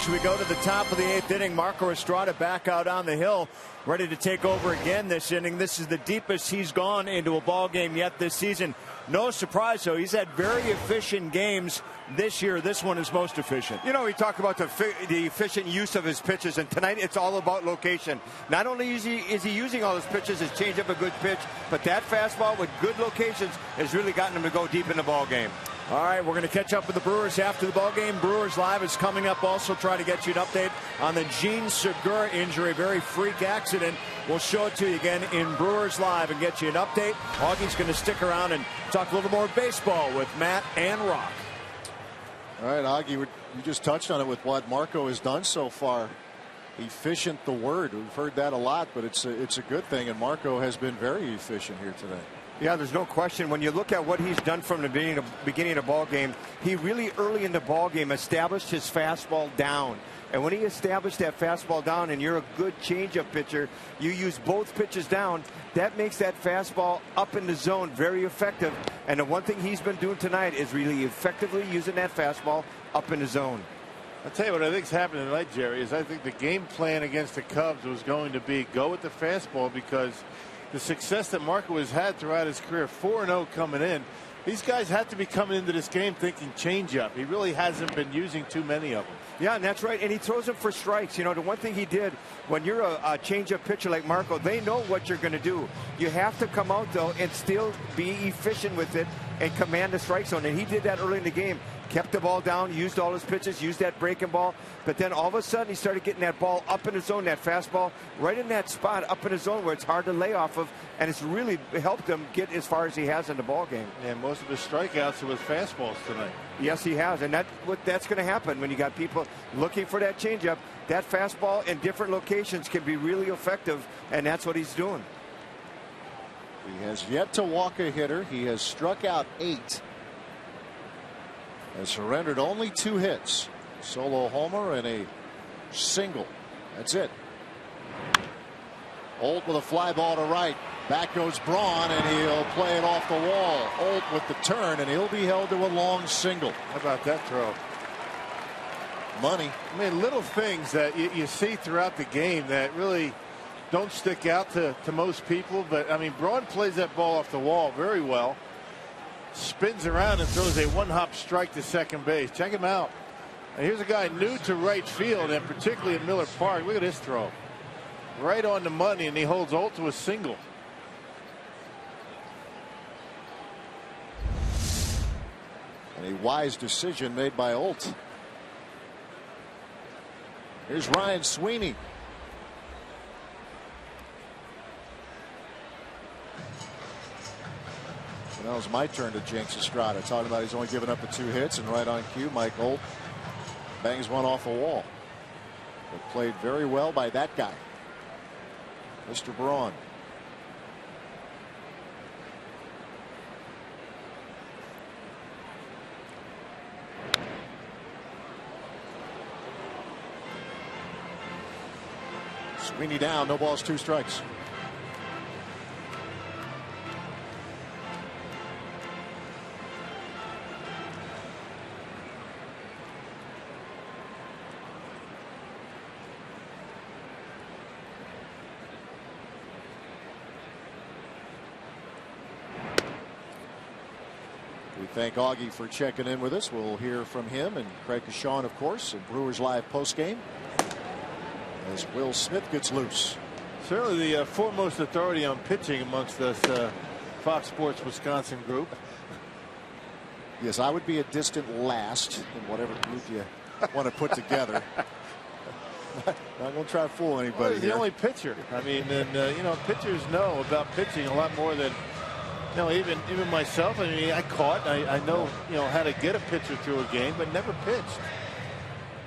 pitch. We go to the top of the 8th inning. Marco Estrada back out on the hill, ready to take over again this inning. This is the deepest he's gone into a ball game yet this season. No surprise, though. He's had very efficient games this year. This one is most efficient. You know, we talk about the efficient use of his pitches, and tonight it's all about location. Not only is he using all his pitches, his changeup a good pitch, but that fastball with good locations has really gotten him to go deep in the ball game. All right, we're going to catch up with the Brewers after the ball game. Brewers Live is coming up. Also try to get you an update on the Gene Segura injury. Very freak accident. We'll show it to you again in Brewers Live and get you an update. Augie's going to stick around and talk a little more baseball with Matt and Rock. All right, Augie, you just touched on it with what Marco has done so far. Efficient, the word. We've heard that a lot, but it's a good thing, and Marco has been very efficient here today. Yeah, there's no question. When you look at what he's done from the beginning of the ball game, he really early in the ball game established his fastball down. And when he established that fastball down, and you're a good changeup pitcher, you use both pitches down. That makes that fastball up in the zone very effective. And the one thing he's been doing tonight is really effectively using that fastball up in the zone. I'll tell you what I think's happening tonight, Jerry, is I think the game plan against the Cubs was going to be go with the fastball, because the success that Marco has had throughout his career, 4-0 coming in, these guys have to be coming into this game thinking changeup. He really hasn't been using too many of them. Yeah, and that's right. And he throws them for strikes. You know, the one thing he did, when you're a changeup pitcher like Marco, they know what you're going to do. You have to come out, though, and still be efficient with it and command the strike zone. And he did that early in the game. Kept the ball down, used all his pitches, used that breaking ball. But then all of a sudden he started getting that ball up in his zone, that fastball right in that spot up in his zone where it's hard to lay off of. And it's really helped him get as far as he has in the ball game. And most of his strikeouts are with fastballs tonight. Yes, he has. And that's going to happen when you got people looking for that changeup. That fastball in different locations can be really effective. And that's what he's doing. He has yet to walk a hitter. He has struck out 8. Has surrendered only 2 hits. Solo homer and a single. That's it. Holt with a fly ball to right. Back goes Braun, and he'll play it off the wall. Holt with the turn, and he'll be held to a long single. How about that throw? Money. I mean, little things that you see throughout the game that really don't stick out to most people. But, I mean, Braun plays that ball off the wall very well. Spins around and throws a one-hop strike to second base. Check him out. And here's a guy new to right field, and particularly at Miller Park. Look at this throw. Right on the money, and he holds Holt to a single. And a wise decision made by Holt. Here's Ryan Sweeney. Now it's my turn to jinx Estrada. Talking about he's only given up the 2 hits, and right on cue, Mike Holt bangs one off the wall. But played very well by that guy, Mr. Braun. Sweeney down, no balls, 2 strikes. Thank Augie for checking in with us. We'll hear from him and Craig Kashawn, of course, in Brewers Live postgame as Will Smith gets loose. Certainly the foremost authority on pitching amongst this Fox Sports Wisconsin group. Yes, I would be a distant last in whatever group you want to put together. Not going to try to fool anybody. Well, he's the only pitcher. I mean, and you know, pitchers know about pitching a lot more than, you know, even myself. I mean, I caught. I know, you know, how to get a pitcher through a game, but never pitched.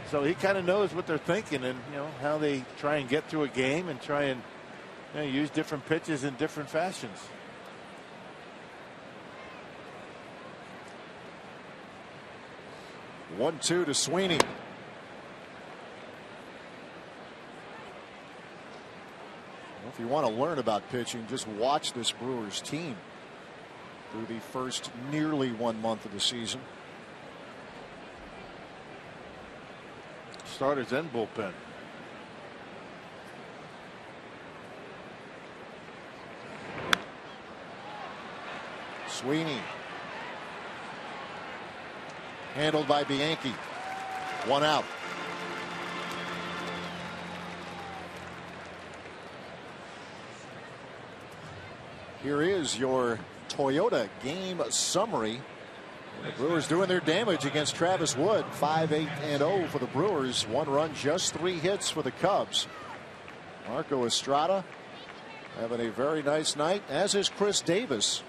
So he kind of knows what they're thinking, and you know how they try and get through a game and try and, you know, use different pitches in different fashions. One, 2 to Sweeney. If you want to learn about pitching, just watch this Brewers team through the first nearly 1 month of the season. starters and bullpen. Sweeney. Handled by Bianchi. One out. Here is your Toyota game summary. The Brewers doing their damage against Travis Wood. 5-8-0 for the Brewers. 1 run, just 3 hits for the Cubs. Marco Estrada having a very nice night, as is Chris Davis,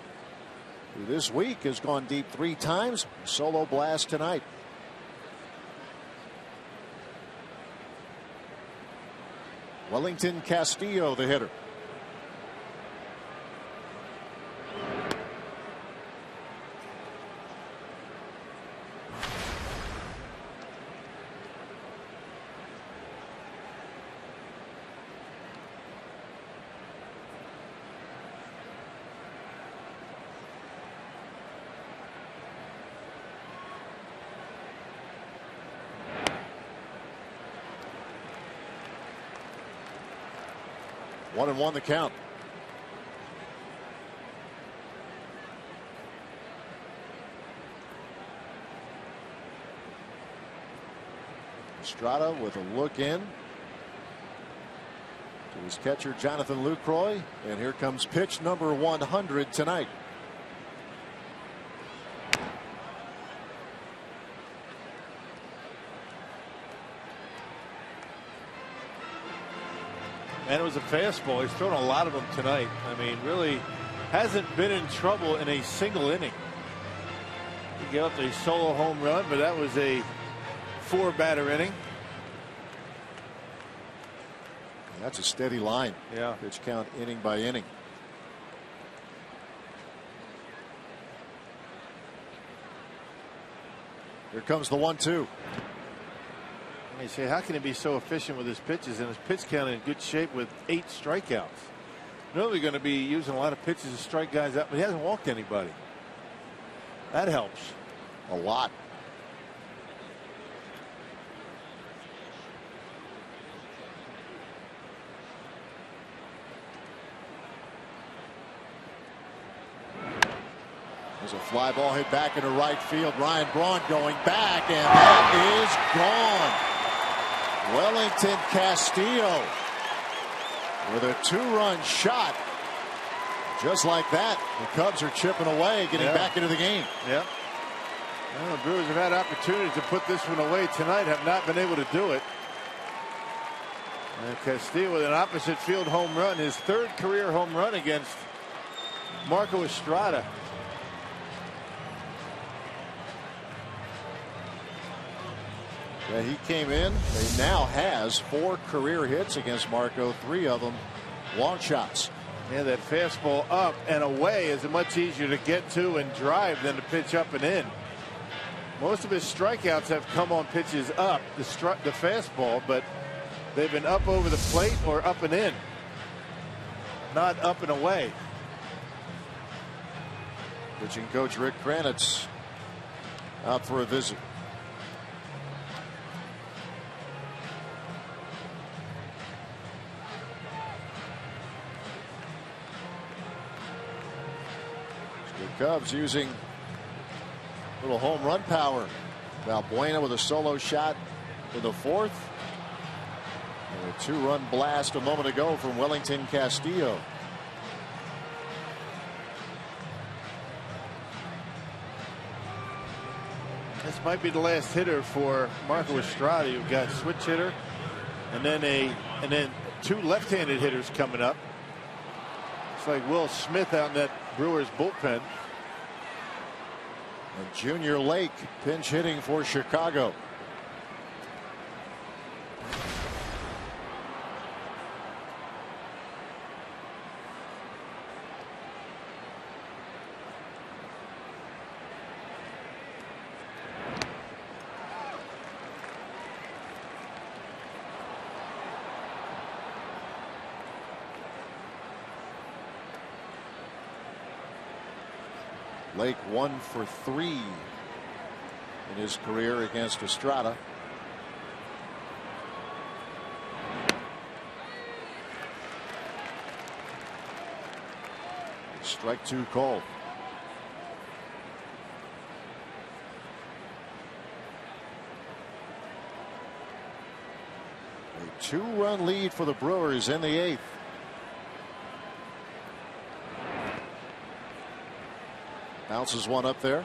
who this week has gone deep 3 times. Solo blast tonight. Wellington Castillo, the hitter. One and one the count. Estrada with a look in to his catcher Jonathan Lucroy, and here comes pitch number 100 tonight. And it was a fastball. He's thrown a lot of them tonight. I mean, really hasn't been in trouble in a single inning. He gave up a solo home run, but that was a 4-batter inning. That's a steady line. Yeah. Pitch count inning by inning. Here comes the 1-2. You say, how can he be so efficient with his pitches, and his pitch count in good shape with 8 strikeouts? Normally going to be using a lot of pitches to strike guys out, but he hasn't walked anybody. That helps a lot. There's a fly ball hit back into right field. Ryan Braun going back, and that is gone. Wellington Castillo with a 2-run shot. Just like that, the Cubs are chipping away, getting back into the game. Yeah. Well, the Brewers have had opportunities to put this one away tonight, have not been able to do it. And Castillo with an opposite field home run, his 3rd career home run against Marco Estrada. Yeah, he came in. He now has 4 career hits against Marco, 3 of them long shots. Yeah, that fastball up and away is much easier to get to and drive than to pitch up and in. Most of his strikeouts have come on pitches up, the fastball, but they've been up over the plate or up and in, not up and away. Pitching coach Rick Kranitz out for a visit. The Cubs using a little home run power. Valbuena with a solo shot in the 4th. And a 2-run blast a moment ago from Wellington Castillo. This might be the last hitter for Marco Estrada. You've got switch hitter, and then 2 left-handed hitters coming up. It's like Will Smith out in that Brewers bullpen. And Junior Lake pinch hitting for Chicago. Lake 1 for 3 in his career against Estrada. Strike two called. A 2-run lead for the Brewers in the 8th. Bounces one up there.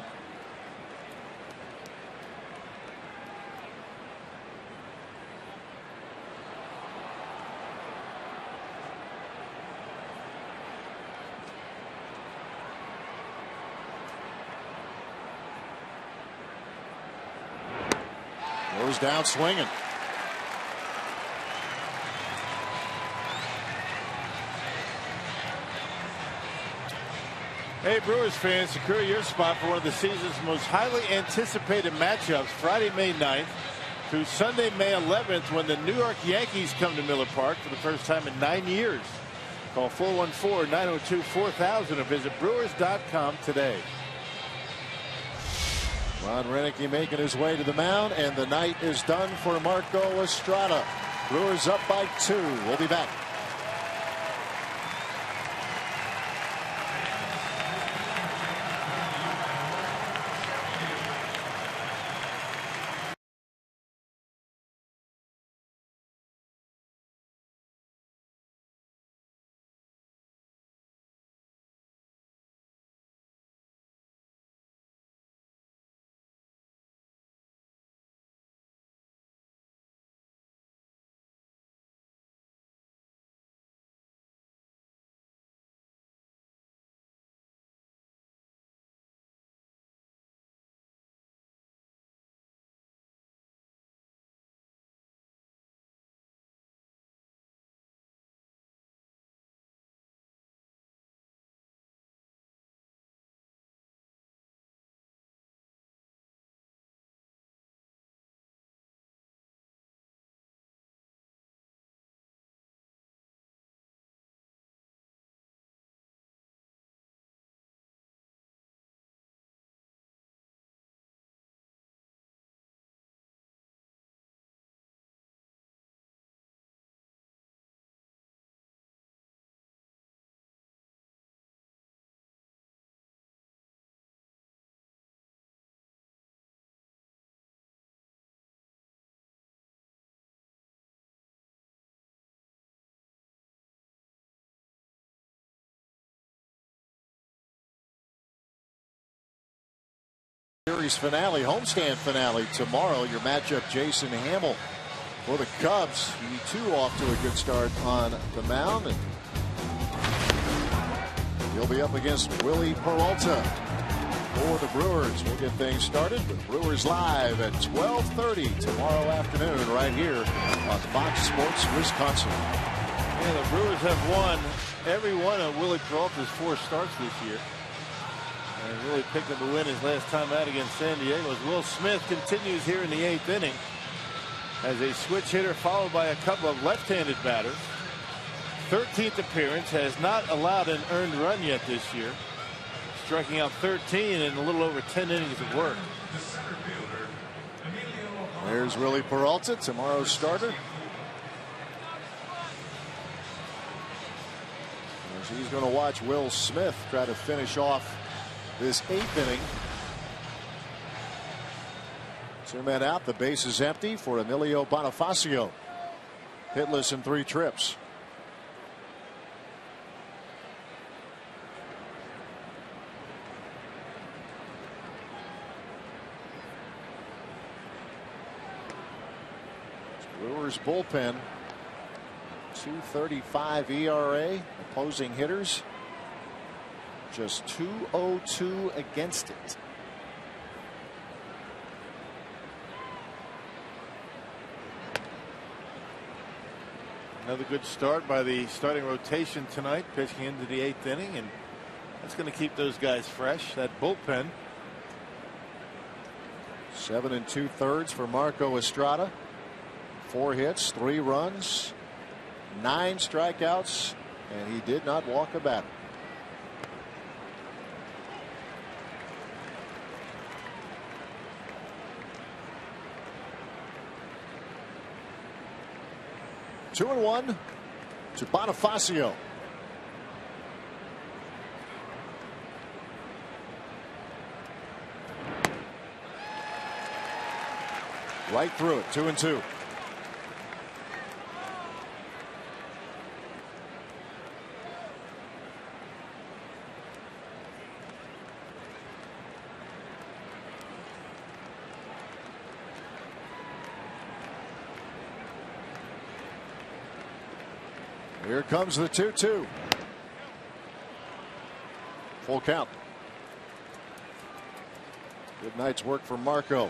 Goes down swinging. Hey, Brewers fans, secure your spot for one of the season's most highly anticipated matchups, Friday, May 9th through Sunday, May 11th, when the New York Yankees come to Miller Park for the first time in 9 years. Call 414-902-4000 or visit Brewers.com today. Ron Renicky making his way to the mound, and the night is done for Marco Estrada. Brewers up by 2. We'll be back. Series finale, homestand finale tomorrow. Your matchup, Jason Hamill for the Cubs. He too off to a good start on the mound. And he'll be up against Willie Peralta for the Brewers. We'll get things started with Brewers Live at 12:30 tomorrow afternoon right here on Fox Sports Wisconsin. Yeah, the Brewers have won every one of Willie Peralta's 4 starts this year. And really picked up a win his last time out against San Diego. As Will Smith continues here in the 8th inning as a switch hitter followed by a couple of left-handed batters. 13th appearance, has not allowed an earned run yet this year. Striking out 13 in a little over 10 innings of work. There's Willie Peralta, tomorrow's starter. As he's going to watch Will Smith try to finish off this 8th inning. 2 men out, the base is empty for Emilio Bonifacio. Hitless in 3 trips. Brewers bullpen, 2.35 ERA. Opposing hitters just 2.02 against it. Another good start by the starting rotation tonight, pitching into the 8th inning, and that's going to keep those guys fresh. That bullpen. 7 2/3 for Marco Estrada. 4 hits, 3 runs, 9 strikeouts, and he did not walk a batter. Two and 1 to Bonifacio. Right through it. 2-2. Here comes the 2-2. Full count. Good night's work for Marco.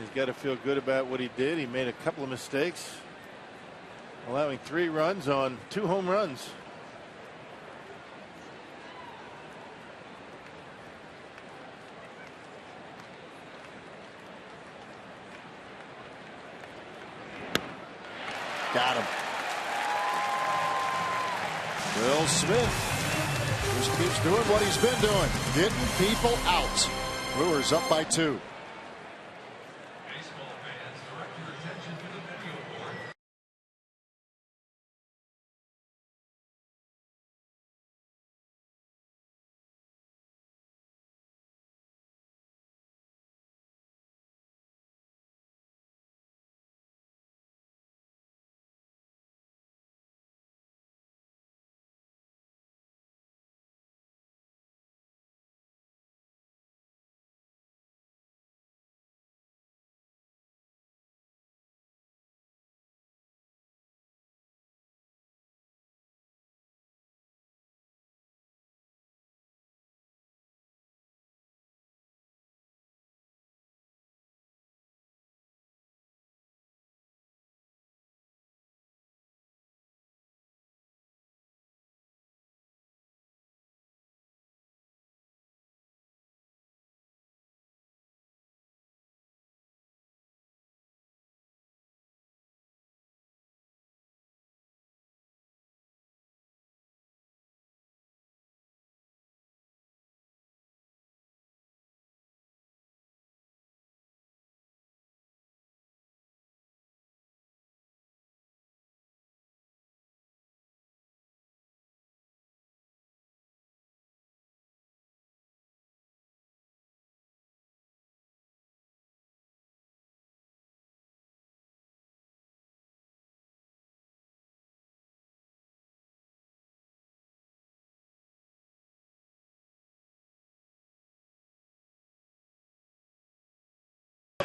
He's got to feel good about what he did. He made a couple of mistakes, allowing 3 runs on 2 home runs. Got him. Will Smith just keeps doing what he's been doing, getting people out. Brewers up by 2.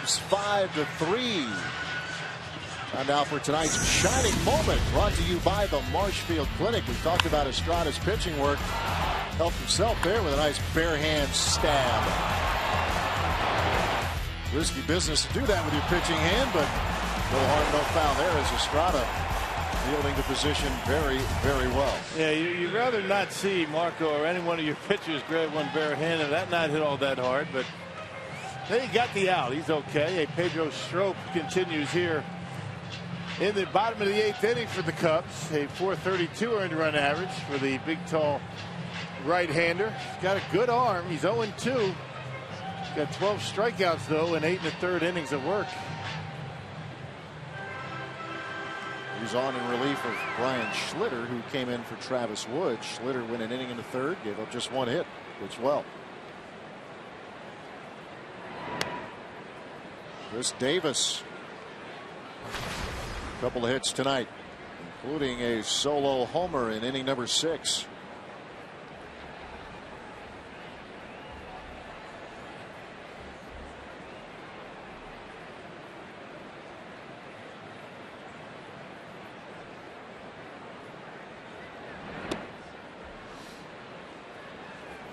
Cubs 5-3. And now for tonight's shining moment, brought to you by the Marshfield Clinic. We talked about Estrada's pitching work. Helped himself there with a nice bare hand stab. Risky business to do that with your pitching hand, but no harm, no foul there as Estrada fielding the position very, very well. Yeah, you'd rather not see Marco or any one of your pitchers grab one barehanded. That not hit all that hard, but they got the out. He's okay. Pedro Strop continues here in the bottom of the 8th inning for the Cubs. A .432 earned run average for the big, tall right-hander. He's got a good arm. He's 0-2. He's got 12 strikeouts, though, in 8 1/3 innings of work. He's on in relief of Brian Schlitter, who came in for Travis Wood. Schlitter went an inning in the 3rd, gave up just 1 hit. Pitched well. Chris Davis. A couple of hits tonight, including a solo homer in inning number 6.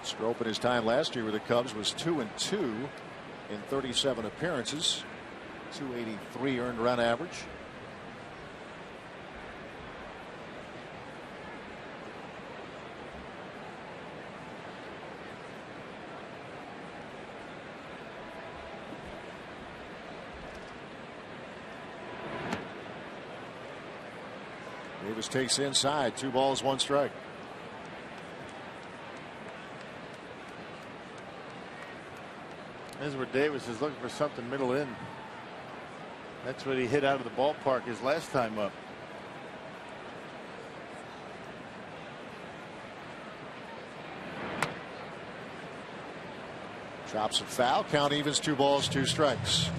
Strop in his time last year with the Cubs was 2-2 in 37 appearances. .283 earned run average. Davis takes inside. 2 balls, 1 strike. This is where Davis is looking for something middle in. That's what he hit out of the ballpark his last time up. Chops and foul. Count evens. 2 balls, 2 strikes.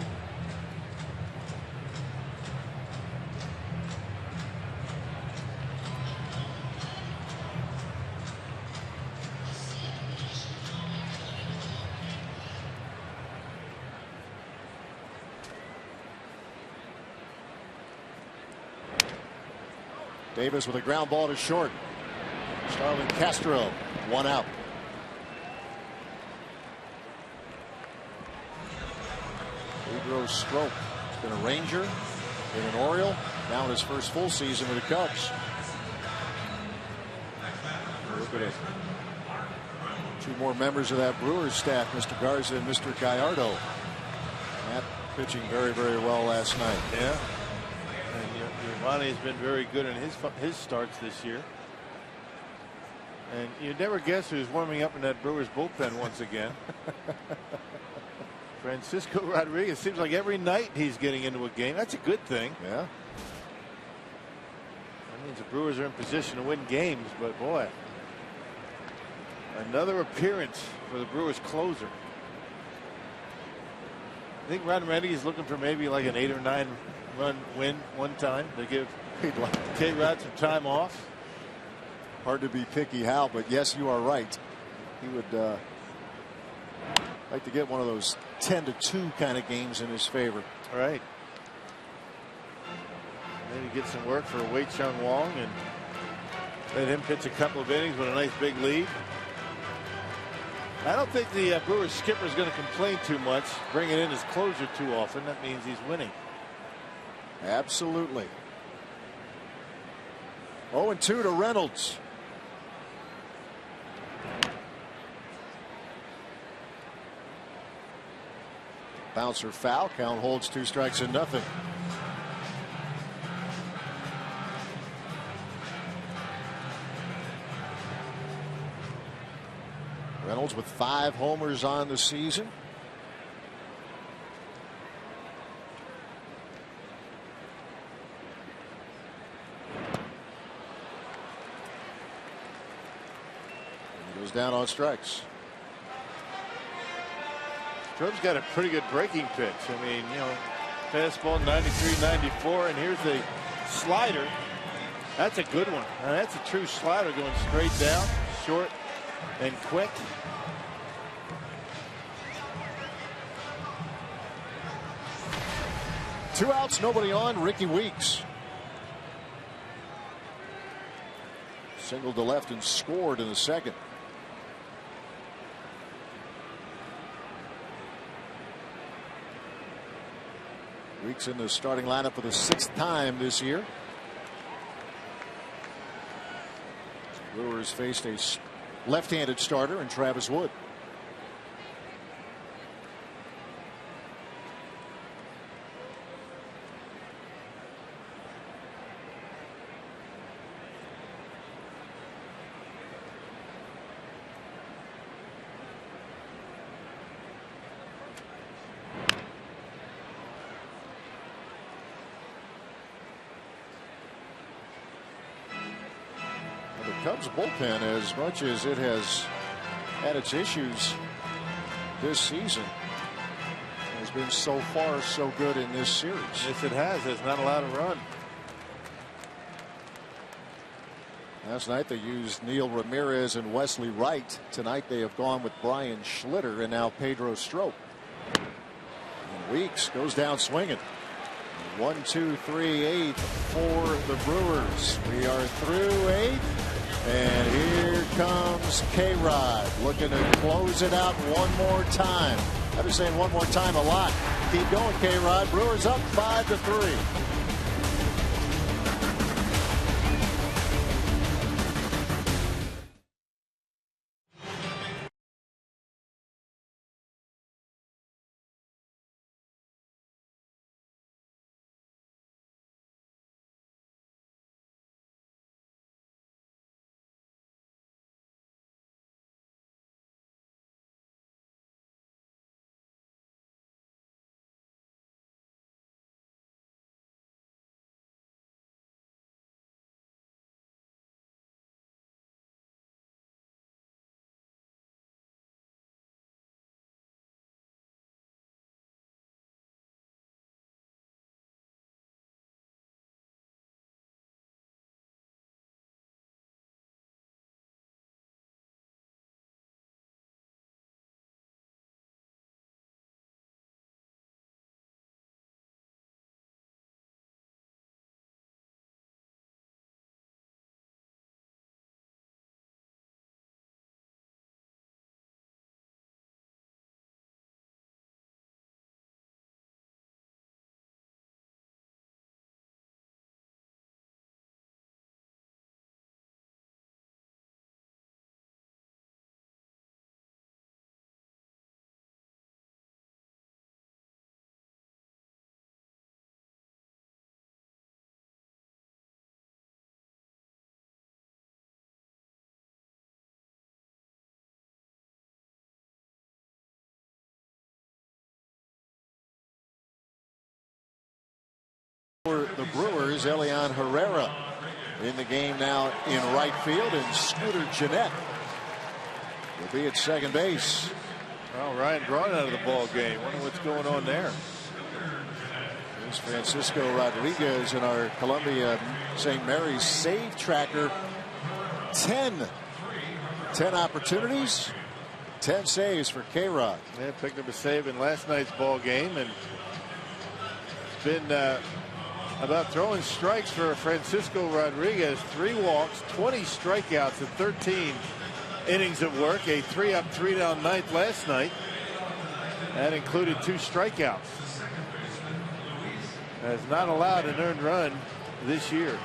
Davis with a ground ball to short. Starlin Castro, 1 out. Pedro Strop has been a Ranger, been an Oriole, now in his first full season with the Cubs. Look at it. 2 more members of that Brewers staff, Mr. Garza and Mr. Gallardo. Matt pitching very, very well last night. Yeah. And Giovanni has been very good in his starts this year. And you never guess who's warming up in that Brewers bullpen once again. Francisco Rodriguez. Seems like every night he's getting into a game. That's a good thing. Yeah. That means the Brewers are in position to win games, but boy, another appearance for the Brewers closer. I think Rodriguez is looking for maybe like an 8 or 9 run win one time to give K-Rod some time off. Hard to be picky, Hal, but yes, you are right. He would like to get one of those 10-2 kind of games in his favor. Right. Maybe get some work for Wei Chung Wong and let him pitch a couple of innings with a nice big lead. I don't think the Brewers skipper is going to complain too much, bringing in his closer too often. That means he's winning. Absolutely. 0-2 to Reynolds. Bouncer foul. Count holds 2 strikes and nothing. Reynolds with 5 homers on the season. And he goes down on strikes. Strob's got a pretty good breaking pitch. I mean, you know, fastball 93, 94, and here's the slider. That's a good one. Now, that's a true slider going straight down, short and quick. Two outs, nobody on. Ricky Weeks singled to left and scored in the second. Weeks in the starting lineup for the 6th time this year. Brewers faced a left-handed starter in Travis Wood. Cubs bullpen, as much as it has had its issues this season, has been so far so good in this series. Yes, it has. It's not allowed to run. Last night they used Neil Ramirez and Wesley Wright. Tonight they have gone with Brian Schlitter and now Pedro Strop. And Weeks goes down swinging. 1, 2, 3, 8 for the Brewers. We are through 8. And here comes K-Rod looking to close it out one more time. I've been saying one more time a lot. Keep going, K-Rod. Brewers up 5-3. for the Brewers, Elian Herrera in the game now in right field, and Scooter Gennett will be at second base. Well, Ryan Braun out of the ball game. Wonder what's going on there. There's Francisco Rodriguez in our Columbia St. Mary's save tracker. 10 opportunities, 10 saves for K-Rod. Yeah, picked up a save in last night's ball game, and it's been about throwing strikes for Francisco Rodriguez. 3 walks, 20 strikeouts, and 13 innings of work. A 3-up, 3-down ninth last night. That included 2 strikeouts. Has not allowed an earned run this year.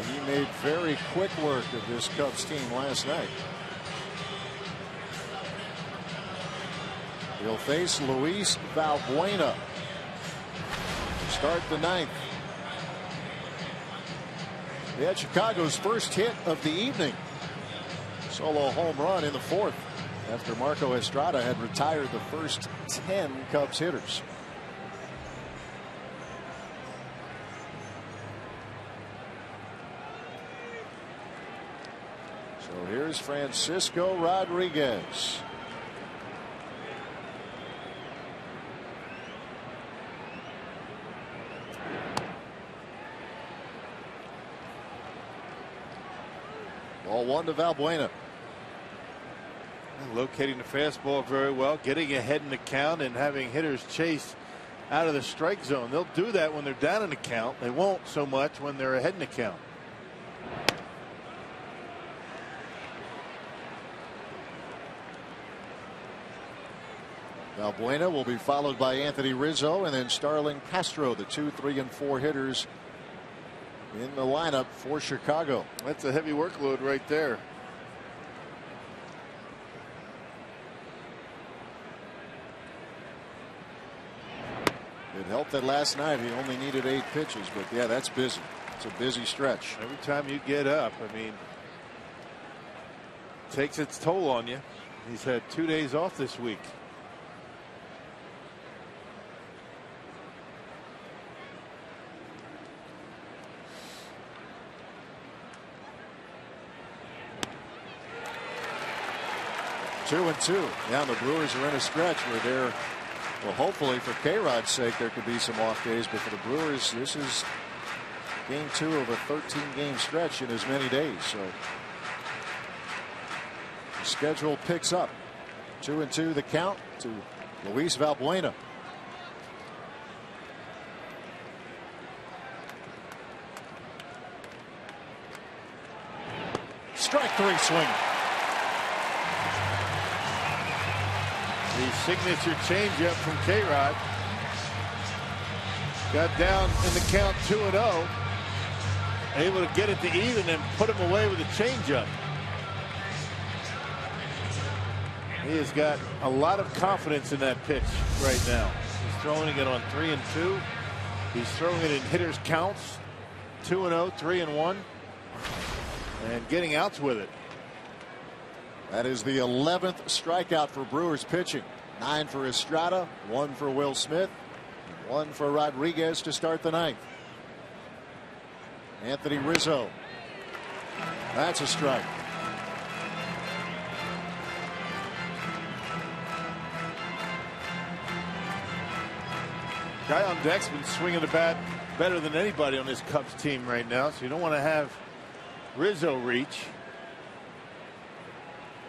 He made very quick work of this Cubs team last night. He'll face Luis Valbuena to start the 9th. He had Chicago's first hit of the evening. Solo home run in the 4th after Marco Estrada had retired the first 10 Cubs hitters. So here's Francisco Rodriguez. Ball 1 to Valbuena. Locating the fastball very well, getting ahead in the count, and having hitters chase out of the strike zone. They'll do that when they're down in the count. They won't so much when they're ahead in the count. Valbuena will be followed by Anthony Rizzo and then Starling Castro, the 2, 3, and 4 hitters in the lineup for Chicago. That's a heavy workload right there. It helped that last night he only needed 8 pitches, but yeah, that's busy. It's a busy stretch. Every time you get up, I mean, it takes its toll on you. He's had 2 days off this week. Two and 2. Now the Brewers are in a stretch where they're, well, hopefully for K-Rod's sake there could be some off days, but for the Brewers this is game 2 of a 13-game stretch in as many days. So the schedule picks up. 2 and 2 the count to Luis Valbuena. Strike 3 swing. The signature changeup from K-Rod. Got down in the count 2-0. Able to get it to even and put him away with a changeup. He has got a lot of confidence in that pitch right now. He's throwing it on 3 and 2. He's throwing it in hitters counts 2-0, 3-1, and getting outs with it. That is the 11th strikeout for Brewers pitching. 9 for Estrada, 1 for Will Smith, and 1 for Rodriguez to start the 9th. Anthony Rizzo. That's a strike. Guy on deck's been swinging the bat better than anybody on this Cubs team right now, so you don't want to have Rizzo reach.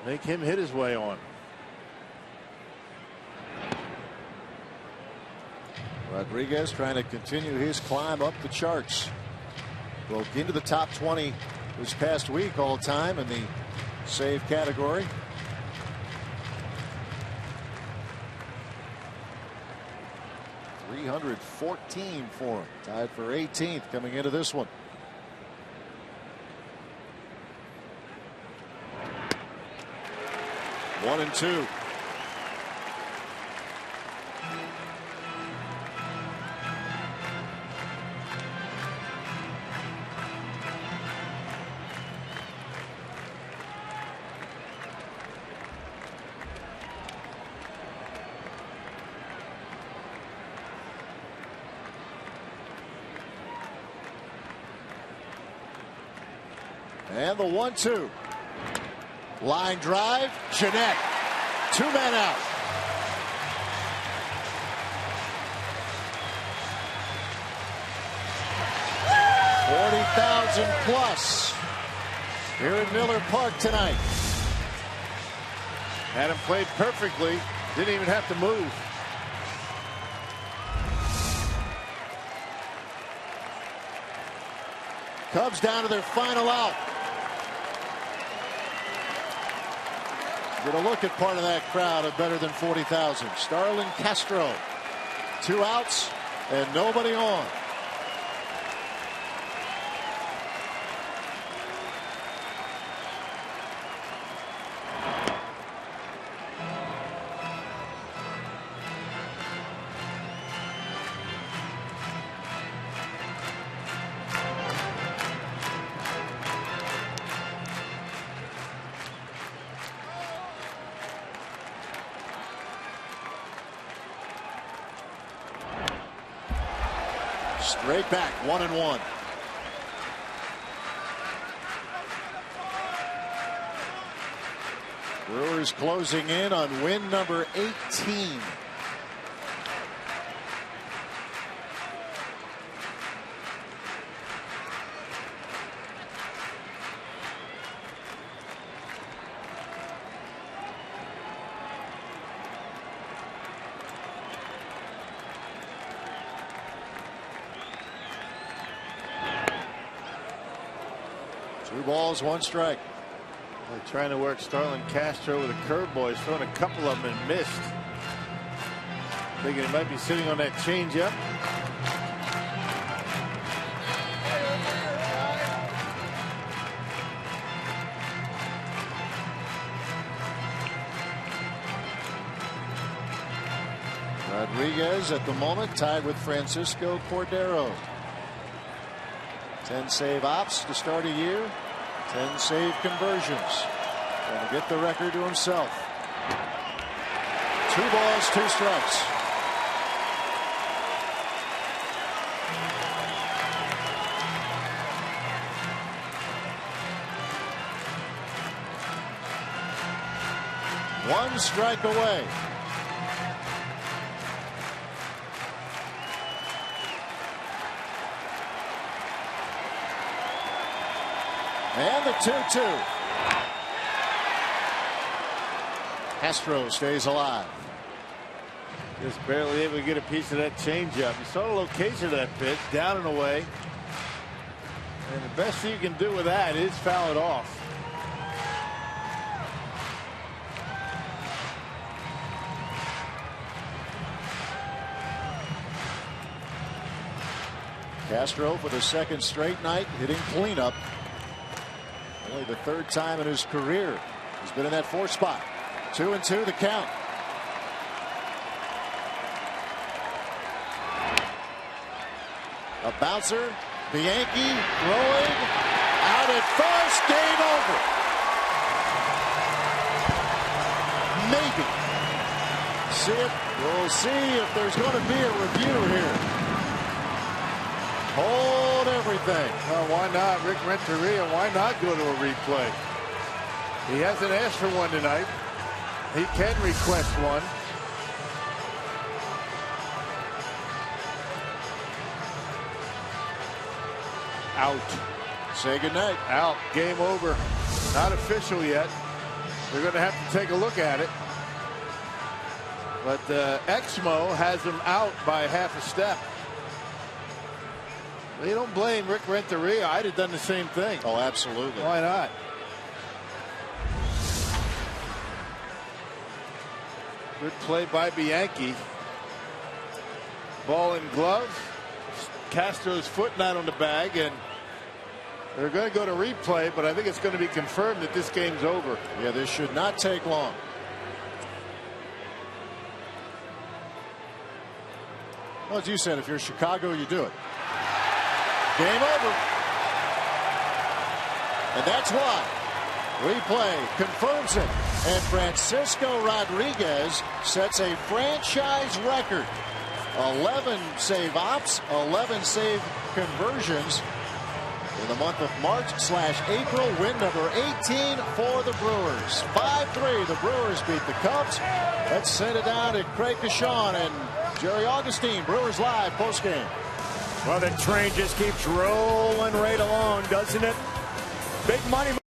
Make him hit his way on. Rodriguez trying to continue his climb up the charts. Broke into the top 20 this past week all time in the save category. .314 for him. Tied for 18th coming into this one. One and 2. And the 1-2. Line drive. Jeanette. 2 men out. $40,000 plus here at Miller Park tonight. Had him played perfectly. Didn't even have to move. Cubs down to their final out. Get a look at part of that crowd of better than 40,000. Starlin Castro. 2 outs and nobody on. Straight back, 1-1. Brewers closing in on win number 18. Two balls, 1 strike. They're trying to work Starlin Castro with a curveball. He's thrown a couple of them and missed. Thinking he might be sitting on that changeup. Rodriguez at the moment tied with Francisco Cordero. 10 save ops to start a year. 10 save conversions. Going to get the record to himself. 2 balls, 2 strikes. One strike away. And the 2-2. Castro stays alive. Just barely able to get a piece of that changeup. You saw the location of that pitch, down and away. And the best thing you can do with that is foul it off. Castro for the 2nd straight night hitting cleanup. Only the 3rd time in his career he's been in that 4th spot. 2-2 the count. A bouncer. Bianchi throwing out at first. Game over. Maybe. See it. We'll see if there's going to be a review here. Hold everything. Well, why not? Rick Renteria, why not go to a replay? He hasn't asked for one tonight. He can request one. Out. Say goodnight. Out. Game over. Not official yet. They're going to have to take a look at it. But Exmo has him out by half a step. You don't blame Rick Renteria. I'd have done the same thing. Oh, absolutely. Why not? Good play by Bianchi. Ball and glove. Castro's foot not on the bag, and they're going to go to replay, but I think it's going to be confirmed that this game's over. Yeah, this should not take long. Well, as you said, if you're Chicago, you do it. Game over. And that's why. Replay confirms it. And Francisco Rodriguez sets a franchise record. 11 save ops, 11 save conversions. in the month of March/April. Win number 18 for the Brewers. 5-3. The Brewers beat the Cubs. Let's send it down to Craig Deshawn and Jerry Augustine. Brewers Live postgame. Well, the train just keeps rolling right along, doesn't it? Big money.